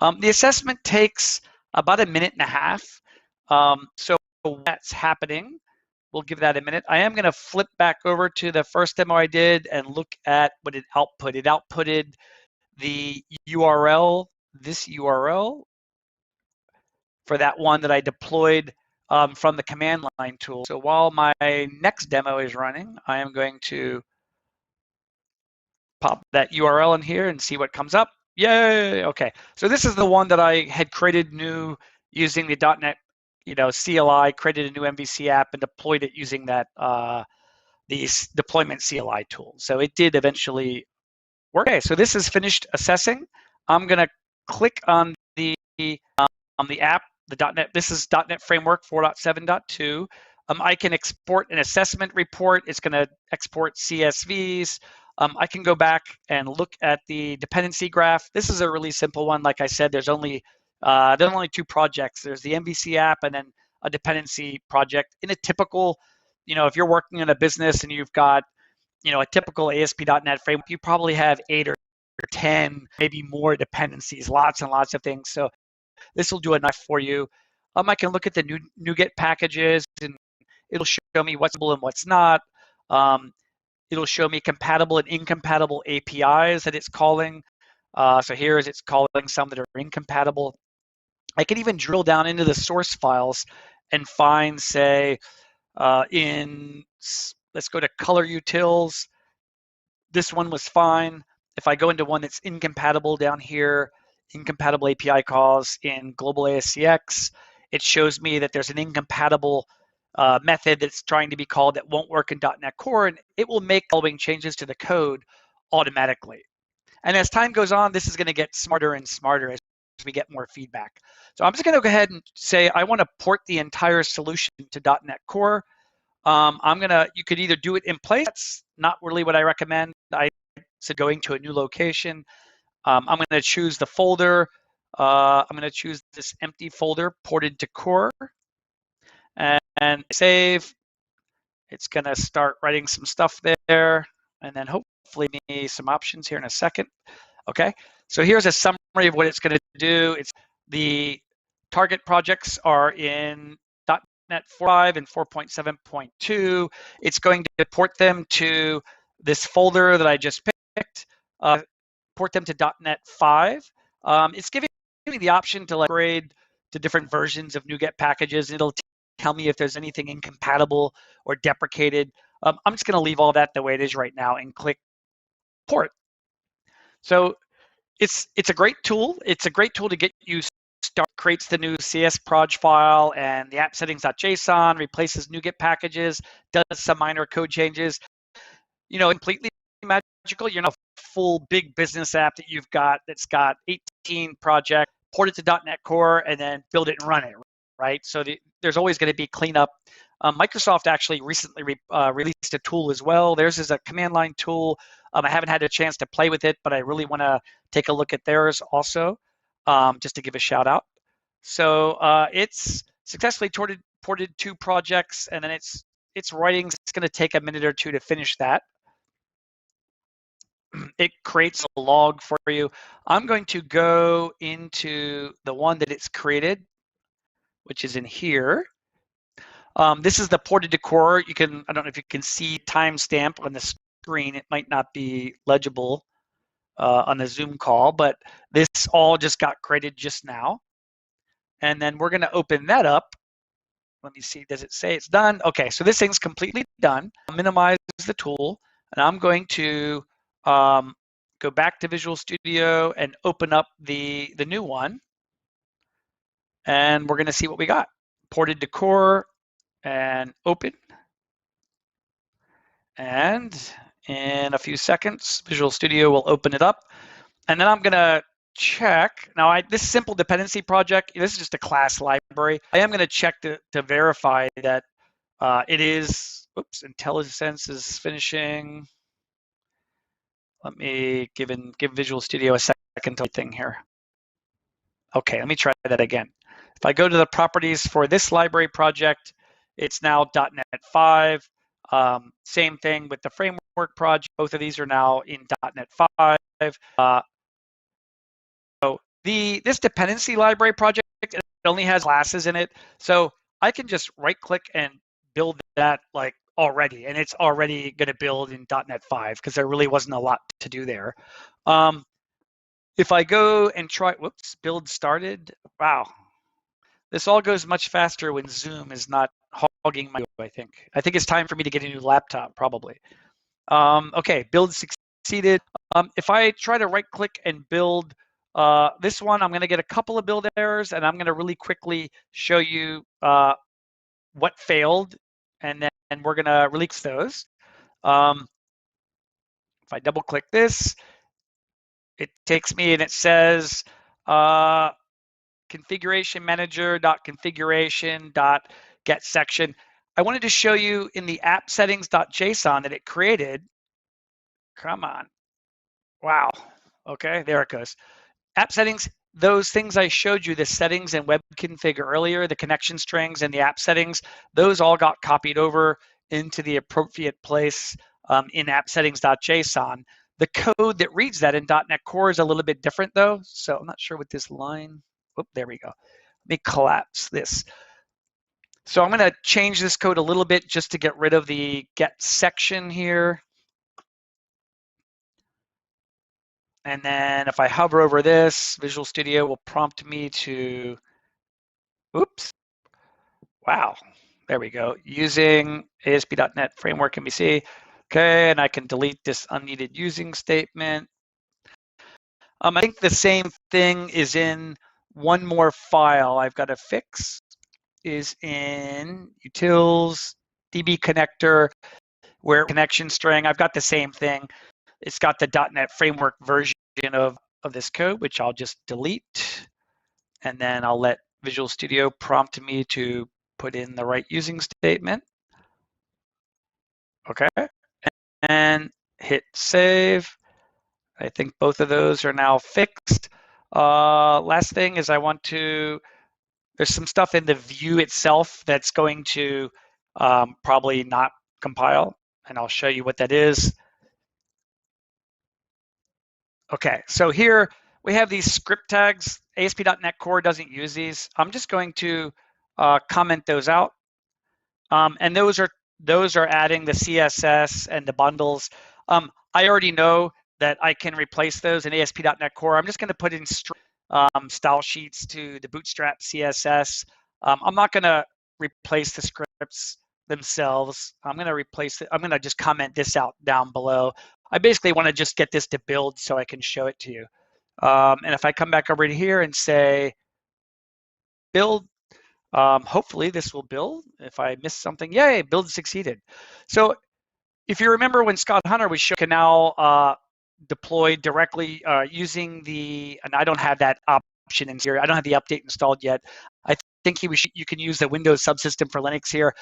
The assessment takes about 1.5 minutes. So that's happening. We'll give that a minute. I am going to flip back over to the first demo I did and look at what it output. It outputted the URL, this URL, for that one that I deployed from the command line tool. So while my next demo is running, I am going to pop that URL in here and see what comes up. Yay! Okay, so this is the one that I had created new using the .NET CLI, created a new MVC app and deployed it using that the deployment CLI tool. So it did eventually work. Okay, so this is finished assessing. I'm going to click on the app, the .NET. This is .NET Framework 4.7.2. I can export an assessment report. It's going to export CSVs. I can go back and look at the dependency graph. This is a really simple one. Like I said, there's only 2 projects. There's the MVC app and then a dependency project. In a typical, if you're working in a business and you've got, a typical ASP.NET framework, you probably have 8 or 10, maybe more dependencies, lots and lots of things. So this will do enough for you. I can look at the NuGet packages and it'll show me what's and what's not. It'll show me compatible and incompatible APIs that it's calling. So here is it's calling some that are incompatible. I can even drill down into the source files and find, say, let's go to color utils. This one was fine. If I go into one that's incompatible down here, incompatible API calls in global ASCX, it shows me that there's an incompatible method that's trying to be called that won't work in .NET Core, and it will make following changes to the code automatically. And as time goes on, this is going to get smarter and smarter as we get more feedback. So I'm just going to go ahead and say I want to port the entire solution to .NET Core. You could either do it in place. That's not really what I recommend. I said going to a new location. I'm going to choose the folder. I'm going to choose this empty folder, ported to core, and save. It's going to start writing some stuff there, and then hopefully me some options here in a second. Okay, so here's a summary of what it's going to do. It's the target projects are in .NET 4.5 and 4.7.2. It's going to port them to this folder that I just picked, port them to .NET 5. It's giving me the option to upgrade to different versions of NuGet packages. It'll tell me if there's anything incompatible or deprecated. I'm just going to leave all that the way it is right now and click port. So it's a great tool. It's a great tool to get you started. Creates the new CS proj file and the app settings.json, replaces NuGet packages, does some minor code changes. You know, completely magical. You're not a full big business app that you've got that's got 18 projects, port it to .NET Core, and then build it and run it, right? So there's always going to be cleanup. Microsoft actually recently released a tool as well. Theirs is a command line tool. I haven't had a chance to play with it, but I really want to take a look at theirs also, just to give a shout out. So it's successfully ported 2 projects, and then it's writing. It's going to take a minute or 2 to finish that. It creates a log for you. I'm going to go into the one that it's created, which is in here. This is the ported to core. You can, I don't know if you can see timestamp on the screen. It might not be legible on the Zoom call, but this all just got created just now. And then we're going to open that up. Let me see, does it say it's done? Okay, so this thing's completely done. I'll minimize the tool, and I'm going to go back to Visual Studio and open up the new one. And we're going to see what we got. Ported to core and open. And in a few seconds, Visual Studio will open it up. And then I'm going to check. Now, this simple dependency project, this is just a class library. I am going to check to verify that it is, oops, IntelliSense is finishing. Let me give Visual Studio a second to thing here. Okay, let me try that again. If I go to the properties for this library project, it's now .NET 5. Same thing with the framework project. Both of these are now in .NET 5. So this dependency library project, it only has classes in it. So I can just right click and build that like already, and it's already going to build in .NET 5 because there really wasn't a lot to do there. If I go and try, whoops, build started. Wow, this all goes much faster when Zoom is not hogging my. I think it's time for me to get a new laptop probably. Okay, build succeeded. If I try to right click and build this one, I'm going to get a couple of build errors, and I'm going to really quickly show you what failed, and then we're going to release those. If I double click this, it takes me and it says configuration manager.configuration.get section. I wanted to show you in the app settings.json that it created. Come on. Wow. Okay, there it goes. App settings, those things I showed you, the settings and web config earlier, the connection strings and the app settings, those all got copied over into the appropriate place in app settings.json. The code that reads that in .NET Core is a little bit different though. So I'm not sure what this line, oh, there we go. Let me collapse this. So I'm gonna change this code a little bit just to get rid of the get section here. And then if I hover over this, Visual Studio will prompt me to, oops, wow, there we go. Using ASP.NET Framework MVC. Okay, and I can delete this unneeded using statement. I think the same thing is in one more file I've got to fix, is in utils, DB connector, where connection string, I've got the same thing. It's got the .NET Framework version of this code, which I'll just delete. And then I'll let Visual Studio prompt me to put in the right using statement. Okay, and hit save. I think both of those are now fixed. Last thing is I want to, there's some stuff in the view itself that's going to probably not compile, and I'll show you what that is. Okay, so here we have these script tags. ASP.NET Core doesn't use these. I'm just going to comment those out. And those are adding the CSS and the bundles. I already know that I can replace those in ASP.NET Core. I'm just going to put in style sheets to the Bootstrap CSS. I'm not going to replace the scripts themselves. I'm going to replace it. I'm going to just comment this out down below. I basically want to just get this to build so I can show it to you. And if I come back over to here and say build, hopefully this will build. If I missed something, yay, build succeeded. So if you remember when Scott Hunter was showing, can now deploy directly using the, and I don't have that option in here. I don't have the update installed yet. I think you can use the Windows subsystem for Linux here.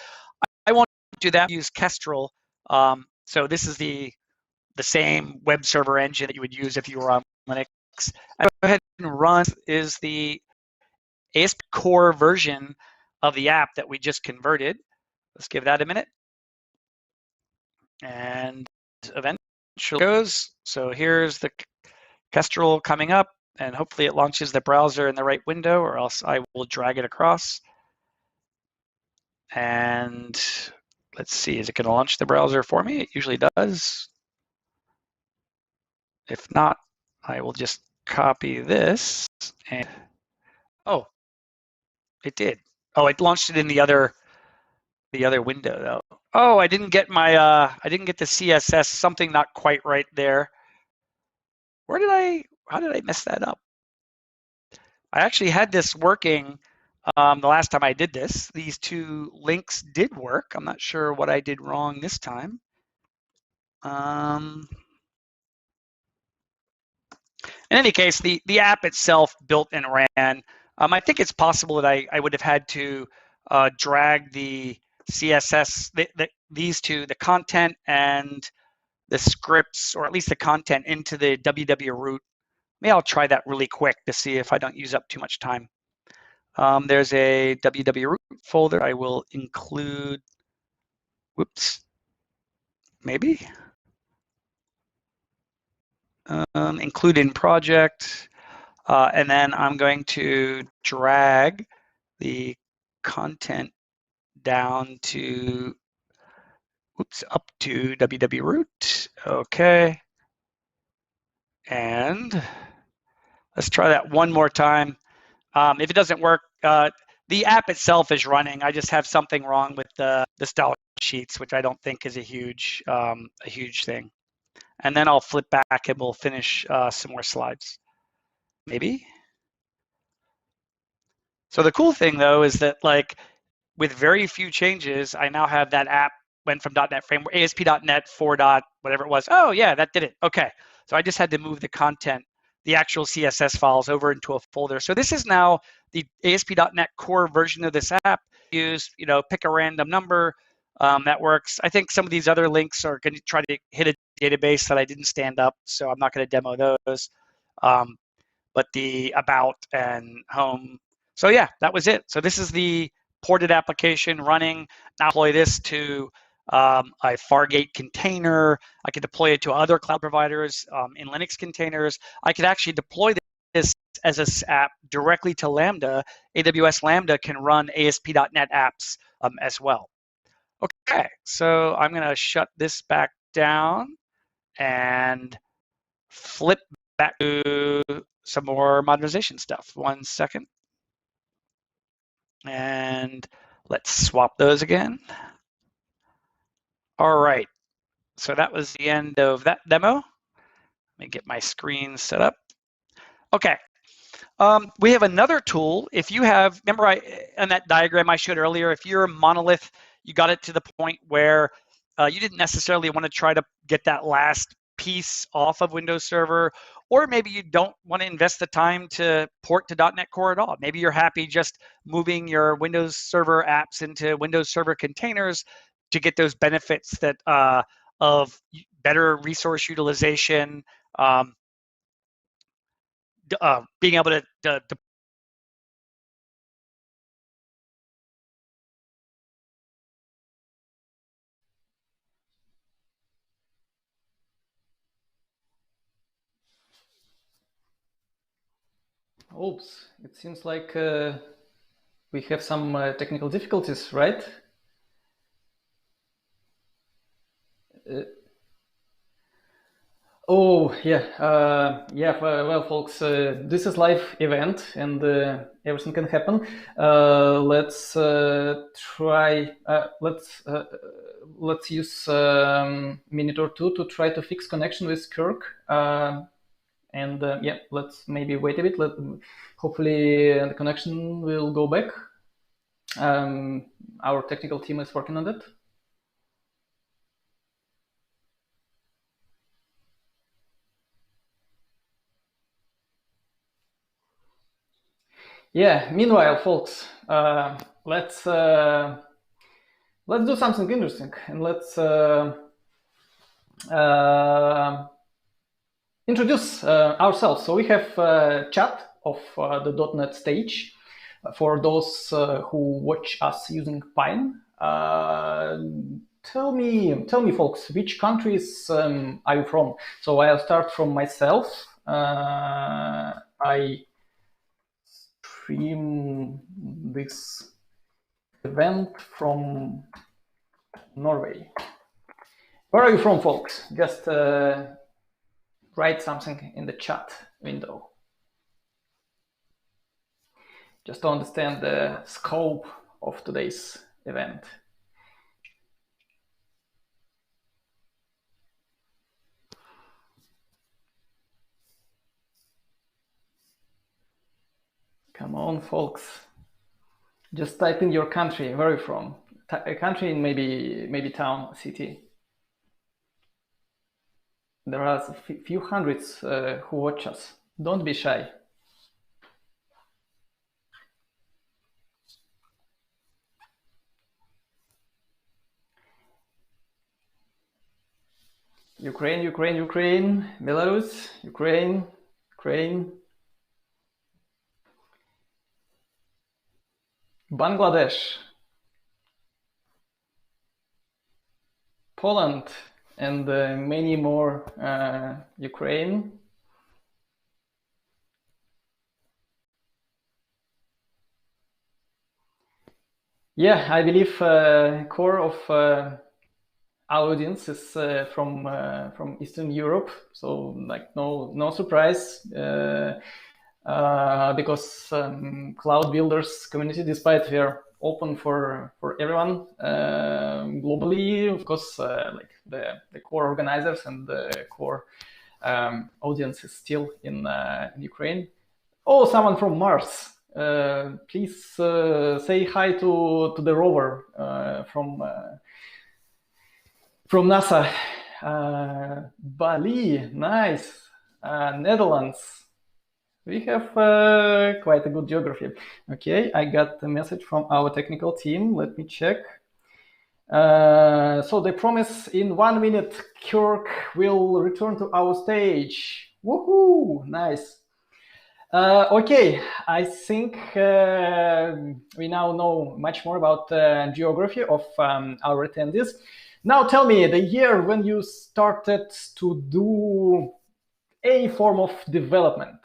I won't do that. Use Kestrel. So this is the same web server engine that you would use if you were on Linux. I go ahead and run is the ASP Core version of the app that we just converted. Let's give that a minute. And eventually goes. So here's the Kestrel coming up, and hopefully it launches the browser in the right window, or else I will drag it across. And let's see, is it going to launch the browser for me? It usually does. If not, I will just copy this and, oh, it did. Oh, it launched it in the other window though. Oh, I didn't get my I didn't get the CSS, something not quite right there. How did I mess that up? I actually had this working the last time I did this. These two links did work. I'm not sure what I did wrong this time. In any case, the app itself built and ran. I think it's possible that I would have had to drag the CSS, these two, the content and the scripts, or at least the content, into the WW root. Maybe I'll try that really quick to see if I don't use up too much time. There's a WW root folder. I will include, whoops, maybe. Include in project. And then I'm going to drag the content down to, up to WW root. Okay. And let's try that one more time. If it doesn't work, the app itself is running. I just have something wrong with the style sheets, which I don't think is a huge thing. And then I'll flip back and we'll finish some more slides. Maybe. So the cool thing though is that, like, with very few changes, I now have that app went from .NET Framework, ASP.NET 4. Whatever it was. Oh yeah, that did it. Okay. So I just had to move the content, the actual CSS files, over into a folder. So this is now the ASP.NET Core version of this app. Use, pick a random number. That works. I think some of these other links are going to try to hit a database that I didn't stand up, so I'm not going to demo those. But the about and home. So yeah, that was it. So this is the ported application running. Now deploy this to a Fargate container. I could deploy it to other cloud providers in Linux containers. I could actually deploy this as an app directly to Lambda. AWS Lambda can run ASP.NET apps as well. Okay, so I'm going to shut this back down and flip back to some more modernization stuff. 1 second. And let's swap those again. All right, so that was the end of that demo. Let me get my screen set up. Okay, we have another tool. If you have, remember on that diagram I showed earlier, if you're a monolith, you got it to the point where you didn't necessarily want to try to get that last piece off of Windows Server, or maybe you don't want to invest the time to port to .NET Core at all. Maybe you're happy just moving your Windows Server apps into Windows Server containers to get those benefits that of better resource utilization, being able to Oops, it seems like we have some technical difficulties, right? Oh yeah, yeah. Well, folks, this is live event, and everything can happen. Let's try. Let's use minute or two to try to fix connection with Kirk. And yeah, let's maybe wait a bit. Hopefully the connection will go back. Our technical team is working on that. Yeah. Meanwhile, folks, let's do something interesting, and let's introduce ourselves. So we have a chat of the .NET stage for those who watch us using Pine. Tell me, folks, which countries are you from? So I'll start from myself. I stream this event from Norway. Where are you from, folks? Just write something in the chat window. Just to understand the scope of today's event. Come on, folks. Just type in your country, where are you from? A country in maybe town, city. There are a few hundreds who watch us. Don't be shy. Ukraine, Ukraine, Ukraine, Belarus, Ukraine, Ukraine, Bangladesh, Poland, and many more. Ukraine. Yeah, I believe core of our audience is from Eastern Europe, so like no surprise, because Cloud Builders community, despite we are open for everyone globally, of course, like the core organizers and the core audience is still in Ukraine. Oh, someone from Mars. Please say hi to the rover from NASA. Bali, nice. Netherlands. We have quite a good geography. Okay, I got a message from our technical team. Let me check. So they promise in 1 minute Kirk will return to our stage. Woohoo! Nice. Okay, I think we now know much more about geography of our attendees. Now tell me the year when you started to do any form of development,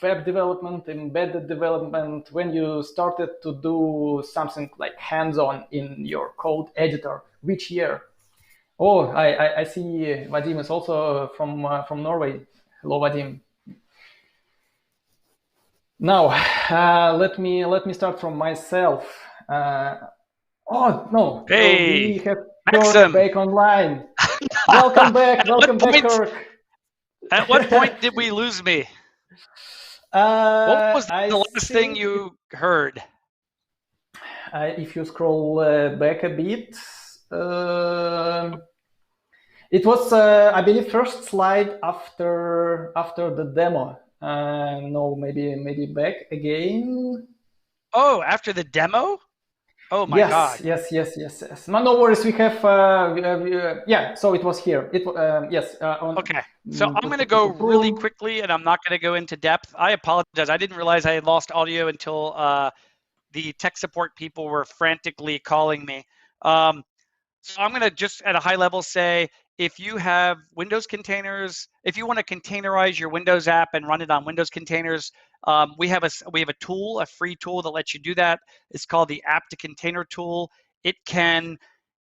web development, embedded development, when you started to do something like hands-on in your code editor, which year? Oh, I see Vadim is also from Norway. Hello, Vadim. Now, let me start from myself. Oh no! Hey, we have Maxim. Kirk back online. Welcome back, welcome back, Kirk. At what point did we lose me? What was the last thing you heard? If you scroll back a bit, it was, I believe, first slide after the demo. No, maybe back again. Oh, after the demo? Oh my God! Yes. No worries. We have. Yeah. So it was here. It yes. Okay. So I'm going to go really quickly, and I'm not going to go into depth. I apologize. I didn't realize I had lost audio until the tech support people were frantically calling me. So I'm going to just at a high level say if you have Windows containers, if you want to containerize your Windows app and run it on Windows containers, we have a tool, a free tool that lets you do that. It's called the App to Container tool. It can,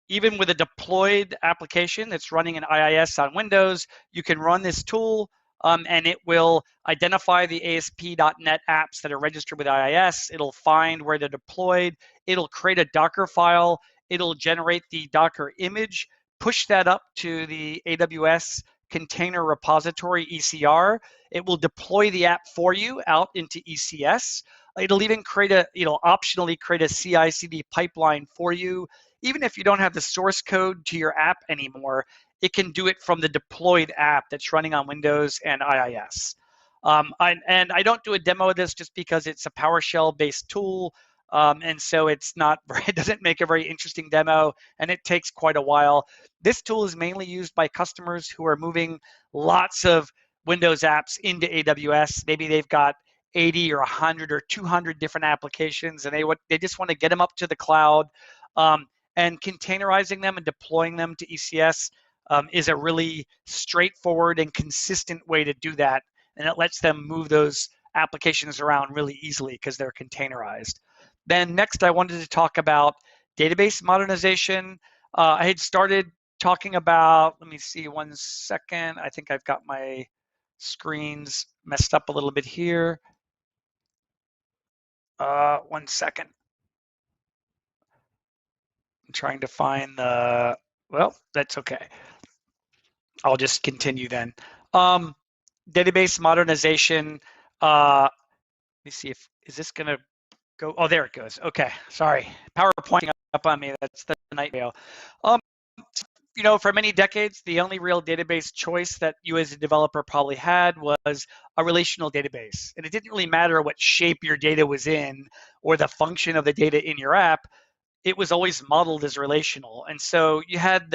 even with a deployed application that's running an IIS on Windows, you can run this tool, and it will identify the ASP.NET apps that are registered with IIS. It'll find where they're deployed. It'll create a Docker file. It'll generate the Docker image, push that up to the AWS Container Repository, ECR. It will deploy the app for you out into ECS. It'll even create optionally create a CI/CD pipeline for you. Even if you don't have the source code to your app anymore, it can do it from the deployed app that's running on Windows and IIS. I don't do a demo of this just because it's a PowerShell-based tool, and so it doesn't make a very interesting demo, and it takes quite a while. This tool is mainly used by customers who are moving lots of Windows apps into AWS. Maybe they've got 80 or 100 or 200 different applications, and they just want to get them up to the cloud. And containerizing them and deploying them to ECS is a really straightforward and consistent way to do that. And it lets them move those applications around really easily because they're containerized. Then next, I wanted to talk about database modernization. I had started talking about, let me see 1 second. I think I've got my screens messed up a little bit here. 1 second. I'm trying to find the, well, that's okay. I'll just continue then. Database modernization. Let me see is this gonna go? Oh, there it goes. Okay, sorry. PowerPoint up on me. That's the nightmare. For many decades, the only real database choice that you as a developer probably had was a relational database. And it didn't really matter what shape your data was in or the function of the data in your app. It was always modeled as relational. And so you had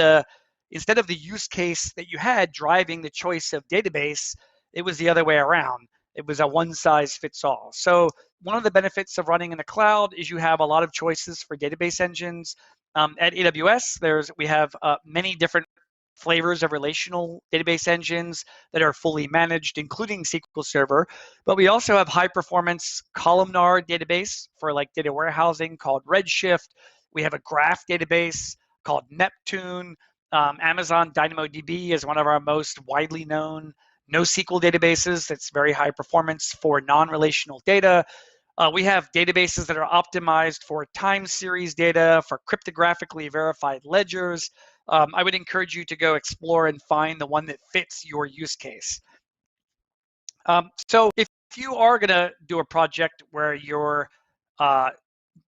instead of the use case that you had driving the choice of database, it was the other way around. It was a one size fits all. So one of the benefits of running in the cloud is you have a lot of choices for database engines. At AWS, we have many different flavors of relational database engines that are fully managed, including SQL Server. But we also have high performance columnar database for like data warehousing called Redshift. We have a graph database called Neptune. Amazon DynamoDB is one of our most widely known NoSQL databases that's very high performance for non-relational data. We have databases that are optimized for time series data, for cryptographically verified ledgers. I would encourage you to go explore and find the one that fits your use case. So if you are going to do a project where you're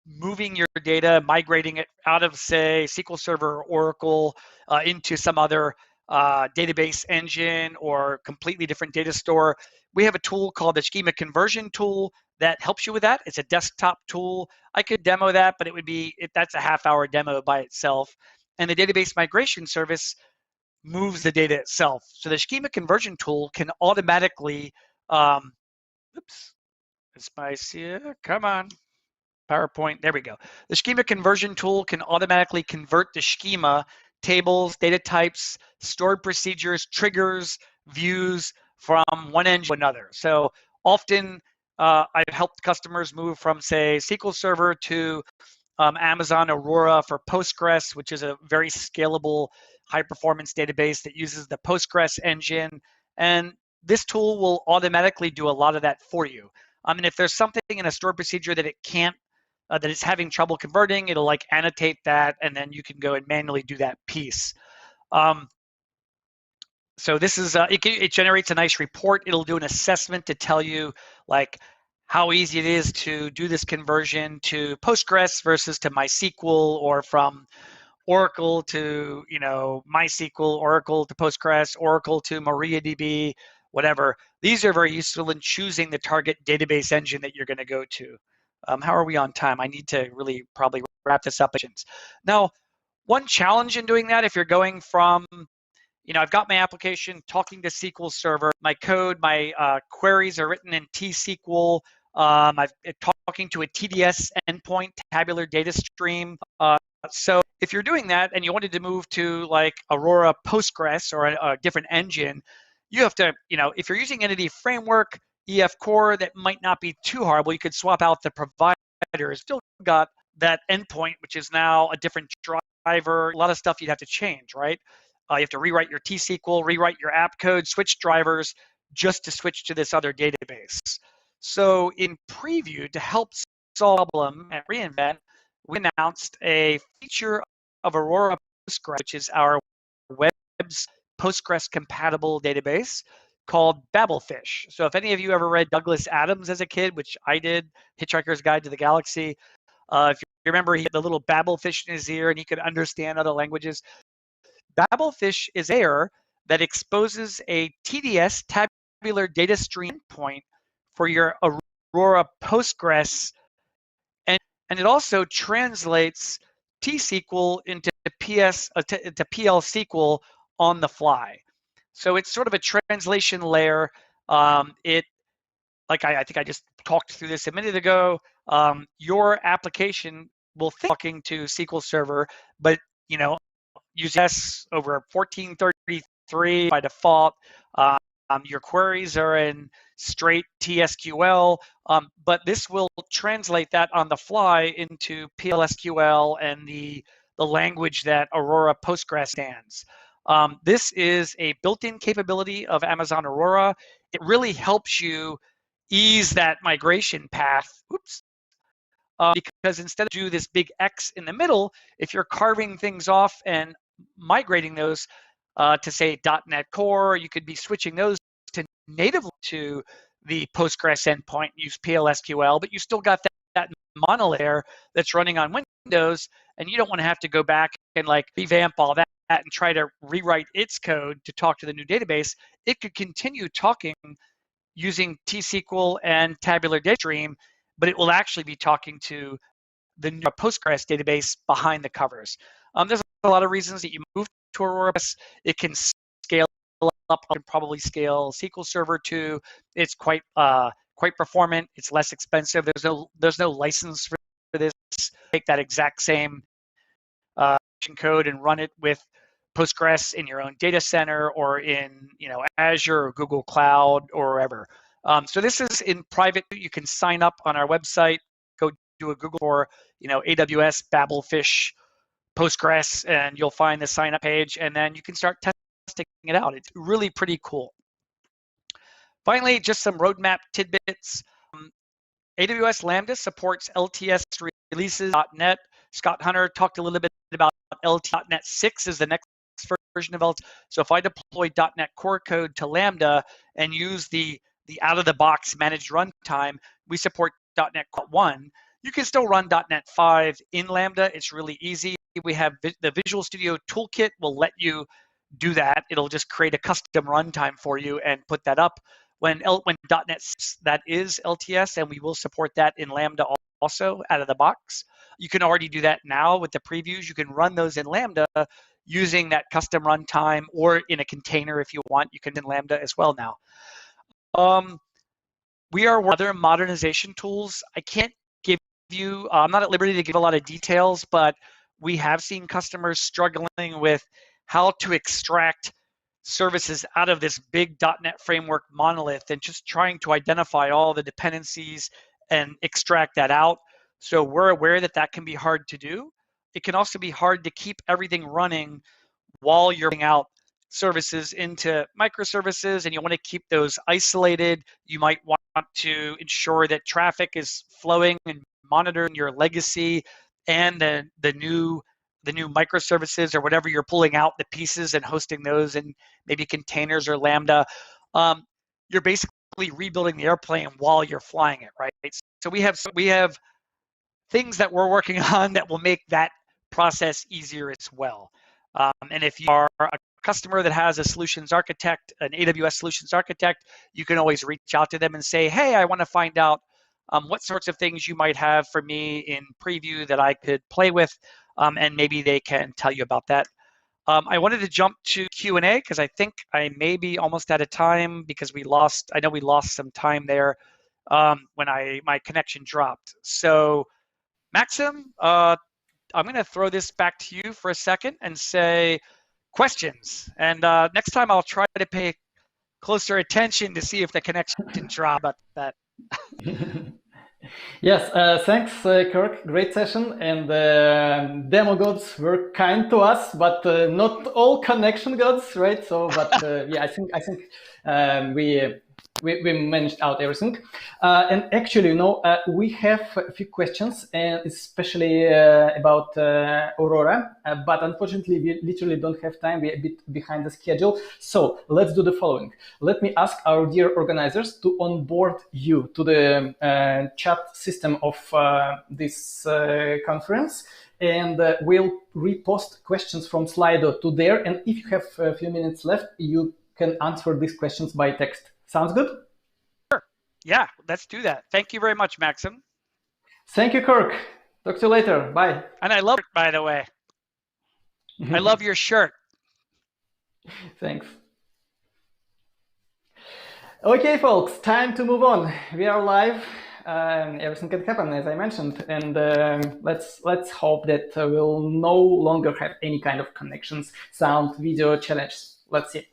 moving your data, migrating it out of, say, SQL Server or Oracle into some other database engine or completely different data store, we have a tool called the Schema Conversion tool that helps you with that. It's a desktop tool. I could demo that, but that's a half-hour demo by itself. And the database migration service moves the data itself. So the Schema Conversion tool can automatically, oops, come on. PowerPoint, there we go. The Schema Conversion tool can automatically convert the schema, tables, data types, stored procedures, triggers, views from one engine to another. So often I've helped customers move from, say, SQL Server to Amazon Aurora for Postgres, which is a very scalable, high-performance database that uses the Postgres engine. And this tool will automatically do a lot of that for you. And if there's something in a stored procedure that it can't, that it's having trouble converting, it'll like annotate that, and then you can go and manually do that piece. So this is, it generates a nice report. It'll do an assessment to tell you like how easy it is to do this conversion to Postgres versus to MySQL, or from Oracle to MySQL, Oracle to Postgres, Oracle to MariaDB, whatever. These are very useful in choosing the target database engine that you're going to go to. How are we on time? I need to really probably wrap this up. Now, one challenge in doing that, if you're going from, I've got my application talking to SQL Server, my code, my queries are written in T-SQL, I'm talking to a TDS endpoint, tabular data stream. So if you're doing that and you wanted to move to like Aurora Postgres or a different engine, you have to, if you're using Entity Framework, EF Core, that might not be too horrible. You could swap out the provider. It's still got that endpoint, which is now a different driver. A lot of stuff you'd have to change, right? You have to rewrite your T-SQL, rewrite your app code, switch drivers just to switch to this other database. So in preview, to help solve the problem at reInvent, we announced a feature of Aurora Postgres, which is our web's Postgres compatible database called Babelfish. So if any of you ever read Douglas Adams as a kid, which I did, Hitchhiker's Guide to the Galaxy, if you remember, he had the little Babelfish in his ear and he could understand other languages. Babelfish is AIR that exposes a TDS, tabular data stream point, for your Aurora Postgres, and it also translates T-SQL into PL SQL on the fly. So it's sort of a translation layer. I think I just talked through this a minute ago. Your application will think talking to SQL Server, but use S over 1433 by default. Your queries are in straight TSQL, but this will translate that on the fly into PLSQL and the language that Aurora Postgres stands. This is a built-in capability of Amazon Aurora. It really helps you ease that migration path. Because instead of do this big X in the middle, if you're carving things off and migrating those to say .NET Core, you could be switching those to natively to the Postgres endpoint, use PLSQL, but you still got that monolith there that's running on Windows, and you don't want to have to go back and like revamp all that and try to rewrite its code to talk to the new database. It could continue talking using T-SQL and tabular data stream, but it will actually be talking to the new Postgres database behind the covers. There's a lot of reasons that you move to Aurora. It can scale up, and probably scale SQL Server to. It's quite performant. It's less expensive. There's no license for this. Take that exact same code and run it with Postgres in your own data center or in Azure or Google Cloud or wherever. So this is in private. You can sign up on our website. Go do a Google for AWS Babelfish Postgres, and you'll find the sign up page, and then you can start testing it out. It's really pretty cool. Finally, just some roadmap tidbits. AWS Lambda supports LTS releases. .NET. Scott Hunter talked a little bit about .NET 6 is the next version of LTS. So if I deploy .NET Core code to Lambda and use the out-of-the-box managed runtime, we support .NET Core 1. You can still run .NET 5 in Lambda. It's really easy. We have the Visual Studio Toolkit will let you do that. It'll just create a custom runtime for you and put that up. When .NET 6, that is LTS, and we will support that in Lambda also out of the box. You can already do that now with the previews. You can run those in Lambda using that custom runtime, or in a container if you want. You can in Lambda as well now. We are other modernization tools. I can't give you, I'm not at liberty to give a lot of details, but we have seen customers struggling with how to extract services out of this big .NET Framework monolith and just trying to identify all the dependencies and extract that out. So we're aware that that can be hard to do. It can also be hard to keep everything running while you're putting out services into microservices, and you want to keep those isolated. You might want to ensure that traffic is flowing and monitoring your legacy and the new microservices or whatever you're pulling out the pieces and hosting those in maybe containers or Lambda. You're basically rebuilding the airplane while you're flying it, right? So we have things that we're working on that will make that process easier as well. And if you are a customer that has a solutions architect, an AWS solutions architect, you can always reach out to them and say, hey, I want to find out what sorts of things you might have for me in preview that I could play with, and maybe they can tell you about that. I wanted to jump to Q&A because I think I may be almost out of time because I know we lost some time there when my connection dropped. So Maxim, gonna throw this back to you for a second and say questions. And next time I'll try to pay closer attention to see if the connection dropped. But that. Yes, thanks, Kirk. Great session, and demo gods were kind to us, but not all connection gods, right? So, but yeah, I think we managed out everything. And actually, we have a few questions, and especially about Aurora. But unfortunately, we literally don't have time. We're a bit behind the schedule. So let's do the following. Let me ask our dear organizers to onboard you to the chat system of this conference. And we'll repost questions from Slido to there. And if you have a few minutes left, you can answer these questions by text. Sounds good? Sure. Yeah, let's do that. Thank you very much, Maxim. Thank you, Kirk. Talk to you later. Bye. And I love it, by the way. I love your shirt. Thanks. Okay, folks, time to move on. We are live. Everything can happen, as I mentioned, and let's hope that we'll no longer have any kind of connections, sound, video challenge. Let's see.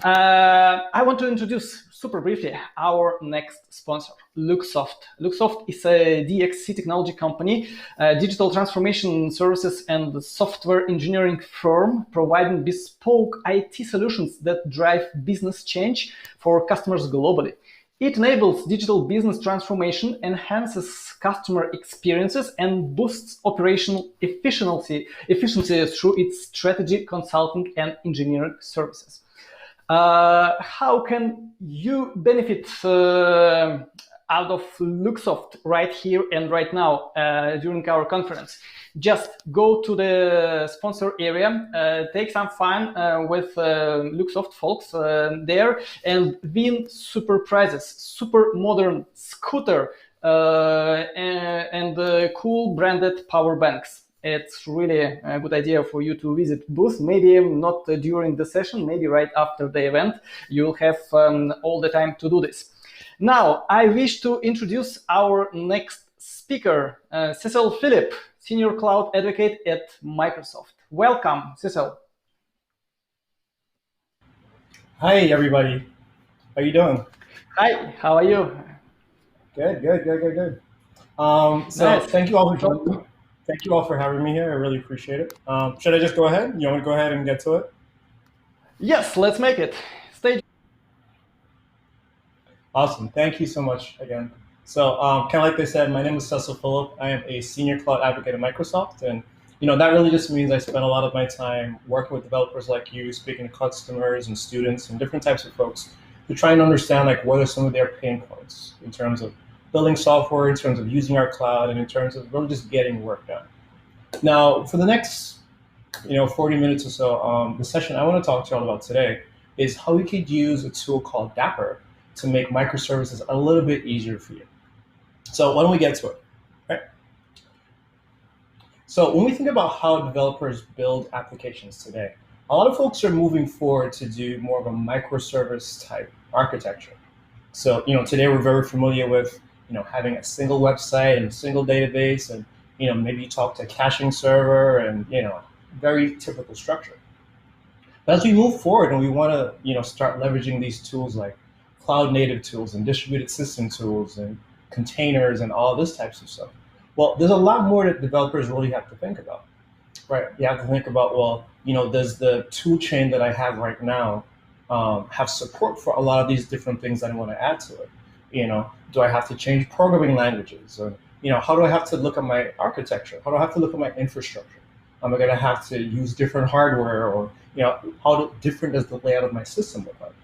I want to introduce super briefly our next sponsor, Luxoft. Luxoft is a DXC technology company, digital transformation services and software engineering firm providing bespoke IT solutions that drive business change for customers globally. It enables digital business transformation, enhances customer experiences, and boosts operational efficiency through its strategy, consulting, and engineering services. How can you benefit out of Luxoft right here and right now during our conference? Just go to the sponsor area, take some fun with Luxoft folks there, and win super prizes, super modern scooter and cool branded power banks. It's really a good idea for you to visit booth, maybe not during the session, maybe right after the event. You'll have all the time to do this. Now, I wish to introduce our next speaker, Cecil Phillip, Senior Cloud Advocate at Microsoft. Welcome, Cecil. Hi, everybody. How are you doing? Hi, how are you? Good. So Nice. Thank you all for joining me. Thank you all for having me here. I really appreciate it. Should I just go ahead? You want me to go ahead and get to it? Yes, let's make it. Stage. Awesome. Thank you so much again. So kind of like they said, my name is Cecil Phillip. I am a senior cloud advocate at Microsoft. And that really just means I spend a lot of my time working with developers like you, speaking to customers and students and different types of folks to try and understand what are some of their pain points in terms of building software, in terms of using our cloud, and in terms of really just getting work done. Now, for the next 40 minutes or so, the session I want to talk to you all about today is how we could use a tool called Dapr to make microservices a little bit easier for you. So why don't we get to it, right? So when we think about how developers build applications today, a lot of folks are moving forward to do more of a microservice type architecture. So today we're very familiar with having a single website and a single database, and maybe you talk to a caching server, and very typical structure. But as we move forward and we want to start leveraging these tools like cloud native tools and distributed system tools and containers and all this types of stuff, well, there's a lot more that developers really have to think about, right? You have to think about, well, does the tool chain that I have right now have support for a lot of these different things that I want to add to it? Do I have to change programming languages? Or, how do I have to look at my architecture? How do I have to look at my infrastructure? Am I going to have to use different hardware? Or, how different does the layout of my system look like?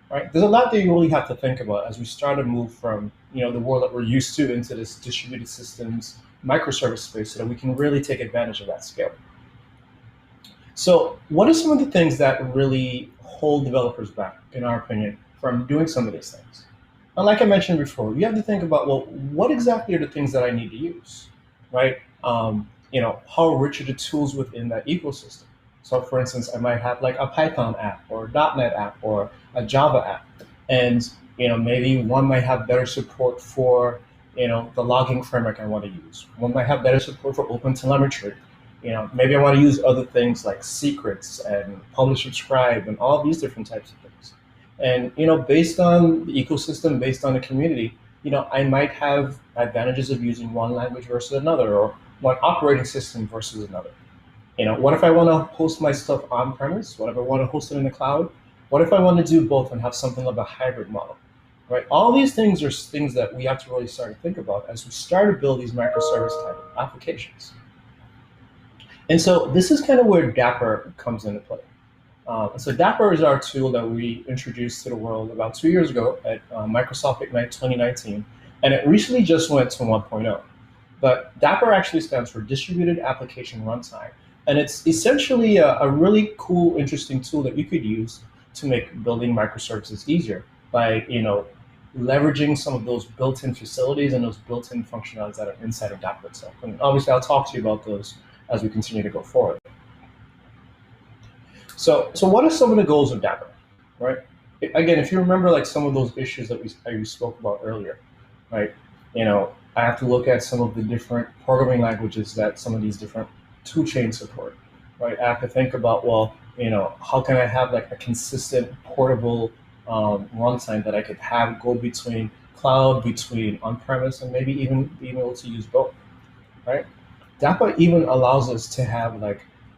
Right? There's a lot that you really have to think about as we start to move from, the world that we're used to into this distributed systems microservice space so that we can really take advantage of that scale. So what are some of the things that really hold developers back, in our opinion, from doing some of these things? And like I mentioned before, you have to think about, well, what exactly are the things that I need to use, right? How rich are the tools within that ecosystem? So for instance, I might have a Python app or a .NET app or a Java app. And, maybe one might have better support for, the logging framework I want to use. One might have better support for OpenTelemetry. Maybe I want to use other things like secrets and publish subscribe and all these different types of things. And based on the ecosystem, based on the community, I might have advantages of using one language versus another, or one operating system versus another. What if I want to host my stuff on premise? What if I want to host it in the cloud? What if I want to do both and have something of a hybrid model? Right? All these things are things that we have to really start to think about as we start to build these microservice type of applications. And so this is kind of where Dapr comes into play. So Dapr is our tool that we introduced to the world about 2 years ago at Microsoft Ignite 2019, and it recently just went to 1.0. But Dapr actually stands for Distributed Application Runtime, and it's essentially a really cool, interesting tool that you could use to make building microservices easier by leveraging some of those built-in facilities and those built-in functionalities that are inside of Dapr itself. And obviously, I'll talk to you about those as we continue to go forward. So what are some of the goals of Dapr, right? Again, if you remember like some of those issues that we spoke about earlier, right? I have to look at some of the different programming languages that some of these different tool chains support, right? I have to think about, well, how can I have like a consistent portable runtime that I could have go between cloud, between on-premise, and maybe even being able to use both, right? Dapr even allows us to have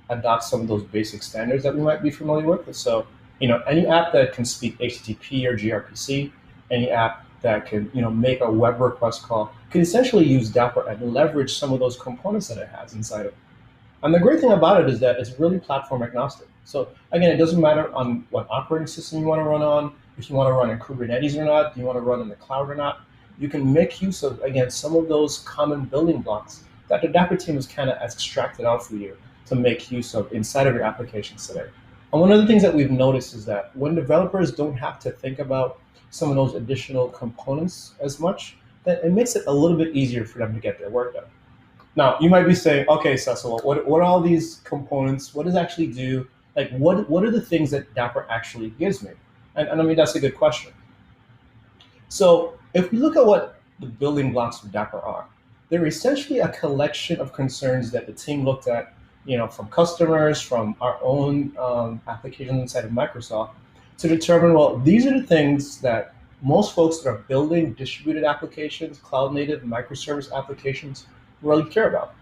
adopt some of those basic standards that we might be familiar with. So, any app that can speak HTTP or gRPC, any app that can, make a web request call, can essentially use Dapr and leverage some of those components that it has inside of it. And the great thing about it is that it's really platform agnostic. So again, it doesn't matter on what operating system you want to run on, if you want to run in Kubernetes or not, do you want to run in the cloud or not. You can make use of, again, some of those common building blocks that the Dapr team has kind of extracted out for you to make use of inside of your applications today. And one of the things that we've noticed is that when developers don't have to think about some of those additional components as much, then it makes it a little bit easier for them to get their work done. Now, you might be saying, okay, Cecil, what are all these components? What does it actually do? What are the things that Dapr actually gives me? And I mean, that's a good question. So if we look at what the building blocks of Dapr are, they're essentially a collection of concerns that the team looked at, from customers, from our own applications inside of Microsoft, to determine, well, these are the things that most folks that are building distributed applications, cloud-native microservice applications, really care about,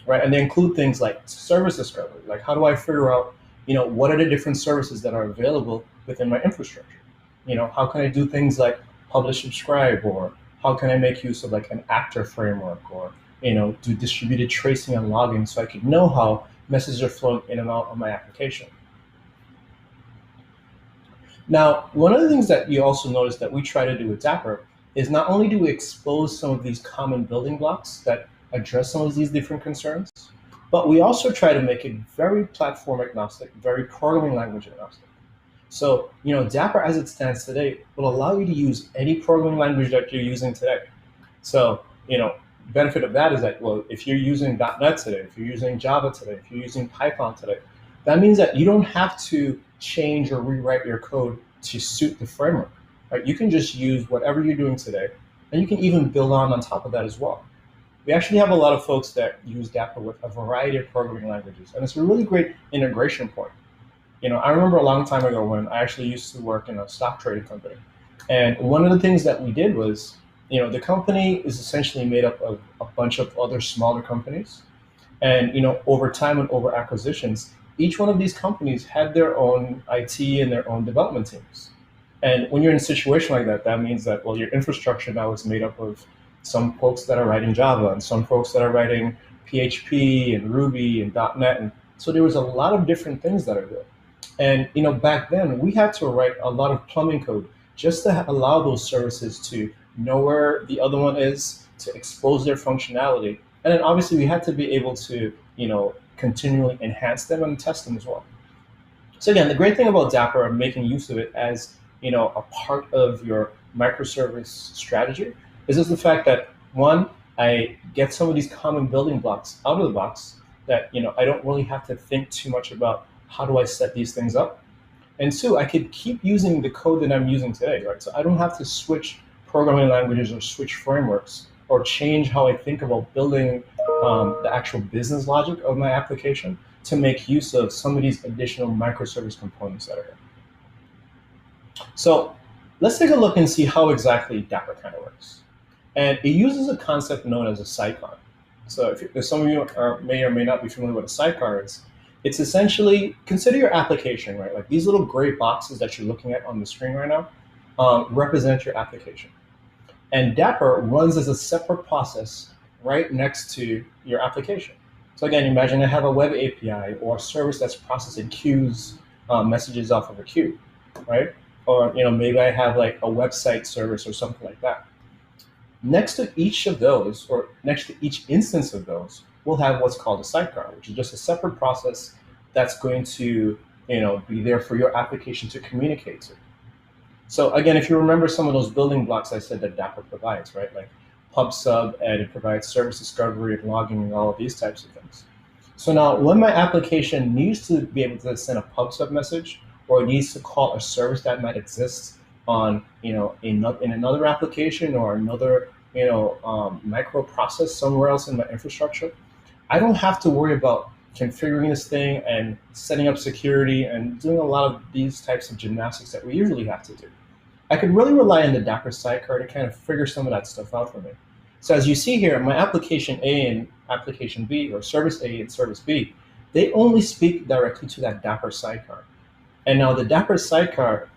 right? And they include things like service discovery, like how do I figure out, what are the different services that are available within my infrastructure? How can I do things like publish, subscribe, or how can I make use of an actor framework, or do distributed tracing and logging so I can know how messages are flowing in and out of my application. Now, one of the things that you also notice that we try to do with Dapr is not only do we expose some of these common building blocks that address some of these different concerns, but we also try to make it very platform agnostic, very programming language agnostic. So, Dapr as it stands today will allow you to use any programming language that you're using today. So, benefit of that is that, well, if you're using .NET today, if you're using Java today, if you're using Python today, that means that you don't have to change or rewrite your code to suit the framework, right? You can just use whatever you're doing today, and you can even build on top of that as well. We actually have a lot of folks that use Dapr with a variety of programming languages, and it's a really great integration point. I remember a long time ago when I actually used to work in a stock trading company, and one of the things that we did was, the company is essentially made up of a bunch of other smaller companies, and over time and over acquisitions, each one of these companies had their own IT and their own development teams. And when you're in a situation like that, that means that, well, your infrastructure now is made up of some folks that are writing Java and some folks that are writing PHP and Ruby and .NET. And so there was a lot of different things that are there. And back then, we had to write a lot of plumbing code just to allow those services to know where the other one is, to expose their functionality. And then obviously we had to be able to, continually enhance them and test them as well. So again, the great thing about Dapr and making use of it as, a part of your microservice strategy is just the fact that, one, I get some of these common building blocks out of the box that, I don't really have to think too much about how do I set these things up. And two, I could keep using the code that I'm using today, right? So I don't have to switch programming languages or switch frameworks or change how I think about building the actual business logic of my application to make use of some of these additional microservice components that are here. So let's take a look and see how exactly Dapper kind of works. And it uses a concept known as a sidecar. So if some of you may or may not be familiar with a sidecar is, it's essentially, consider your application, right? Like these little gray boxes that you're looking at on the screen right now represent your application. And Dapper runs as a separate process right next to your application. So again, imagine I have a web API or a service that's processing queues, messages off of a queue, right? Or maybe I have like a website service or something like that. Next to each of those, or next to each instance of those, we'll have what's called a sidecar, which is just a separate process that's going to be there for your application to communicate to. So again, if you remember some of those building blocks I said that Dapper provides, right? Like PubSub, and it provides service discovery and logging and all of these types of things. So now when my application needs to be able to send a PubSub message, or it needs to call a service that might exist on in another application or another microprocess somewhere else in my infrastructure, I don't have to worry about configuring this thing and setting up security and doing a lot of these types of gymnastics that we usually have to do. I could really rely on the Dapper sidecar to kind of figure some of that stuff out for me. So as you see here, my application A and application B, or service A and service B, they only speak directly to that Dapper sidecar. And now the Dapper sidecar,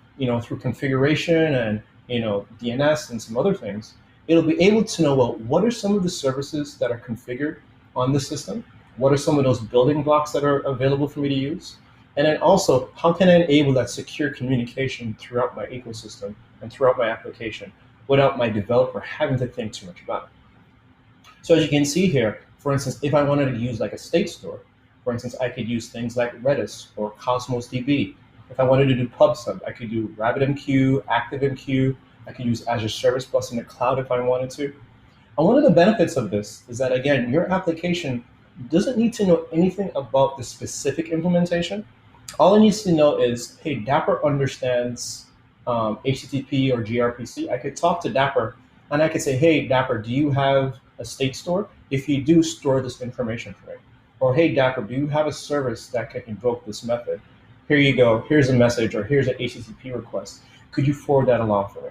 through configuration and DNS and some other things, it'll be able to know, well, what are some of the services that are configured on the system? What are some of those building blocks that are available for me to use? And then also, how can I enable that secure communication throughout my ecosystem and throughout my application without my developer having to think too much about it? So as you can see here, for instance, if I wanted to use like a state store, for instance, I could use things like Redis or Cosmos DB. If I wanted to do PubSub, I could do RabbitMQ, ActiveMQ. I could use Azure Service Bus in the cloud if I wanted to. And one of the benefits of this is that, again, your application doesn't need to know anything about the specific implementation. All it needs to know is, hey, Dapper understands HTTP or gRPC. I could talk to Dapper and I could say, hey, Dapper, do you have a state store? If you do, store this information for me. Or hey, Dapper, do you have a service that can invoke this method? Here you go, here's a message, or here's an HTTP request. Could you forward that along for me?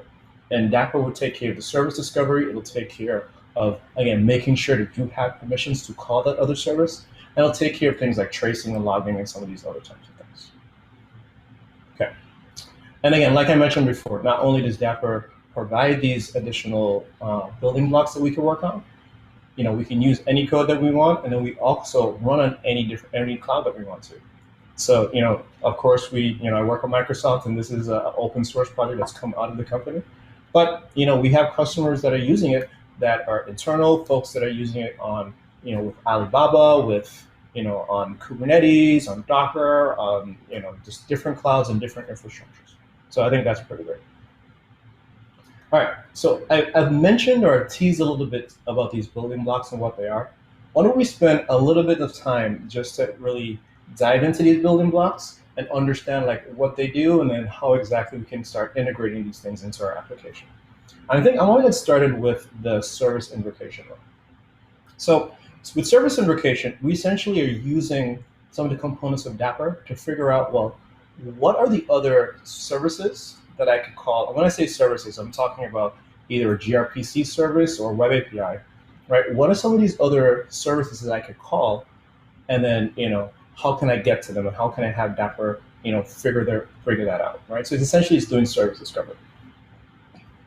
And Dapper will take care of the service discovery. It'll take care of, again, making sure that you have permissions to call that other service. And it'll take care of things like tracing and logging and some of these other types of things. Okay. And again, like I mentioned before, not only does Dapper provide these additional building blocks that we can work on, we can use any code that we want, and then we also run on any cloud that we want to. So, of course, I work at Microsoft, and this is an open source project that's come out of the company. But, we have customers that are using it that are internal, folks that are using it on, with Alibaba, with, on Kubernetes, on Docker, just different clouds and different infrastructures. So I think that's pretty great. All right, so I've mentioned or teased a little bit about these building blocks and what they are. Why don't we spend a little bit of time just to really dive into these building blocks and understand like what they do and then how exactly we can start integrating these things into our application. And I think I want to get started with the service invocation one. So with service invocation, we essentially are using some of the components of Dapper to figure out, well, what are the other services that I could call? And when I say services, I'm talking about either a gRPC service or web API, right? What are some of these other services that I could call? And then, how can I get to them, and how can I have Dapper, figure that out, right? So it's doing service discovery.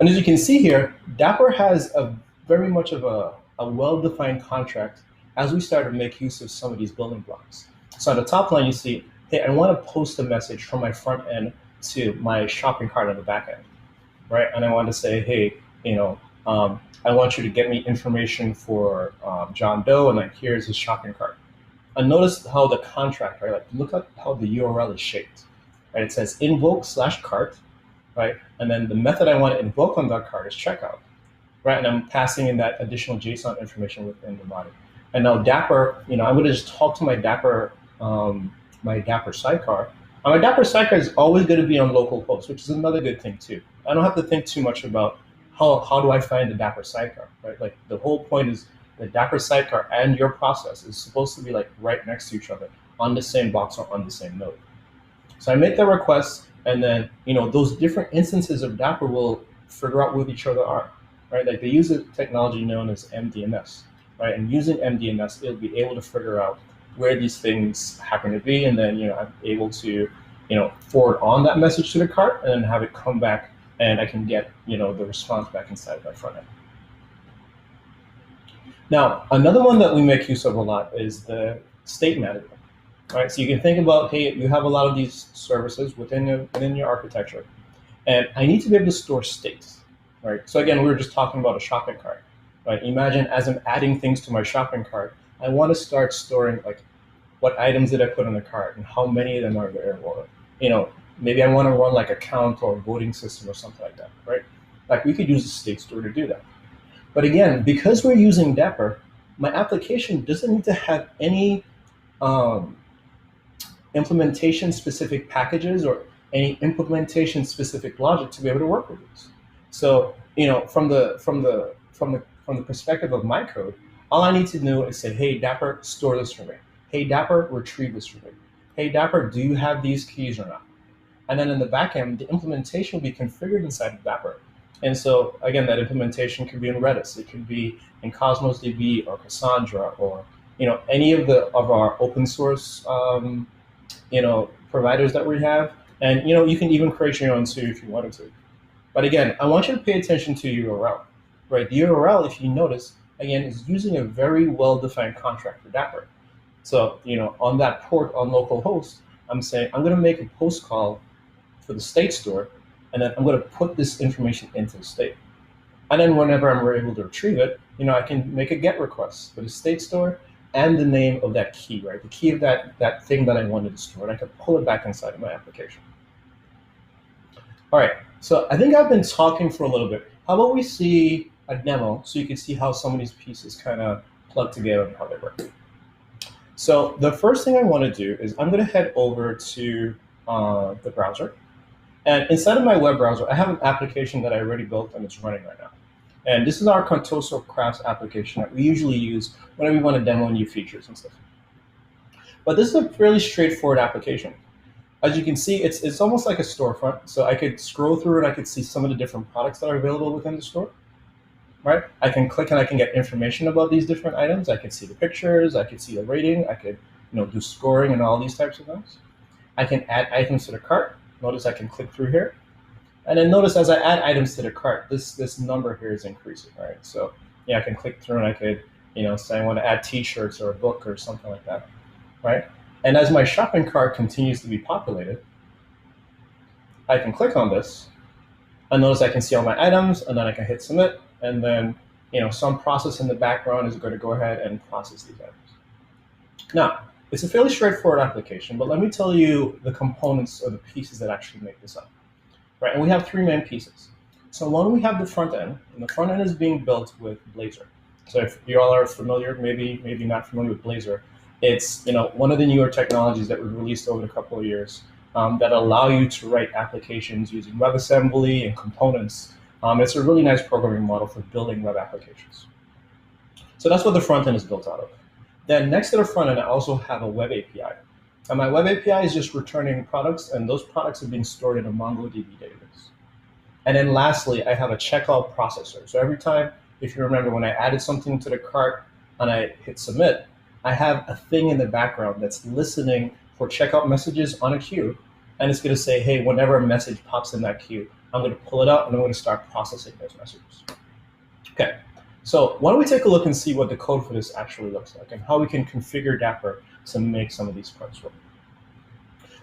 And as you can see here, Dapper has a very much of a well-defined contract as we start to make use of some of these building blocks. So on the top line, you see, hey, I want to post a message from my front end to my shopping cart on the back end, right? And I want to say, hey, I want you to get me information for John Doe, and like here's his shopping cart. And notice how the contract, right? Like look at how the URL is shaped, right? It says invoke/cart, right? And then the method I want to invoke on that cart is checkout, right? And I'm passing in that additional JSON information within the body. And now Dapper, I'm going to just talk to my Dapper sidecar. And my Dapper sidecar is always going to be on localhost, which is another good thing too. I don't have to think too much about how do I find the Dapper sidecar, right? Like the whole point is the Dapper sidecar and your process is supposed to be like right next to each other on the same box or on the same node. So I make that request, and then those different instances of Dapper will figure out where each other are, right? Like they use a technology known as MDNS, right? And using MDNS, it'll be able to figure out where these things happen to be, and then I'm able to forward on that message to the cart and then have it come back, and I can get the response back inside of my front end. Now, another one that we make use of a lot is the state management. Right, so you can think about, hey, you have a lot of these services within your architecture, and I need to be able to store states, right? So again, we were just talking about a shopping cart, right? Imagine as I'm adding things to my shopping cart, I want to start storing like what items did I put in the cart and how many of them are there, or maybe I want to run like a count or a voting system or something like that, right? Like we could use a state store to do that. But again, because we're using Dapper, my application doesn't need to have any implementation-specific packages or any implementation-specific logic to be able to work with these. So, from the perspective of my code, all I need to do is say, hey, Dapper, store this for me. Hey, Dapper, retrieve this for me. Hey, Dapper, do you have these keys or not? And then in the backend, the implementation will be configured inside of Dapper. And so, again, that implementation could be in Redis. It could be in Cosmos DB or Cassandra or any of our open source providers that we have. And you can even create your own too if you wanted to. But again, I want you to pay attention to URL, right? The URL, if you notice, again, is using a very well-defined contract for Dapper. So on that port on localhost, I'm saying I'm going to make a post call for the state store, and then I'm going to put this information into the state. And then whenever I'm able to retrieve it, I can make a GET request for the state store and the name of that key, right? The key of that thing that I wanted to store, and I can pull it back inside of my application. All right, so I think I've been talking for a little bit. How about we see a demo so you can see how some of these pieces kind of plug together and how they work. So the first thing I want to do is I'm going to head over to the browser. And inside of my web browser, I have an application that I already built and it's running right now. And this is our Contoso Crafts application that we usually use whenever we want to demo new features and stuff. But this is a fairly straightforward application. As you can see, it's almost like a storefront. So I could scroll through and I could see some of the different products that are available within the store. Right? I can click and I can get information about these different items. I can see the pictures, I can see the rating, I could do scoring and all these types of things. I can add items to the cart. Notice I can click through here. And then notice as I add items to the cart, this number here is increasing, right? So I can click through and I could, say I want to add t-shirts or a book or something like that, right? And as my shopping cart continues to be populated, I can click on this and notice I can see all my items, and then I can hit submit, and then some process in the background is going to go ahead and process these items. Now, it's a fairly straightforward application, but let me tell you the components or the pieces that actually make this up. Right, and we have three main pieces. So one, we have the front end, and the front end is being built with Blazor. So if you all are familiar, maybe not familiar with Blazor, it's one of the newer technologies that we've released over the couple of years that allow you to write applications using WebAssembly and components. It's a really nice programming model for building web applications. So that's what the front end is built out of. Then next to the front end, I also have a web API. And my web API is just returning products, and those products are being stored in a MongoDB database. And then lastly, I have a checkout processor. So every time, if you remember, when I added something to the cart and I hit submit, I have a thing in the background that's listening for checkout messages on a queue, and it's going to say, hey, whenever a message pops in that queue, I'm going to pull it out and I'm going to start processing those messages. Okay, so why don't we take a look and see what the code for this actually looks like and how we can configure Dapper to make some of these parts work.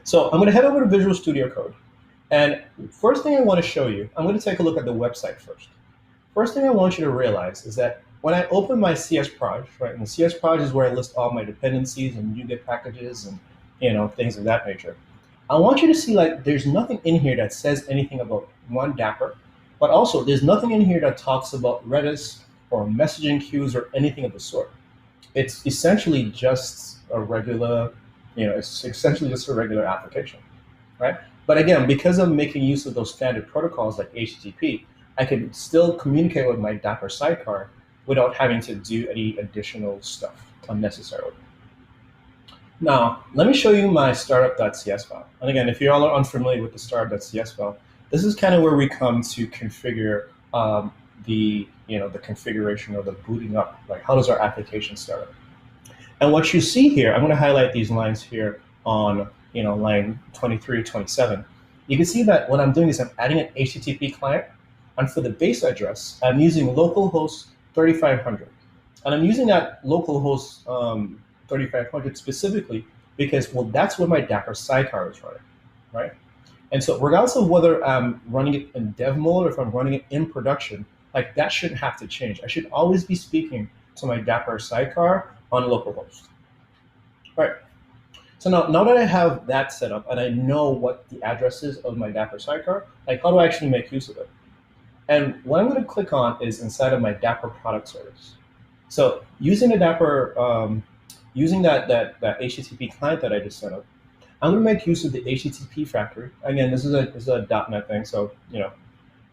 So I'm going to head over to Visual Studio Code. And first thing I want to show you, I'm going to take a look at the website first. First thing I want you to realize is that when I open my CS project, right, and the CS project is where I list all my dependencies and NuGet packages and things of that nature. I want you to see there's nothing in here that says anything about one Dapper, but also there's nothing in here that talks about Redis or messaging queues or anything of the sort. It's essentially just a regular, it's essentially just a regular application, right? But again, because I'm making use of those standard protocols like HTTP, I can still communicate with my Dapper sidecar without having to do any additional stuff unnecessarily. Now, let me show you my startup.cs file. And again, if you all are unfamiliar with the startup.cs file, this is kind of where we come to configure the configuration or the booting up, like how does our application start up? And what you see here, I'm going to highlight these lines here on line 23, 27. You can see that when I'm doing this, I'm adding an HTTP client, and for the base address, I'm using localhost 3500, and I'm using that localhost 3500 specifically because, well, that's where my Dapper sidecar is running, right? And so regardless of whether I'm running it in dev mode or if I'm running it in production, like that shouldn't have to change. I should always be speaking to my Dapper sidecar on localhost. Right. So now that I have that set up and I know what the address is of my Dapper sidecar, like how do I actually make use of it? And what I'm going to click on is inside of my Dapper product service. So using the Dapper, using that HTTP client that I just set up, I'm going to make use of the HTTP factory. Again, this is a .NET thing, so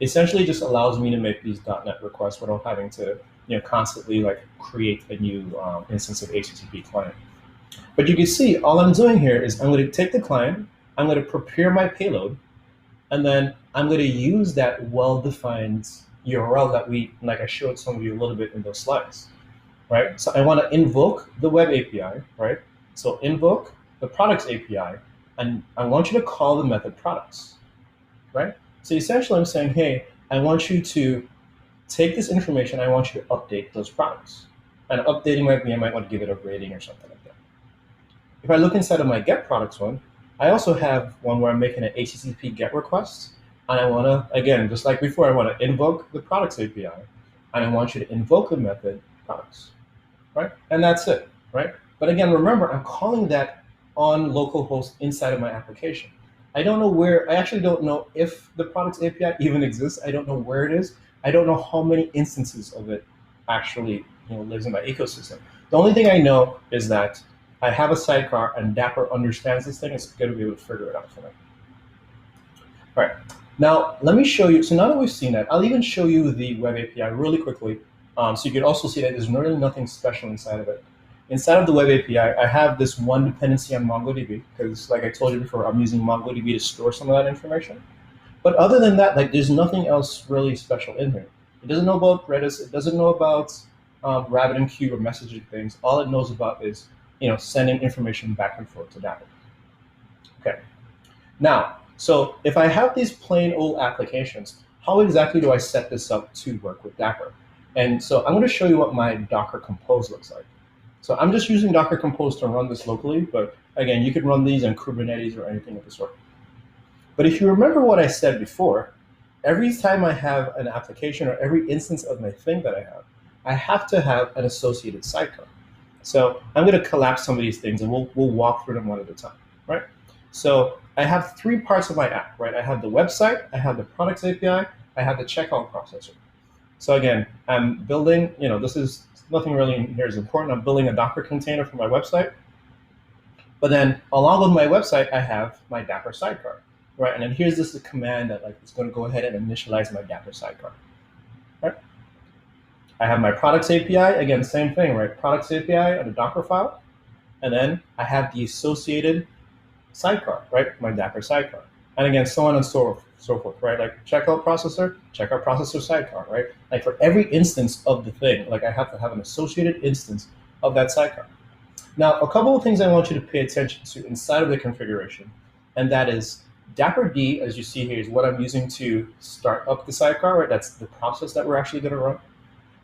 essentially just allows me to make these .NET requests without having to constantly like create a new instance of HTTP client. But you can see all I'm doing here is I'm going to take the client, I'm going to prepare my payload, and then I'm going to use that well-defined URL that like I showed some of you a little bit in those slides, right? So I want to invoke the web API, right? So invoke the products API, and I want you to call the method products, right? So essentially I'm saying, hey, I want you to take this information, I want you to update those products. And updating might be, I might want to give it a rating or something like that. If I look inside of my get products one, I also have one where I'm making an HTTP GET request, and I want to, again, just like before, I want to invoke the products API, and I want you to invoke the method products, right? And that's it, right? But again, remember, I'm calling that on localhost inside of my application. I don't know where, I actually don't know if the products API even exists. I don't know where it is. I don't know how many instances of it actually lives in my ecosystem. The only thing I know is that I have a sidecar and Dapper understands this thing. It's going to be able to figure it out for me. All right, now let me show you. So now that we've seen that, I'll even show you the web API really quickly. So you can also see that there's really nothing special inside of it. Inside of the web API, I have this one dependency on MongoDB because, like I told you before, I'm using MongoDB to store some of that information. But other than that, like there's nothing else really special in here. It doesn't know about Redis. It doesn't know about RabbitMQ or messaging things. All it knows about is sending information back and forth to Dapper. Okay. Now, so if I have these plain old applications, how exactly do I set this up to work with Dapper? And so I'm going to show you what my Docker Compose looks like. So I'm just using Docker Compose to run this locally, but again, you can run these on Kubernetes or anything of the sort. But if you remember what I said before, every time I have an application or every instance of my thing that I have to have an associated sidecar. So I'm going to collapse some of these things and we'll walk through them one at a time, right? So I have three parts of my app, right? I have the website, I have the products API, I have the checkout processor. So again, I'm building, this is nothing really in here is important. I'm building a Docker container for my website. But then along with my website, I have my Dapper sidecar, right? And then here's this command that it's going to go ahead and initialize my Dapper sidecar, right? I have my products API, again, same thing, right? Products API and a Docker file. And then I have the associated sidecar, right? My Dapper sidecar. And again, so on and so forth, right? Like checkout processor sidecar, right? Like for every instance of the thing, like I have to have an associated instance of that sidecar. Now, a couple of things I want you to pay attention to inside of the configuration, and that is Dapr-D, as you see here, is what I'm using to start up the sidecar, right? That's the process that we're actually going to run.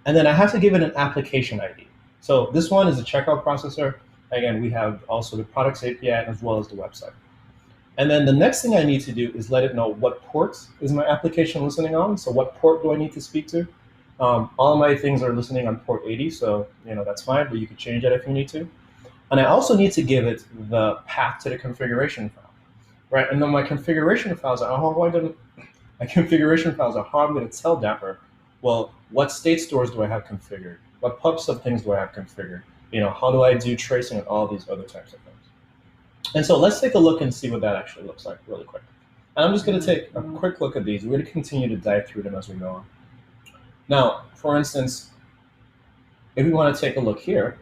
And then I have to give it an application ID. So this one is a checkout processor. Again, we have also the products API as well as the website. And then the next thing I need to do is let it know what port is my application listening on. So what port do I need to speak to? All of my things are listening on port 80, so that's fine, but you can change that if you need to. And I also need to give it the path to the configuration file, right? And then my configuration files are how I'm going to tell Dapper, well, what state stores do I have configured? What pub sub things do I have configured? How do I do tracing and all these other types of things? And so let's take a look and see what that actually looks like really quick. And I'm just going to take a quick look at these. We're going to continue to dive through them as we go on. Now, for instance, if we want to take a look here,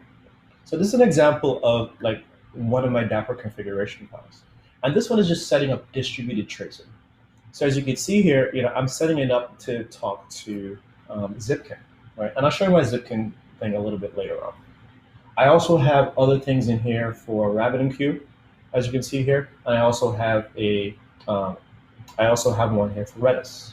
so this is an example of like one of my Dapper configuration files. And this one is just setting up distributed tracing. So as you can see here, I'm setting it up to talk to Zipkin, right? And I'll show you my Zipkin thing a little bit later on. I also have other things in here for RabbitMQ, as you can see here. And I also have one here for Redis.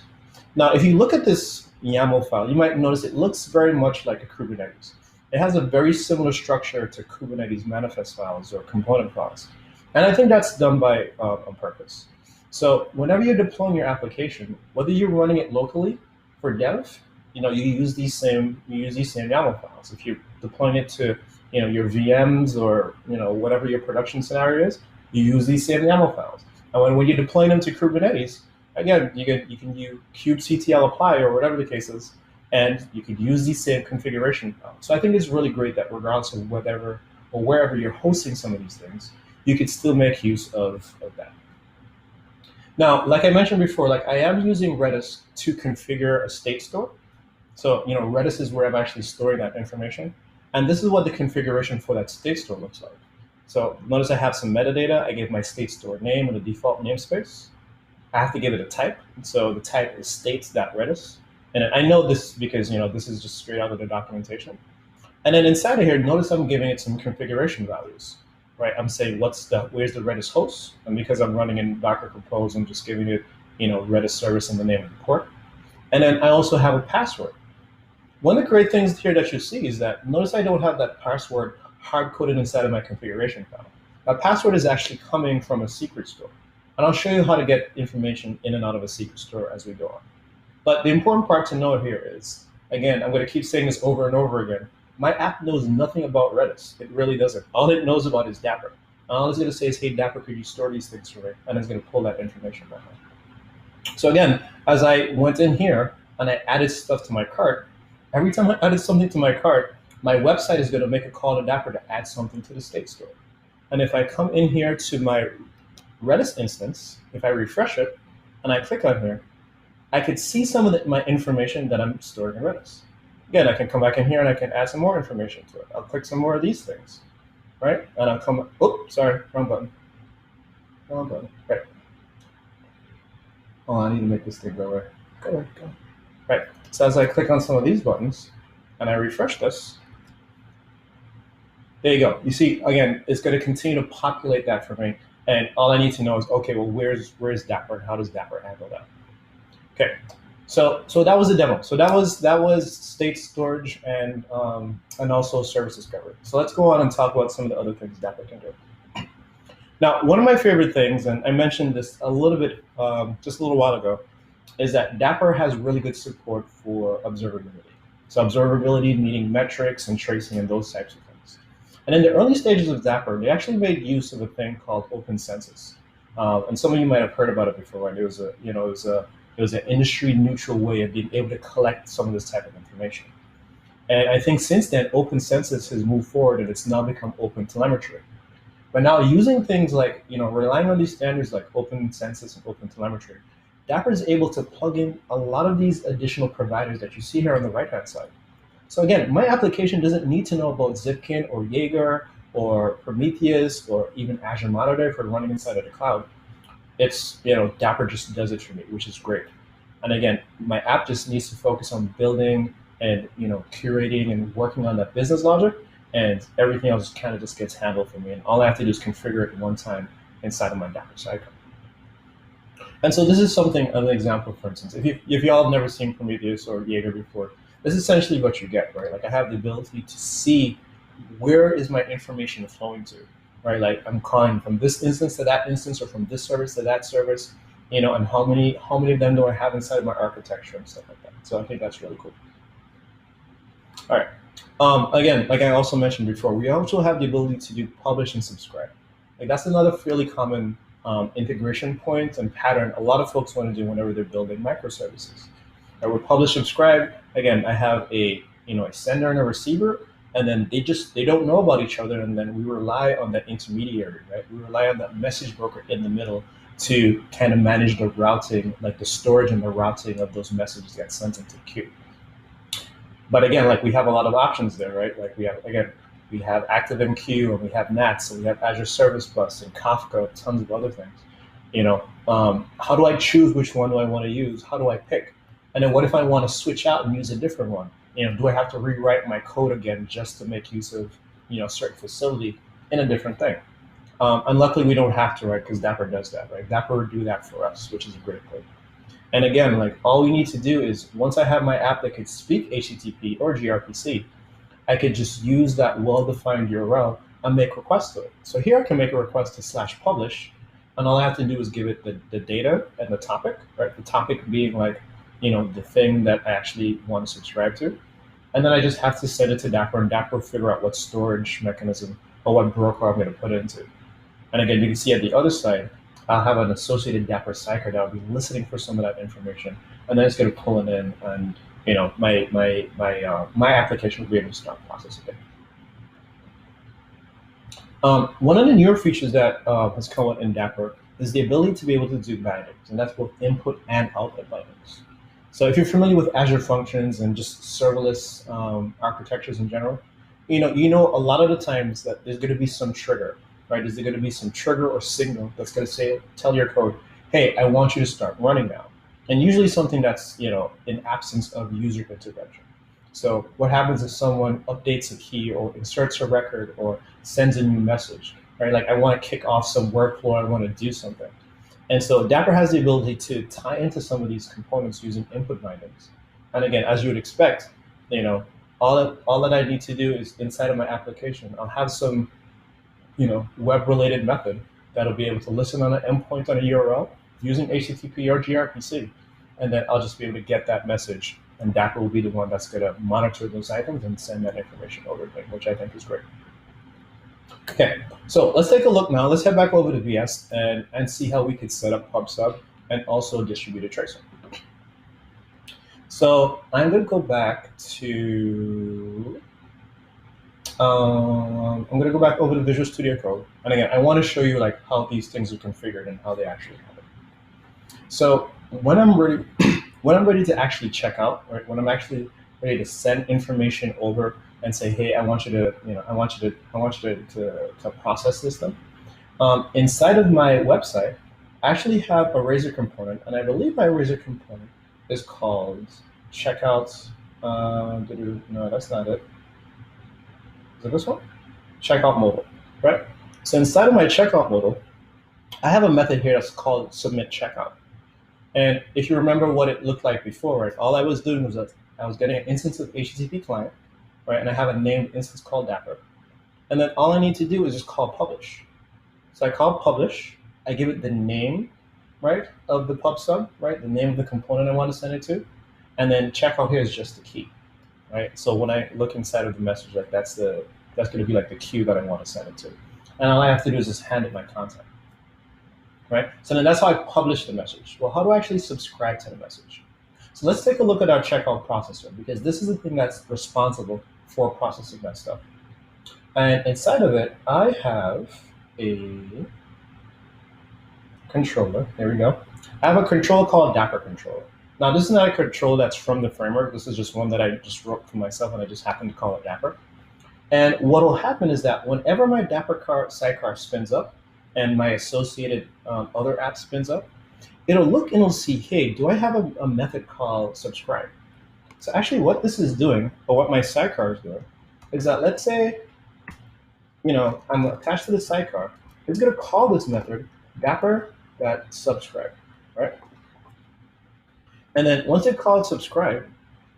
Now, if you look at this YAML file, you might notice it looks very much like a Kubernetes. It has a very similar structure to Kubernetes manifest files or component files. And I think that's done by on purpose. So whenever you're deploying your application, whether you're running it locally for dev, you use these same YAML files. If you're deploying it to your VMs or whatever your production scenario is, you use these same YAML files. And when you're deploying them to Kubernetes, again, you can use kubectl apply or whatever the case is, and you could use these same configuration files. So I think it's really great that regardless of whatever or wherever you're hosting some of these things, you could still make use of that. Now, like I mentioned before, like I am using Redis to configure a state store. So Redis is where I'm actually storing that information. And this is what the configuration for that state store looks like. So notice I have some metadata. I gave my state store name and the default namespace. I have to give it a type. So the type is states.redis. And I know this because this is just straight out of the documentation. And then inside of here, notice I'm giving it some configuration values, right? I'm saying where's the Redis host? And because I'm running in Docker Compose, I'm just giving it Redis service in the name of the port. And then I also have a password. One of the great things here that you see is that notice I don't have that password hard-coded inside of my configuration file. That password is actually coming from a secret store. And I'll show you how to get information in and out of a secret store as we go on. But the important part to know here is, again, I'm going to keep saying this over and over again, my app knows nothing about Redis. It really doesn't. All it knows about is Dapper. And all it's going to say is, hey, Dapper, could you store these things for me? And it's going to pull that information back out. So again, as I went in here and I added stuff to my cart, every time I added something to my cart, my website is going to make a call to Dapper to add something to the state store. And if I come in here to my Redis instance, if I refresh it and I click on here, I could see some of my information that I'm storing in Redis. Again, I can come back in here and I can add some more information to it. I'll click some more of these things, right? And I'll come, oops, sorry, wrong button. Wrong button, right. Oh, I need to make this thing go away. Go away, go. Right, so as I click on some of these buttons and I refresh this, there you go. You see, again, it's going to continue to populate that for me. And all I need to know is, okay, well, where's Dapper and how does Dapper handle that? Okay, so that was the demo. So that was state storage and also service discovery. So let's go on and talk about some of the other things Dapper can do. Now, one of my favorite things, and I mentioned this a little bit just a little while ago, is that Dapper has really good support for observability. So observability meaning metrics and tracing and those types of things. And in the early stages of Dapper, they actually made use of a thing called OpenCensus. And some of you might have heard about it before, right? It was an industry-neutral way of being able to collect some of this type of information. And I think since then, OpenCensus has moved forward and it's now become OpenTelemetry. But now using things like, relying on these standards like OpenCensus and OpenTelemetry, Dapper is able to plug in a lot of these additional providers that you see here on the right-hand side. So again, my application doesn't need to know about Zipkin or Jaeger or Prometheus or even Azure Monitor for running inside of the cloud. It's, Dapper just does it for me, which is great. And again, my app just needs to focus on building and, curating and working on that business logic, and everything else kind of just gets handled for me. And all I have to do is configure it one time inside of my Dapper sidecar. And so this is an example, for instance, if y'all have never seen Prometheus or Jaeger before, this is essentially what you get, right? Like I have the ability to see where is my information flowing to, right? Like I'm calling from this instance to that instance or from this service to that service, and how many of them do I have inside my architecture and stuff like that. So I think that's really cool. All right. Again, like I also mentioned before, we also have the ability to do publish and subscribe. Like that's another fairly common integration point and pattern a lot of folks want to do whenever they're building microservices. And with publish subscribe, again, I have a sender and a receiver, and then they don't know about each other, and then we rely on that intermediary, right? We rely on that message broker in the middle to kind of manage the routing, like the storage and the routing of those messages that get sent into the queue. But again, like we have a lot of options there, right? Like we have ActiveMQ and we have NATS and we have Azure Service Bus and Kafka, tons of other things. How do I choose which one do I want to use? How do I pick? And then what if I want to switch out and use a different one? Do I have to rewrite my code again just to make use of certain facility in a different thing? And luckily we don't have to, right? Because Dapper does that, right? Dapper will do that for us, which is a great thing. And again, like all we need to do is once I have my app that could speak HTTP or gRPC, I could just use that well-defined URL and make requests to it. So here I can make a request to /publish, and all I have to do is give it the data and the topic, right? The topic being like, the thing that I actually want to subscribe to. And then I just have to send it to Dapper, and Dapper will figure out what storage mechanism or what broker I'm going to put it into. And again, you can see at the other side, I'll have an associated Dapper sidecar that will be listening for some of that information, and then it's going to pull it in, and my application will be able to start processing it. One of the newer features that has come out in Dapper is the ability to be able to do bindings, and that's both input and output bindings. So if you're familiar with Azure Functions and just serverless architectures in general, a lot of the times that there's going to be some trigger, right? Is there going to be some trigger or signal that's going to tell your code, hey, I want you to start running now. And usually something that's, in absence of user intervention. So what happens if someone updates a key or inserts a record or sends a new message, right? Like I want to kick off some workflow, I want to do something. And so Dapper has the ability to tie into some of these components using input bindings. And again, as you would expect, all that I need to do is inside of my application, I'll have some web-related method that'll be able to listen on an endpoint on a URL using HTTP or gRPC, and then I'll just be able to get that message, and Dapper will be the one that's going to monitor those items and send that information over to me, which I think is great. Okay, so let's take a look now. Let's head back over to VS and see how we could set up PubSub and also distributed tracing. So I'm going to go back to I'm going to go back over to Visual Studio Code. And again, I want to show you like how these things are configured and how they actually happen. So when I'm ready to actually check out, right? When I'm actually ready to send information over and say, hey, I want you to process this thing. Inside of my website, I actually have a Razor component, and I believe my Razor component is called checkout. No, that's not it. Is it this one? Checkout modal, right? So inside of my checkout modal, I have a method here that's called submit checkout. And if you remember what it looked like before, right? All I was doing was that I was getting an instance of HTTP client, right? And I have a named instance called Dapper. And then all I need to do is just call publish. So I call publish, I give it the name, right, of the PubSub, right? The name of the component I want to send it to. And then checkout here is just the key. Right, so when I look inside of the message, like that's going to be like the queue that I want to send it to, and all I have to do is just hand it my content. Right, so then that's how I publish the message. Well, how do I actually subscribe to the message? So let's take a look at our checkout processor, because this is the thing that's responsible for processing that stuff. And inside of it, I have a controller. There we go. I have a controller called Dapper controller. Now, this is not a control that's from the framework. This is just one that I just wrote for myself, and I just happened to call it Dapper. And what will happen is that whenever my Dapper sidecar spins up and my associated other app spins up, it'll look and it'll see, hey, do I have a method called subscribe? So actually what this is doing, or what my sidecar is doing, is that let's say, I'm attached to the sidecar. It's going to call this method Dapper.subscribe, right? And then once it calls subscribe,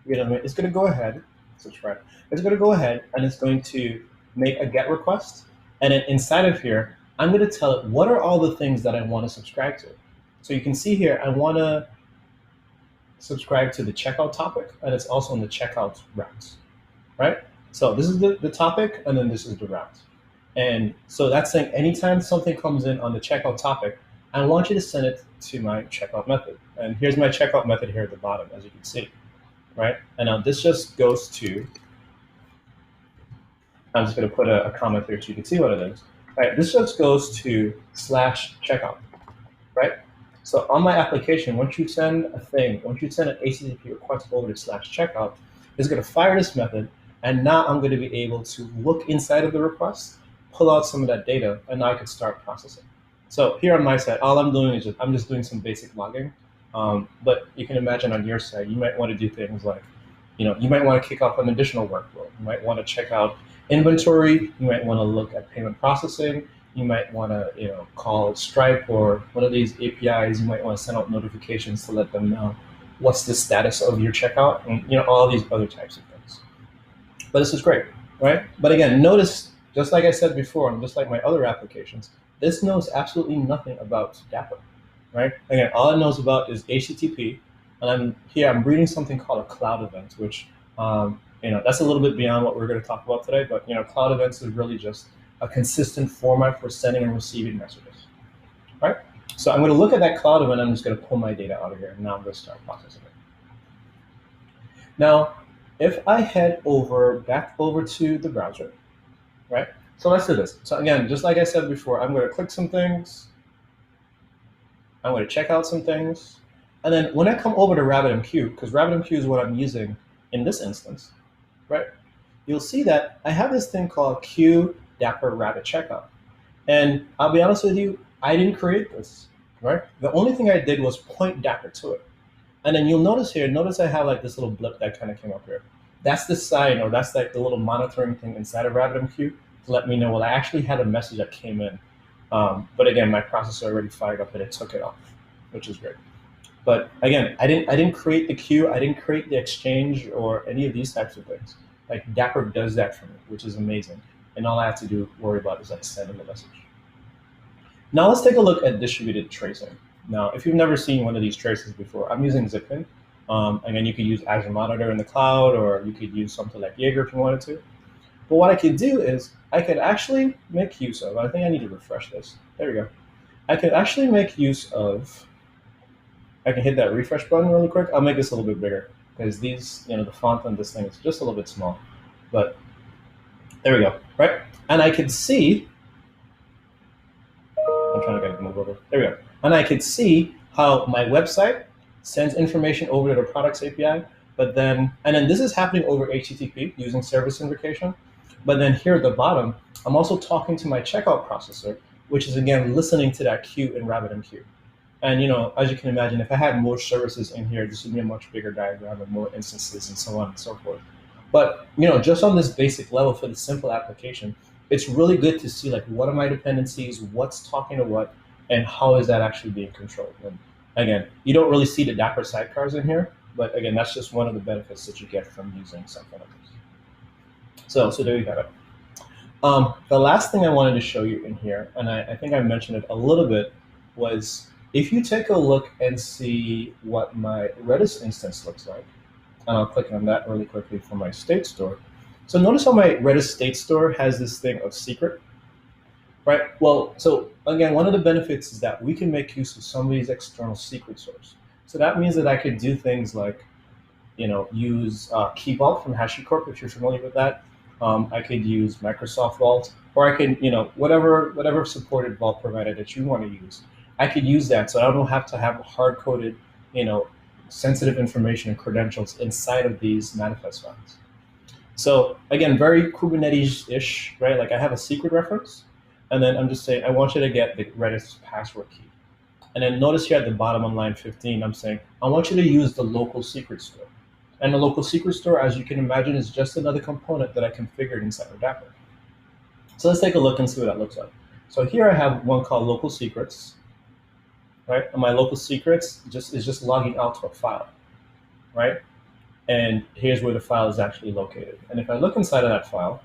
it's going to go ahead, subscribe. It's going to go ahead and it's going to make a GET request. And then inside of here, I'm going to tell it what are all the things that I want to subscribe to. So you can see here, I want to subscribe to the checkout topic, and it's also in the checkout routes, right? So this is the topic, and then this is the route. And so that's saying anytime something comes in on the checkout topic, I want you to send it to my checkout method. And here's my checkout method here at the bottom, as you can see, right? And now this just goes to, I'm just going to put a comment here so you can see what it is. All right, this just goes to /checkout, right? So on my application, once you send an HTTP request over to /checkout, is going to fire this method, and now I'm going to be able to look inside of the request, pull out some of that data, and now I can start processing. So here on my side, all I'm doing is I'm just doing some basic logging. But you can imagine on your side, you might want to do things like, you might want to kick off an additional workflow. You might want to check out inventory. You might want to look at payment processing. You might want to, call Stripe or one of these APIs. You might want to send out notifications to let them know what's the status of your checkout, and all these other types of things. But this is great, right? But again, notice, just like I said before, and just like my other applications, this knows absolutely nothing about Dapper, right? Again, all it knows about is HTTP, and I'm reading something called a cloud event, which that's a little bit beyond what we're going to talk about today. But cloud events is really just a consistent format for sending and receiving messages, right? So I'm going to look at that cloud event. I'm just going to pull my data out of here, and now I'm going to start processing it. Now, if I head back over to the browser, right? So let's do this. So again, just like I said before, I'm going to click some things. I'm going to check out some things. And then when I come over to RabbitMQ, because RabbitMQ is what I'm using in this instance, right? You'll see that I have this thing called Q Dapper Rabbit Checkout. And I'll be honest with you, I didn't create this, right? The only thing I did was point Dapper to it. And then you'll notice here, I have like this little blip that kind of came up here. That's the sign, or that's like the little monitoring thing inside of RabbitMQ to let me know, well, I actually had a message that came in. But again, my processor already fired up and it took it off, which is great. But again, I didn't create the queue, I didn't create the exchange or any of these types of things. Like Dapper does that for me, which is amazing. And all I have to worry about is like sending the message. Now let's take a look at distributed tracing. Now, if you've never seen one of these traces before, I'm using Zipkin. Again, you could use Azure Monitor in the cloud, or you could use something like Jaeger if you wanted to. But what I could do is I could actually make use of, I think I need to refresh this. There we go. I could actually make use of, I can hit that refresh button really quick. I'll make this a little bit bigger because these, the font on this thing is just a little bit small. But there we go, right? And I could see, I'm trying to get it to move over. There we go. And I could see how my website sends information over to the products API, and then this is happening over HTTP using service invocation. But then here at the bottom, I'm also talking to my checkout processor, which is again listening to that queue in RabbitMQ. And as you can imagine, if I had more services in here, this would be a much bigger diagram with more instances and so on and so forth. But just on this basic level for the simple application, it's really good to see like what are my dependencies, what's talking to what, and how is that actually being controlled. And again, you don't really see the Dapper sidecars in here, but again, that's just one of the benefits that you get from using something like this. So there you have it. The last thing I wanted to show you in here, and I think I mentioned it a little bit, was if you take a look and see what my Redis instance looks like, and I'll click on that really quickly for my state store. So notice how my Redis state store has this thing of secret, right? Well, so again, one of the benefits is that we can make use of some of these external secret stores. So that means that I could do things like, use Key Vault from HashiCorp, if you're familiar with that. I could use Microsoft Vault, or I could, whatever supported Vault provider that you want to use. I could use that, so I don't have to have hard-coded, sensitive information and credentials inside of these manifest files. So again, very Kubernetes-ish, right? Like I have a secret reference, and then I'm just saying, I want you to get the Redis password key. And then notice here at the bottom on line 15, I'm saying, I want you to use the local secret store. And the local secret store, as you can imagine, is just another component that I configured inside of Dapper. So let's take a look and see what that looks like. So here I have one called local secrets, right? And my local secrets is just logging out to a file, right? And here's where the file is actually located. And if I look inside of that file,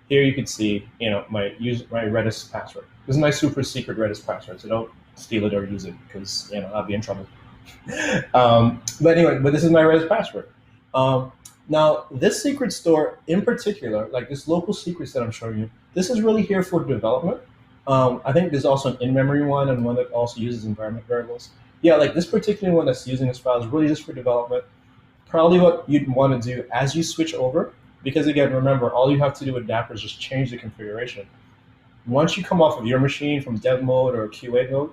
here you can see, my Redis password. This is my super secret Redis password, so don't steal it or use it because I'll be in trouble. But anyway, this is my Redis password. Now, this secret store in particular, like this local secrets that I'm showing you, this is really here for development. I think there's also an in-memory one and one that also uses environment variables. Yeah, like this particular one that's using this file is really just for development. Probably what you'd want to do as you switch over, because again, remember, all you have to do with Dapper is just change the configuration. Once you come off of your machine from dev mode or QA mode,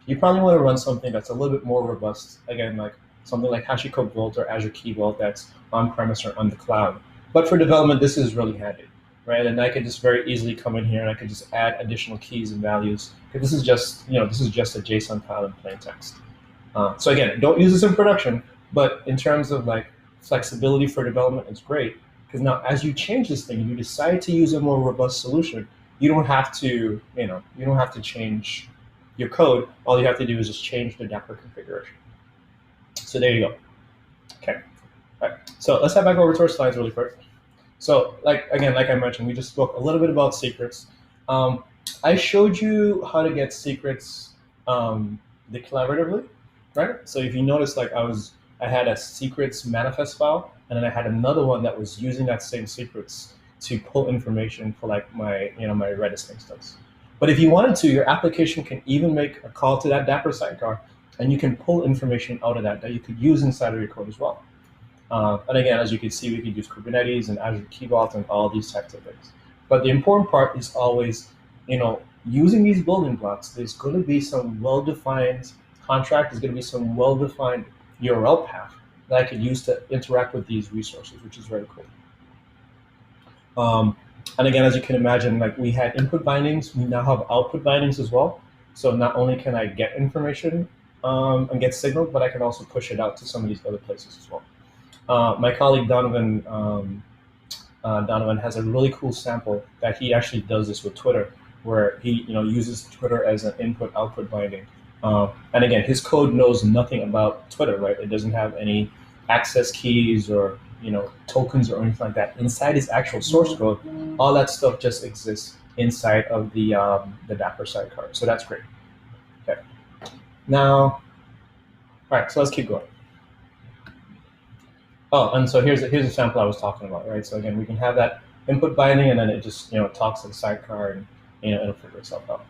you probably want to run something that's a little bit more robust. Again, like something like HashiCorp Vault or Azure Key Vault that's on-premise or on the cloud. But for development, this is really handy, right? And I could just very easily come in here and I could just add additional keys and values. This is just, this is just a JSON file in plain text. So again, don't use this in production, but in terms of like flexibility for development, it's great. Because now as you change this thing, you decide to use a more robust solution, you don't have to, you don't have to change your code. All you have to do is just change the Dapr configuration. So there you go. Okay. All right. So let's head back over to our slides really quick. So like I mentioned, we just spoke a little bit about secrets. I showed you how to get secrets declaratively, right? So if you notice, like I had a secrets manifest file, and then I had another one that was using that same secrets to pull information for like my, my Redis instance. But if you wanted to, your application can even make a call to that Dapr sidecar, and you can pull information out of that you could use inside of your code as well. And again, as you can see, we could use Kubernetes and Azure Key Vault and all these types of things. But the important part is always, using these building blocks, there's going to be some well-defined contract, there's going to be some well-defined URL path that I could use to interact with these resources, which is very cool. And again, as you can imagine, like we had input bindings, we now have output bindings as well. So not only can I get information and get signal, but I can also push it out to some of these other places as well. My colleague Donovan has a really cool sample that he actually does this with Twitter, where he uses Twitter as an input-output binding. And again, his code knows nothing about Twitter, right? It doesn't have any access keys or tokens or anything like that inside his actual source code. All that stuff just exists inside of the Dapr sidecar. So that's great. Okay. Now, all right. So let's keep going. Oh, and so here's a sample I was talking about, right? So again, we can have that input binding, and then it just talks to the sidecar, and it'll figure itself out.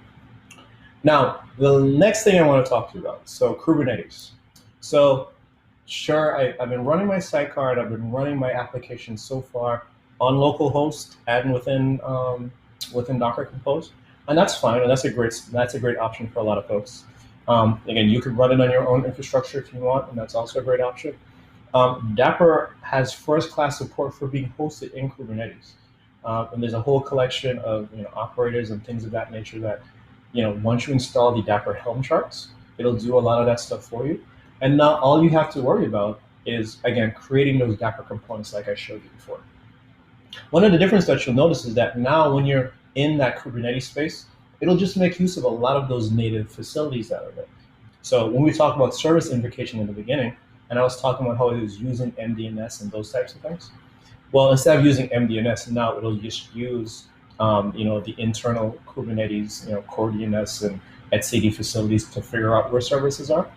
Now, the next thing I want to talk to you about, so Kubernetes. So sure, I've been running my sidecar, and I've been running my application so far on localhost and within Docker Compose, and that's fine, and that's a great option for a lot of folks. Again, you could run it on your own infrastructure if you want, and that's also a great option. Dapr has first-class support for being hosted in Kubernetes, and there's a whole collection of operators and things of that nature that once you install the Dapr Helm charts, it'll do a lot of that stuff for you. And now all you have to worry about is, again, creating those Dapr components like I showed you before. One of the differences that you'll notice is that now when you're in that Kubernetes space, it'll just make use of a lot of those native facilities that are there. So when we talk about service invocation in the beginning, and I was talking about how it was using MDNS and those types of things, well, instead of using MDNS, now it'll just use the internal Kubernetes, core DNS and etcd facilities to figure out where services are.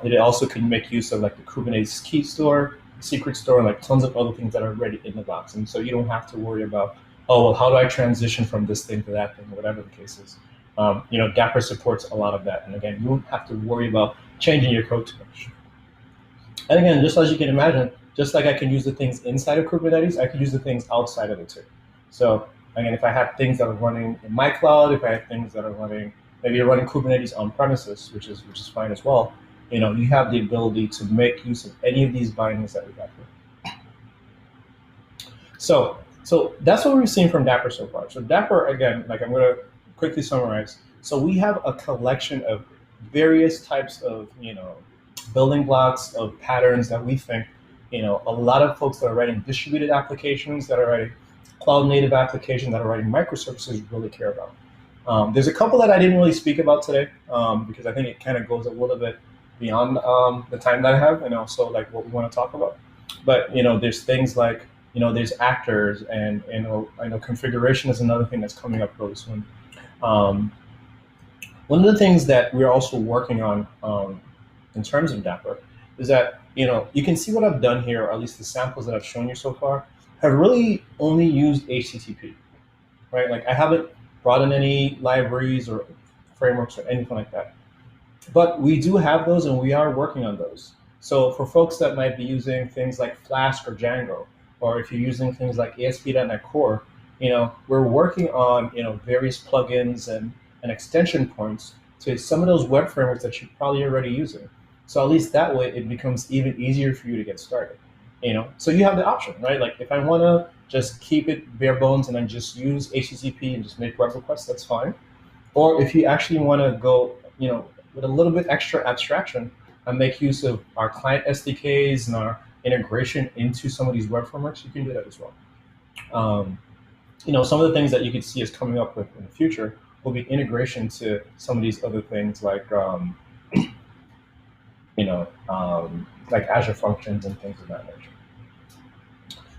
It also can make use of like the Kubernetes key store, secret store, and like tons of other things that are already in the box. And so you don't have to worry about, oh, well, how do I transition from this thing to that thing, whatever the case is. Dapr supports a lot of that. And again, you don't have to worry about changing your code too much. And again, just as you can imagine, just like I can use the things inside of Kubernetes, I can use the things outside of it too. So again, if I have things that are running in my cloud, if I have things that are running, maybe you're running Kubernetes on premises, which is fine as well. You have the ability to make use of any of these bindings that we got here. So that's what we've seen from Dapr so far. So Dapr, again, like I'm going to quickly summarize. So we have a collection of various types of, building blocks of patterns that we think, a lot of folks that are writing distributed applications, that are writing cloud native applications, that are writing microservices really care about. There's a couple that I didn't really speak about today because I think it kind of goes a little bit beyond the time that I have, and also like what we want to talk about. But there's things like there's actors, and I know configuration is another thing that's coming up really soon. One of the things that we're also working on in terms of Dapr is that you can see what I've done here, or at least the samples that I've shown you so far, have really only used HTTP, right? Like I haven't brought in any libraries or frameworks or anything like that. But we do have those, and we are working on those. So for folks that might be using things like Flask or Django, or if you're using things like ASP.NET Core, we're working on various plugins and extension points to some of those web frameworks that you're probably already using. So at least that way, it becomes even easier for you to get started. So you have the option, right? Like if I want to just keep it bare bones and then just use HTTP and just make web requests, that's fine. Or if you actually want to go, with a little bit extra abstraction and make use of our client SDKs and our integration into some of these web frameworks, you can do that as well. Some of the things that you could see us coming up with in the future will be integration to some of these other things like, like Azure Functions and things of that nature.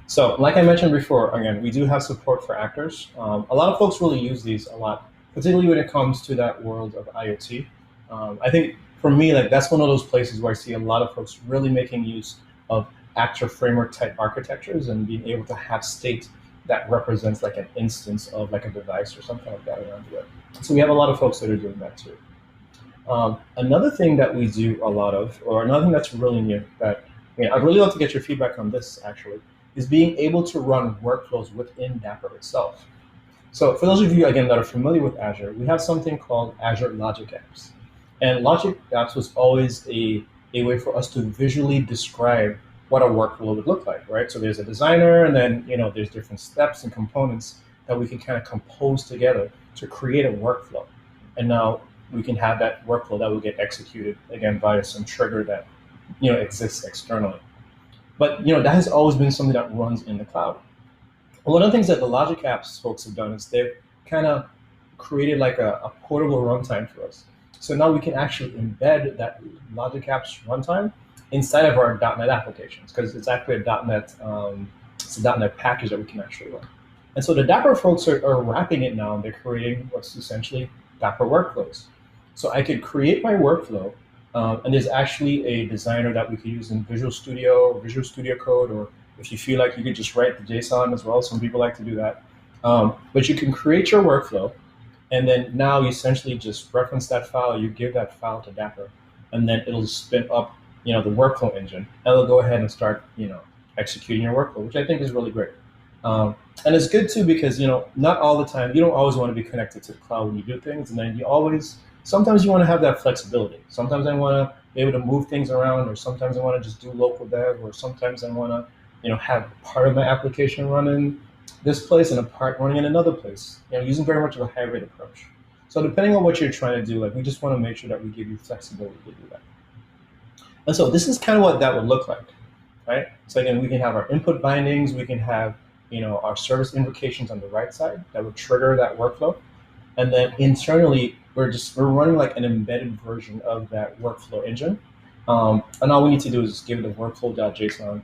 So like I mentioned before, again, we do have support for actors. A lot of folks really use these a lot, particularly when it comes to that world of IoT. I think for me, like that's one of those places where I see a lot of folks really making use of actor framework type architectures and being able to have state that represents like an instance of like a device or something like that around the web. So we have a lot of folks that are doing that too. Another thing that we do a lot of, or another thing that's really new that I'd really love to get your feedback on this actually, is being able to run workflows within Dapper itself. So for those of you, again, that are familiar with Azure, we have something called Azure Logic Apps. And Logic Apps was always a way for us to visually describe what a workflow would look like, right? So there's a designer, and then there's different steps and components that we can kind of compose together to create a workflow. And now we can have that workflow that will get executed, again, via some trigger that exists externally. But that has always been something that runs in the cloud. One of the things that the Logic Apps folks have done is they've kind of created like a portable runtime for us. So now we can actually embed that Logic Apps runtime inside of our .NET applications, because it's actually a .NET package that we can actually run. And so the Dapper folks are wrapping it now, and they're creating what's essentially Dapper workflows. So I could create my workflow, and there's actually a designer that we could use in Visual Studio Code, or if you feel like you could just write the JSON as well. Some people like to do that. But you can create your workflow, and then now you essentially just reference that file, you give that file to Dapper, and then it'll spin up the workflow engine, and it'll go ahead and start executing your workflow, which I think is really great. And it's good too because not all the time, you don't always want to be connected to the cloud when you do things, and then sometimes you want to have that flexibility. Sometimes I want to be able to move things around, or sometimes I want to just do local dev, or sometimes I want to have part of my application run in this place and a part running in another place, using very much of a hybrid approach. So depending on what you're trying to do, like we just want to make sure that we give you flexibility to do that. And so this is kind of what that would look like, right? So again, we can have our input bindings, we can have our service invocations on the right side that would trigger that workflow. And then internally, we're running like an embedded version of that workflow engine. And all we need to do is just give it a workflow.json.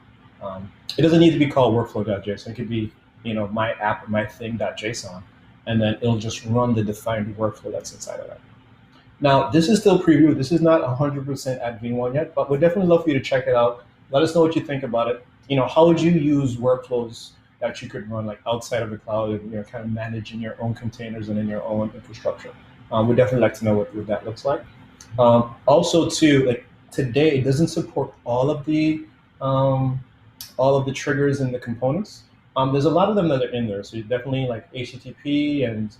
It doesn't need to be called workflow.json. It could be, my app, my thing.json, and then it'll just run the defined workflow that's inside of that. Now, this is still preview. This is not 100% at V1 yet, but we'd definitely love for you to check it out. Let us know what you think about it. How would you use workflows that you could run like outside of the cloud and kind of manage in your own containers and in your own infrastructure? We'd definitely like to know what that looks like. Also, too, like today, it doesn't support all of the triggers and the components. There's a lot of them that are in there, so definitely like HTTP and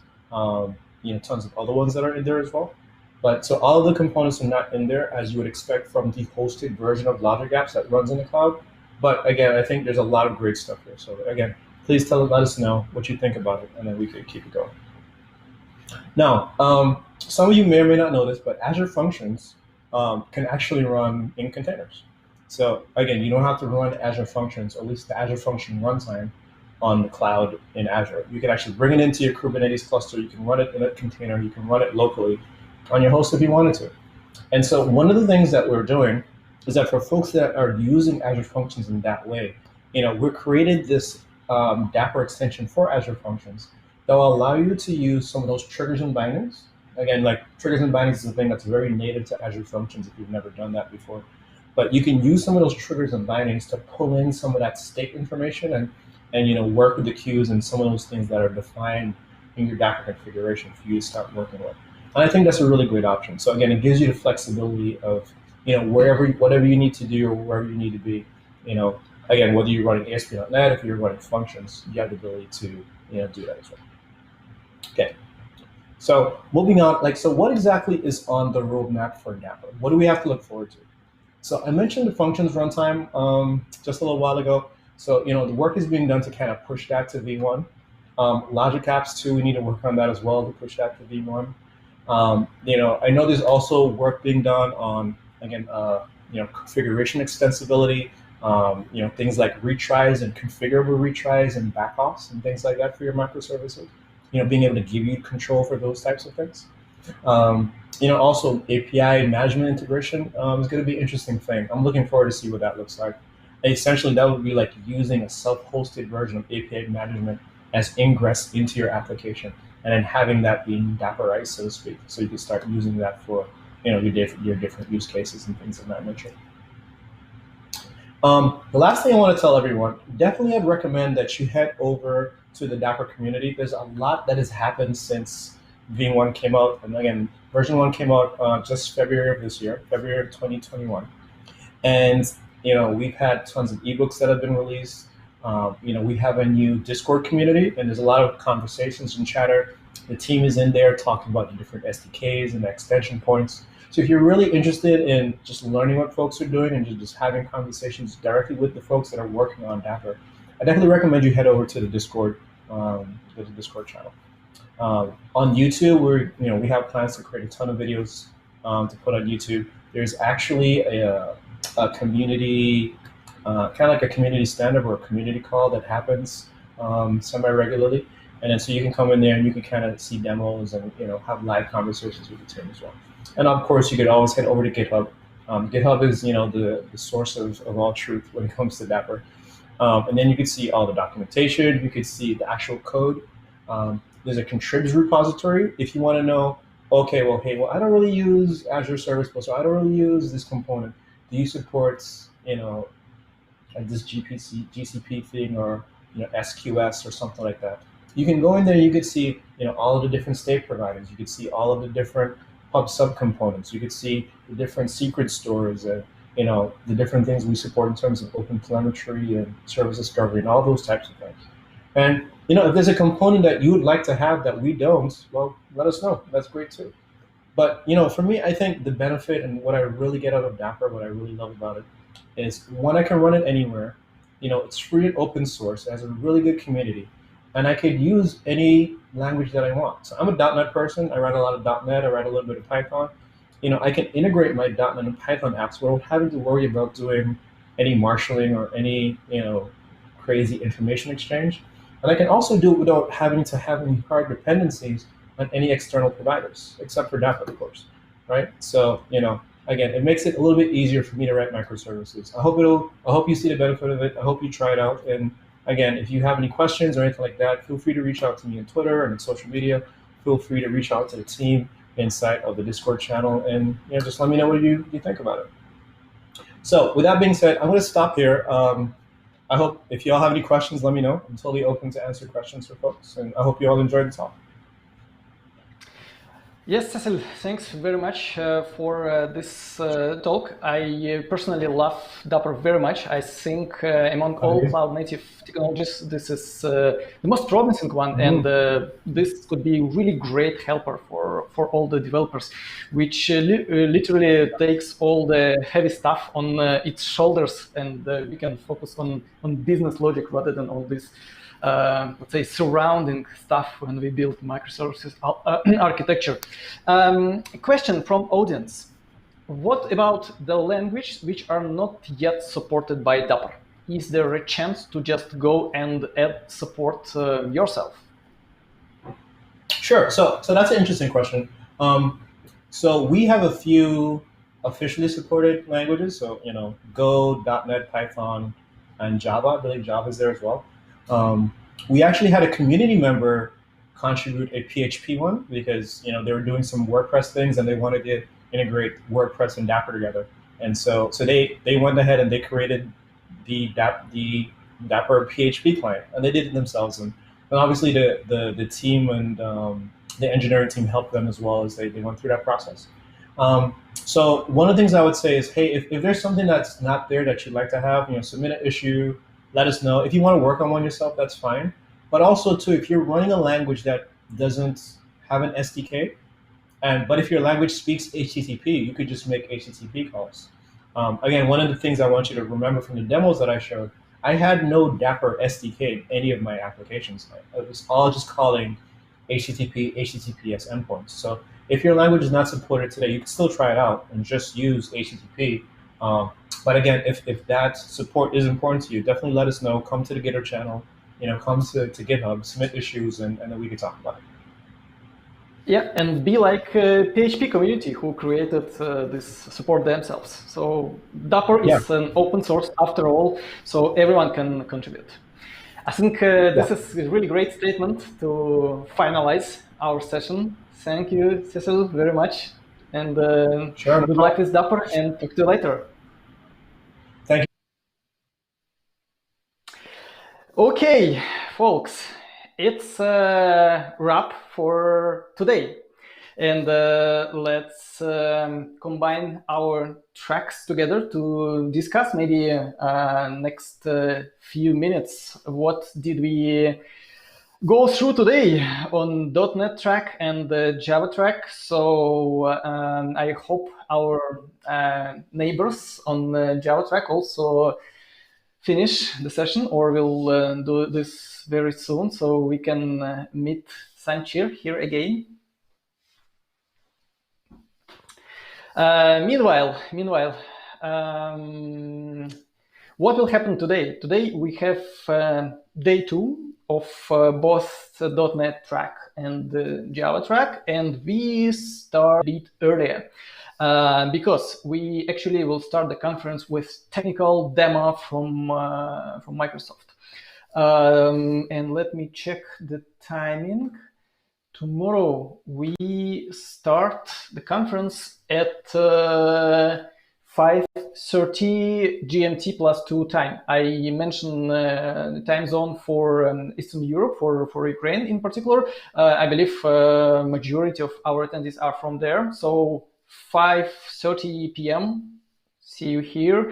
tons of other ones that are in there as well. But so all of the components are not in there as you would expect from the hosted version of Logic Apps that runs in the cloud. But again, I think there's a lot of great stuff here. So again, please let us know what you think about it, and then we could keep it going. Now, some of you may or may not know this, but Azure Functions can actually run in containers. So again, you don't have to run Azure Functions, or at least the Azure Function runtime, on the cloud in Azure. You can actually bring it into your Kubernetes cluster. You can run it in a container. You can run it locally on your host if you wanted to. And so one of the things that we're doing is that for folks that are using Azure Functions in that way, we created this Dapper extension for Azure Functions that will allow you to use some of those triggers and bindings. Again, like triggers and bindings is a thing that's very native to Azure Functions if you've never done that before. But you can use some of those triggers and bindings to pull in some of that state information and work with the queues and some of those things that are defined in your Dapper configuration for you to start working with. And I think that's a really great option. So again, it gives you the flexibility of whatever you need to do or wherever you need to be. Again, whether you're running ASP.NET, if you're running functions, you have the ability to do that as well. Okay. So moving on, so what exactly is on the roadmap for Dapper? What do we have to look forward to? So I mentioned the functions runtime just a little while ago. So the work is being done to kind of push that to V1. Logic apps too, we need to work on that as well to push that to V1. I know there's also work being done on, again, configuration extensibility, things like retries and configurable retries and backoffs and things like that for your microservices. Being able to give you control for those types of things. Also API management integration is going to be an interesting thing. I'm looking forward to see what that looks like. Essentially, that would be like using a self-hosted version of API management as ingress into your application, and then having that being Dapperized, so to speak, so you can start using that for your different use cases and things of that nature. The last thing I want to tell everyone, definitely I'd recommend that you head over to the Dapper community. There's a lot that has happened since V1 came out, and again, version 1 came out just February of this year, February of 2021, and we've had tons of ebooks that have been released. We have a new Discord community, and there's a lot of conversations and chatter. The team is in there talking about the different SDKs and the extension points. So if you're really interested in just learning what folks are doing and just having conversations directly with the folks that are working on Dapper, I definitely recommend you head over to the Discord channel. On YouTube, we have plans to create a ton of videos to put on YouTube. There's actually a community, kind of like a community stand-up or a community call that happens semi-regularly. And then so you can come in there and you can kind of see demos and have live conversations with the team as well. And of course, you could always head over to GitHub. GitHub is the source of all truth when it comes to Dapper. And then you could see all the documentation. You could see the actual code. There's a contribs repository if you want to know, okay, well, hey, I don't really use Azure Service Bus, or I don't really use this component. Do you support, like this GCP thing, or SQS or something like that? You can go in there. You could see, all of the different state providers. You could see all of the different pub subcomponents. You could see the different secret stores and the different things we support in terms of open telemetry and service discovery and all those types of things. And if there's a component that you would like to have that we don't, well, let us know. That's great too. But for me, I think the benefit and what I really get out of Dapper, what I really love about it, is one, I can run it anywhere. It's free and open source. It has a really good community, and I could use any language that I want. So I'm a .NET person. I write a lot of .NET. I write a little bit of Python. I can integrate my .NET and Python apps without having to worry about doing any marshalling or any crazy information exchange. And I can also do it without having to have any hard dependencies on any external providers, except for Dapper, of course, right? So, again, it makes it a little bit easier for me to write microservices. I hope you see the benefit of it. I hope you try it out. And again, if you have any questions or anything like that, feel free to reach out to me on Twitter and on social media. Feel free to reach out to the team inside of the Discord channel, and just let me know what you think about it. So with that being said, I'm going to stop here. I hope if you all have any questions, let me know. I'm totally open to answer questions for folks, and I hope you all enjoyed the talk. Yes, Cecil, thanks very much for this talk. I personally love Dapper very much. I think among all cloud-native technologies, this is the most promising one, and this could be a really great helper for all the developers, which literally takes all the heavy stuff on its shoulders, and we can focus on business logic rather than on this let's say, surrounding stuff when we build microservices architecture. A question from audience. What about the language which are not yet supported by Dapper? Is there a chance to just go and add support yourself? Sure. So that's an interesting question. So we have a few officially supported languages. So, Go, .NET, Python, and Java. I believe Java is there as well. We actually had a community member contribute a PHP one because they were doing some WordPress things and they wanted to integrate WordPress and Dapper together. And so they went ahead and they created the Dapper PHP client, and they did it themselves. And obviously the team and the engineering team helped them as well as they went through that process. So one of the things I would say is, hey, if there's something that's not there that you'd like to have, submit an issue. Let us know. If you want to work on one yourself, that's fine. But also, too, if you're running a language that doesn't have an SDK, but if your language speaks HTTP, you could just make HTTP calls. Again, one of the things I want you to remember from the demos that I showed, I had no Dapper SDK in any of my applications. It was all just calling HTTP, HTTPS endpoints. So if your language is not supported today, you can still try it out and just use HTTP. But again, if that support is important to you, definitely let us know. Come to the Gitter channel, come to GitHub, submit issues, and then we can talk about it. Yeah, and be like PHP community who created this support themselves. So Dapper is an open source after all, so everyone can contribute. I think this is a really great statement to finalize our session. Thank you, Cecil, very much. And good luck with Dapper, and talk to you later. Thank you. Okay, folks. It's a wrap for today, and let's combine our tracks together to discuss maybe next few minutes what did we go through today on .NET track and the Java track. So I hope our neighbors on the Java track also finish the session, or we'll do this very soon, so we can meet Sanchir here again. Meanwhile, what will happen today? Today we have day 2 of both .NET track and the Java track, and we start a bit earlier. Because we actually will start the conference with technical demo from Microsoft. And let me check the timing. Tomorrow we start the conference at 5:30 GMT plus 2 time. I mentioned the time zone for Eastern Europe, for Ukraine in particular. I believe majority of our attendees are from there. So 5:30 p.m. See you here.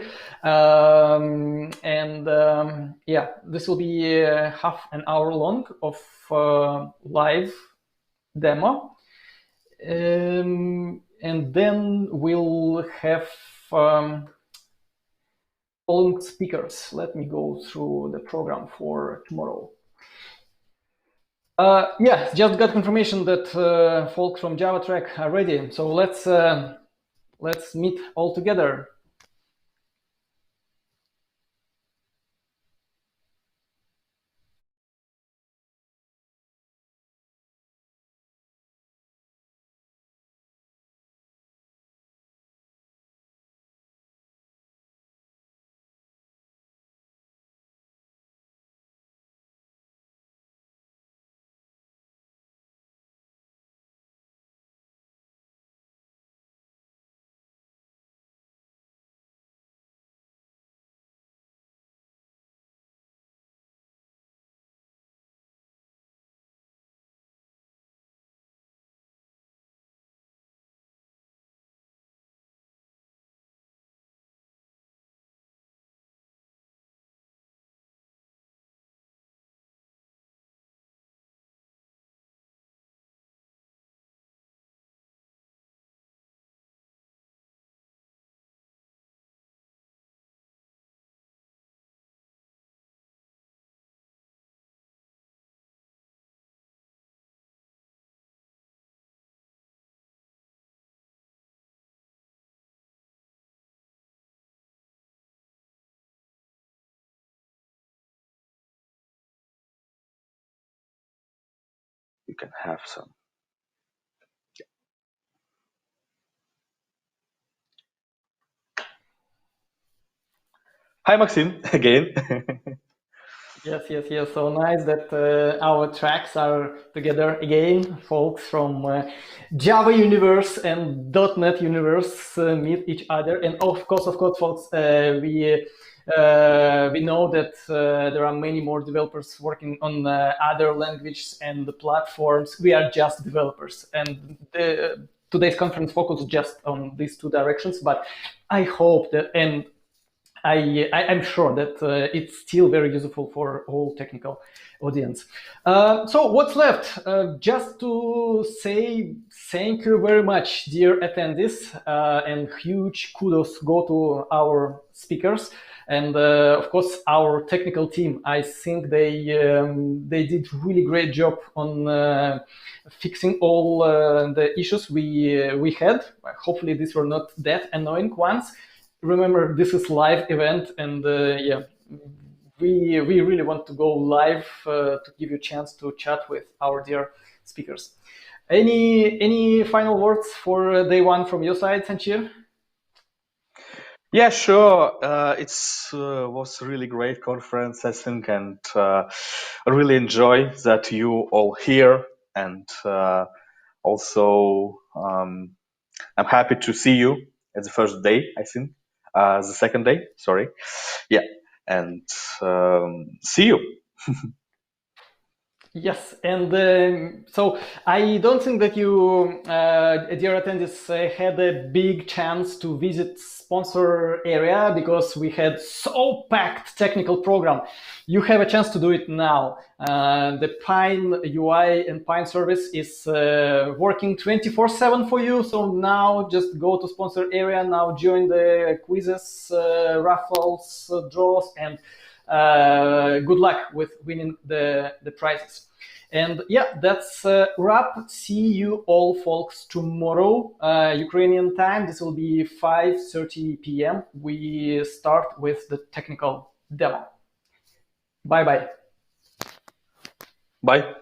Yeah, this will be half an hour long of live demo. And then we'll have following speakers. Let me go through the program for tomorrow. Yeah, just got confirmation that folks from Java track are ready. So let's meet all together. You can have some. Hi, Maxim, again. Yes. So nice that our tracks are together again. Folks from Java universe and .NET universe meet each other. And of course, folks, we know that there are many more developers working on other languages and the platforms. We are just developers, and today's conference focuses just on these 2 directions. But I hope that, and I'm sure that it's still very useful for all technical audience. So what's left? Just to say thank you very much, dear attendees, and huge kudos go to our speakers and of course our technical team. I think they did really great job on fixing all the issues we had. Hopefully these were not that annoying ones. Remember, this is live event, and yeah, we really want to go live to give you a chance to chat with our dear speakers. Any final words for day one from your side, Sanchir? Yeah, sure. It's was a really great conference, I think, and I really enjoy that you all here. And also, I'm happy to see you at the first day, I think, the second day. Sorry. Yeah, and see you. Yes, and so I don't think that you, dear attendees, had a big chance to visit sponsor area because we had so packed technical program. You have a chance to do it now. The Pine UI and Pine service is working 24/7 for you. So now just go to sponsor area, now join the quizzes, raffles, draws, and good luck with winning the prizes. And yeah, that's wrap. See you all, folks, tomorrow, Ukrainian time. This will be 5:30 p.m. We start with the technical demo. Bye-bye. Bye.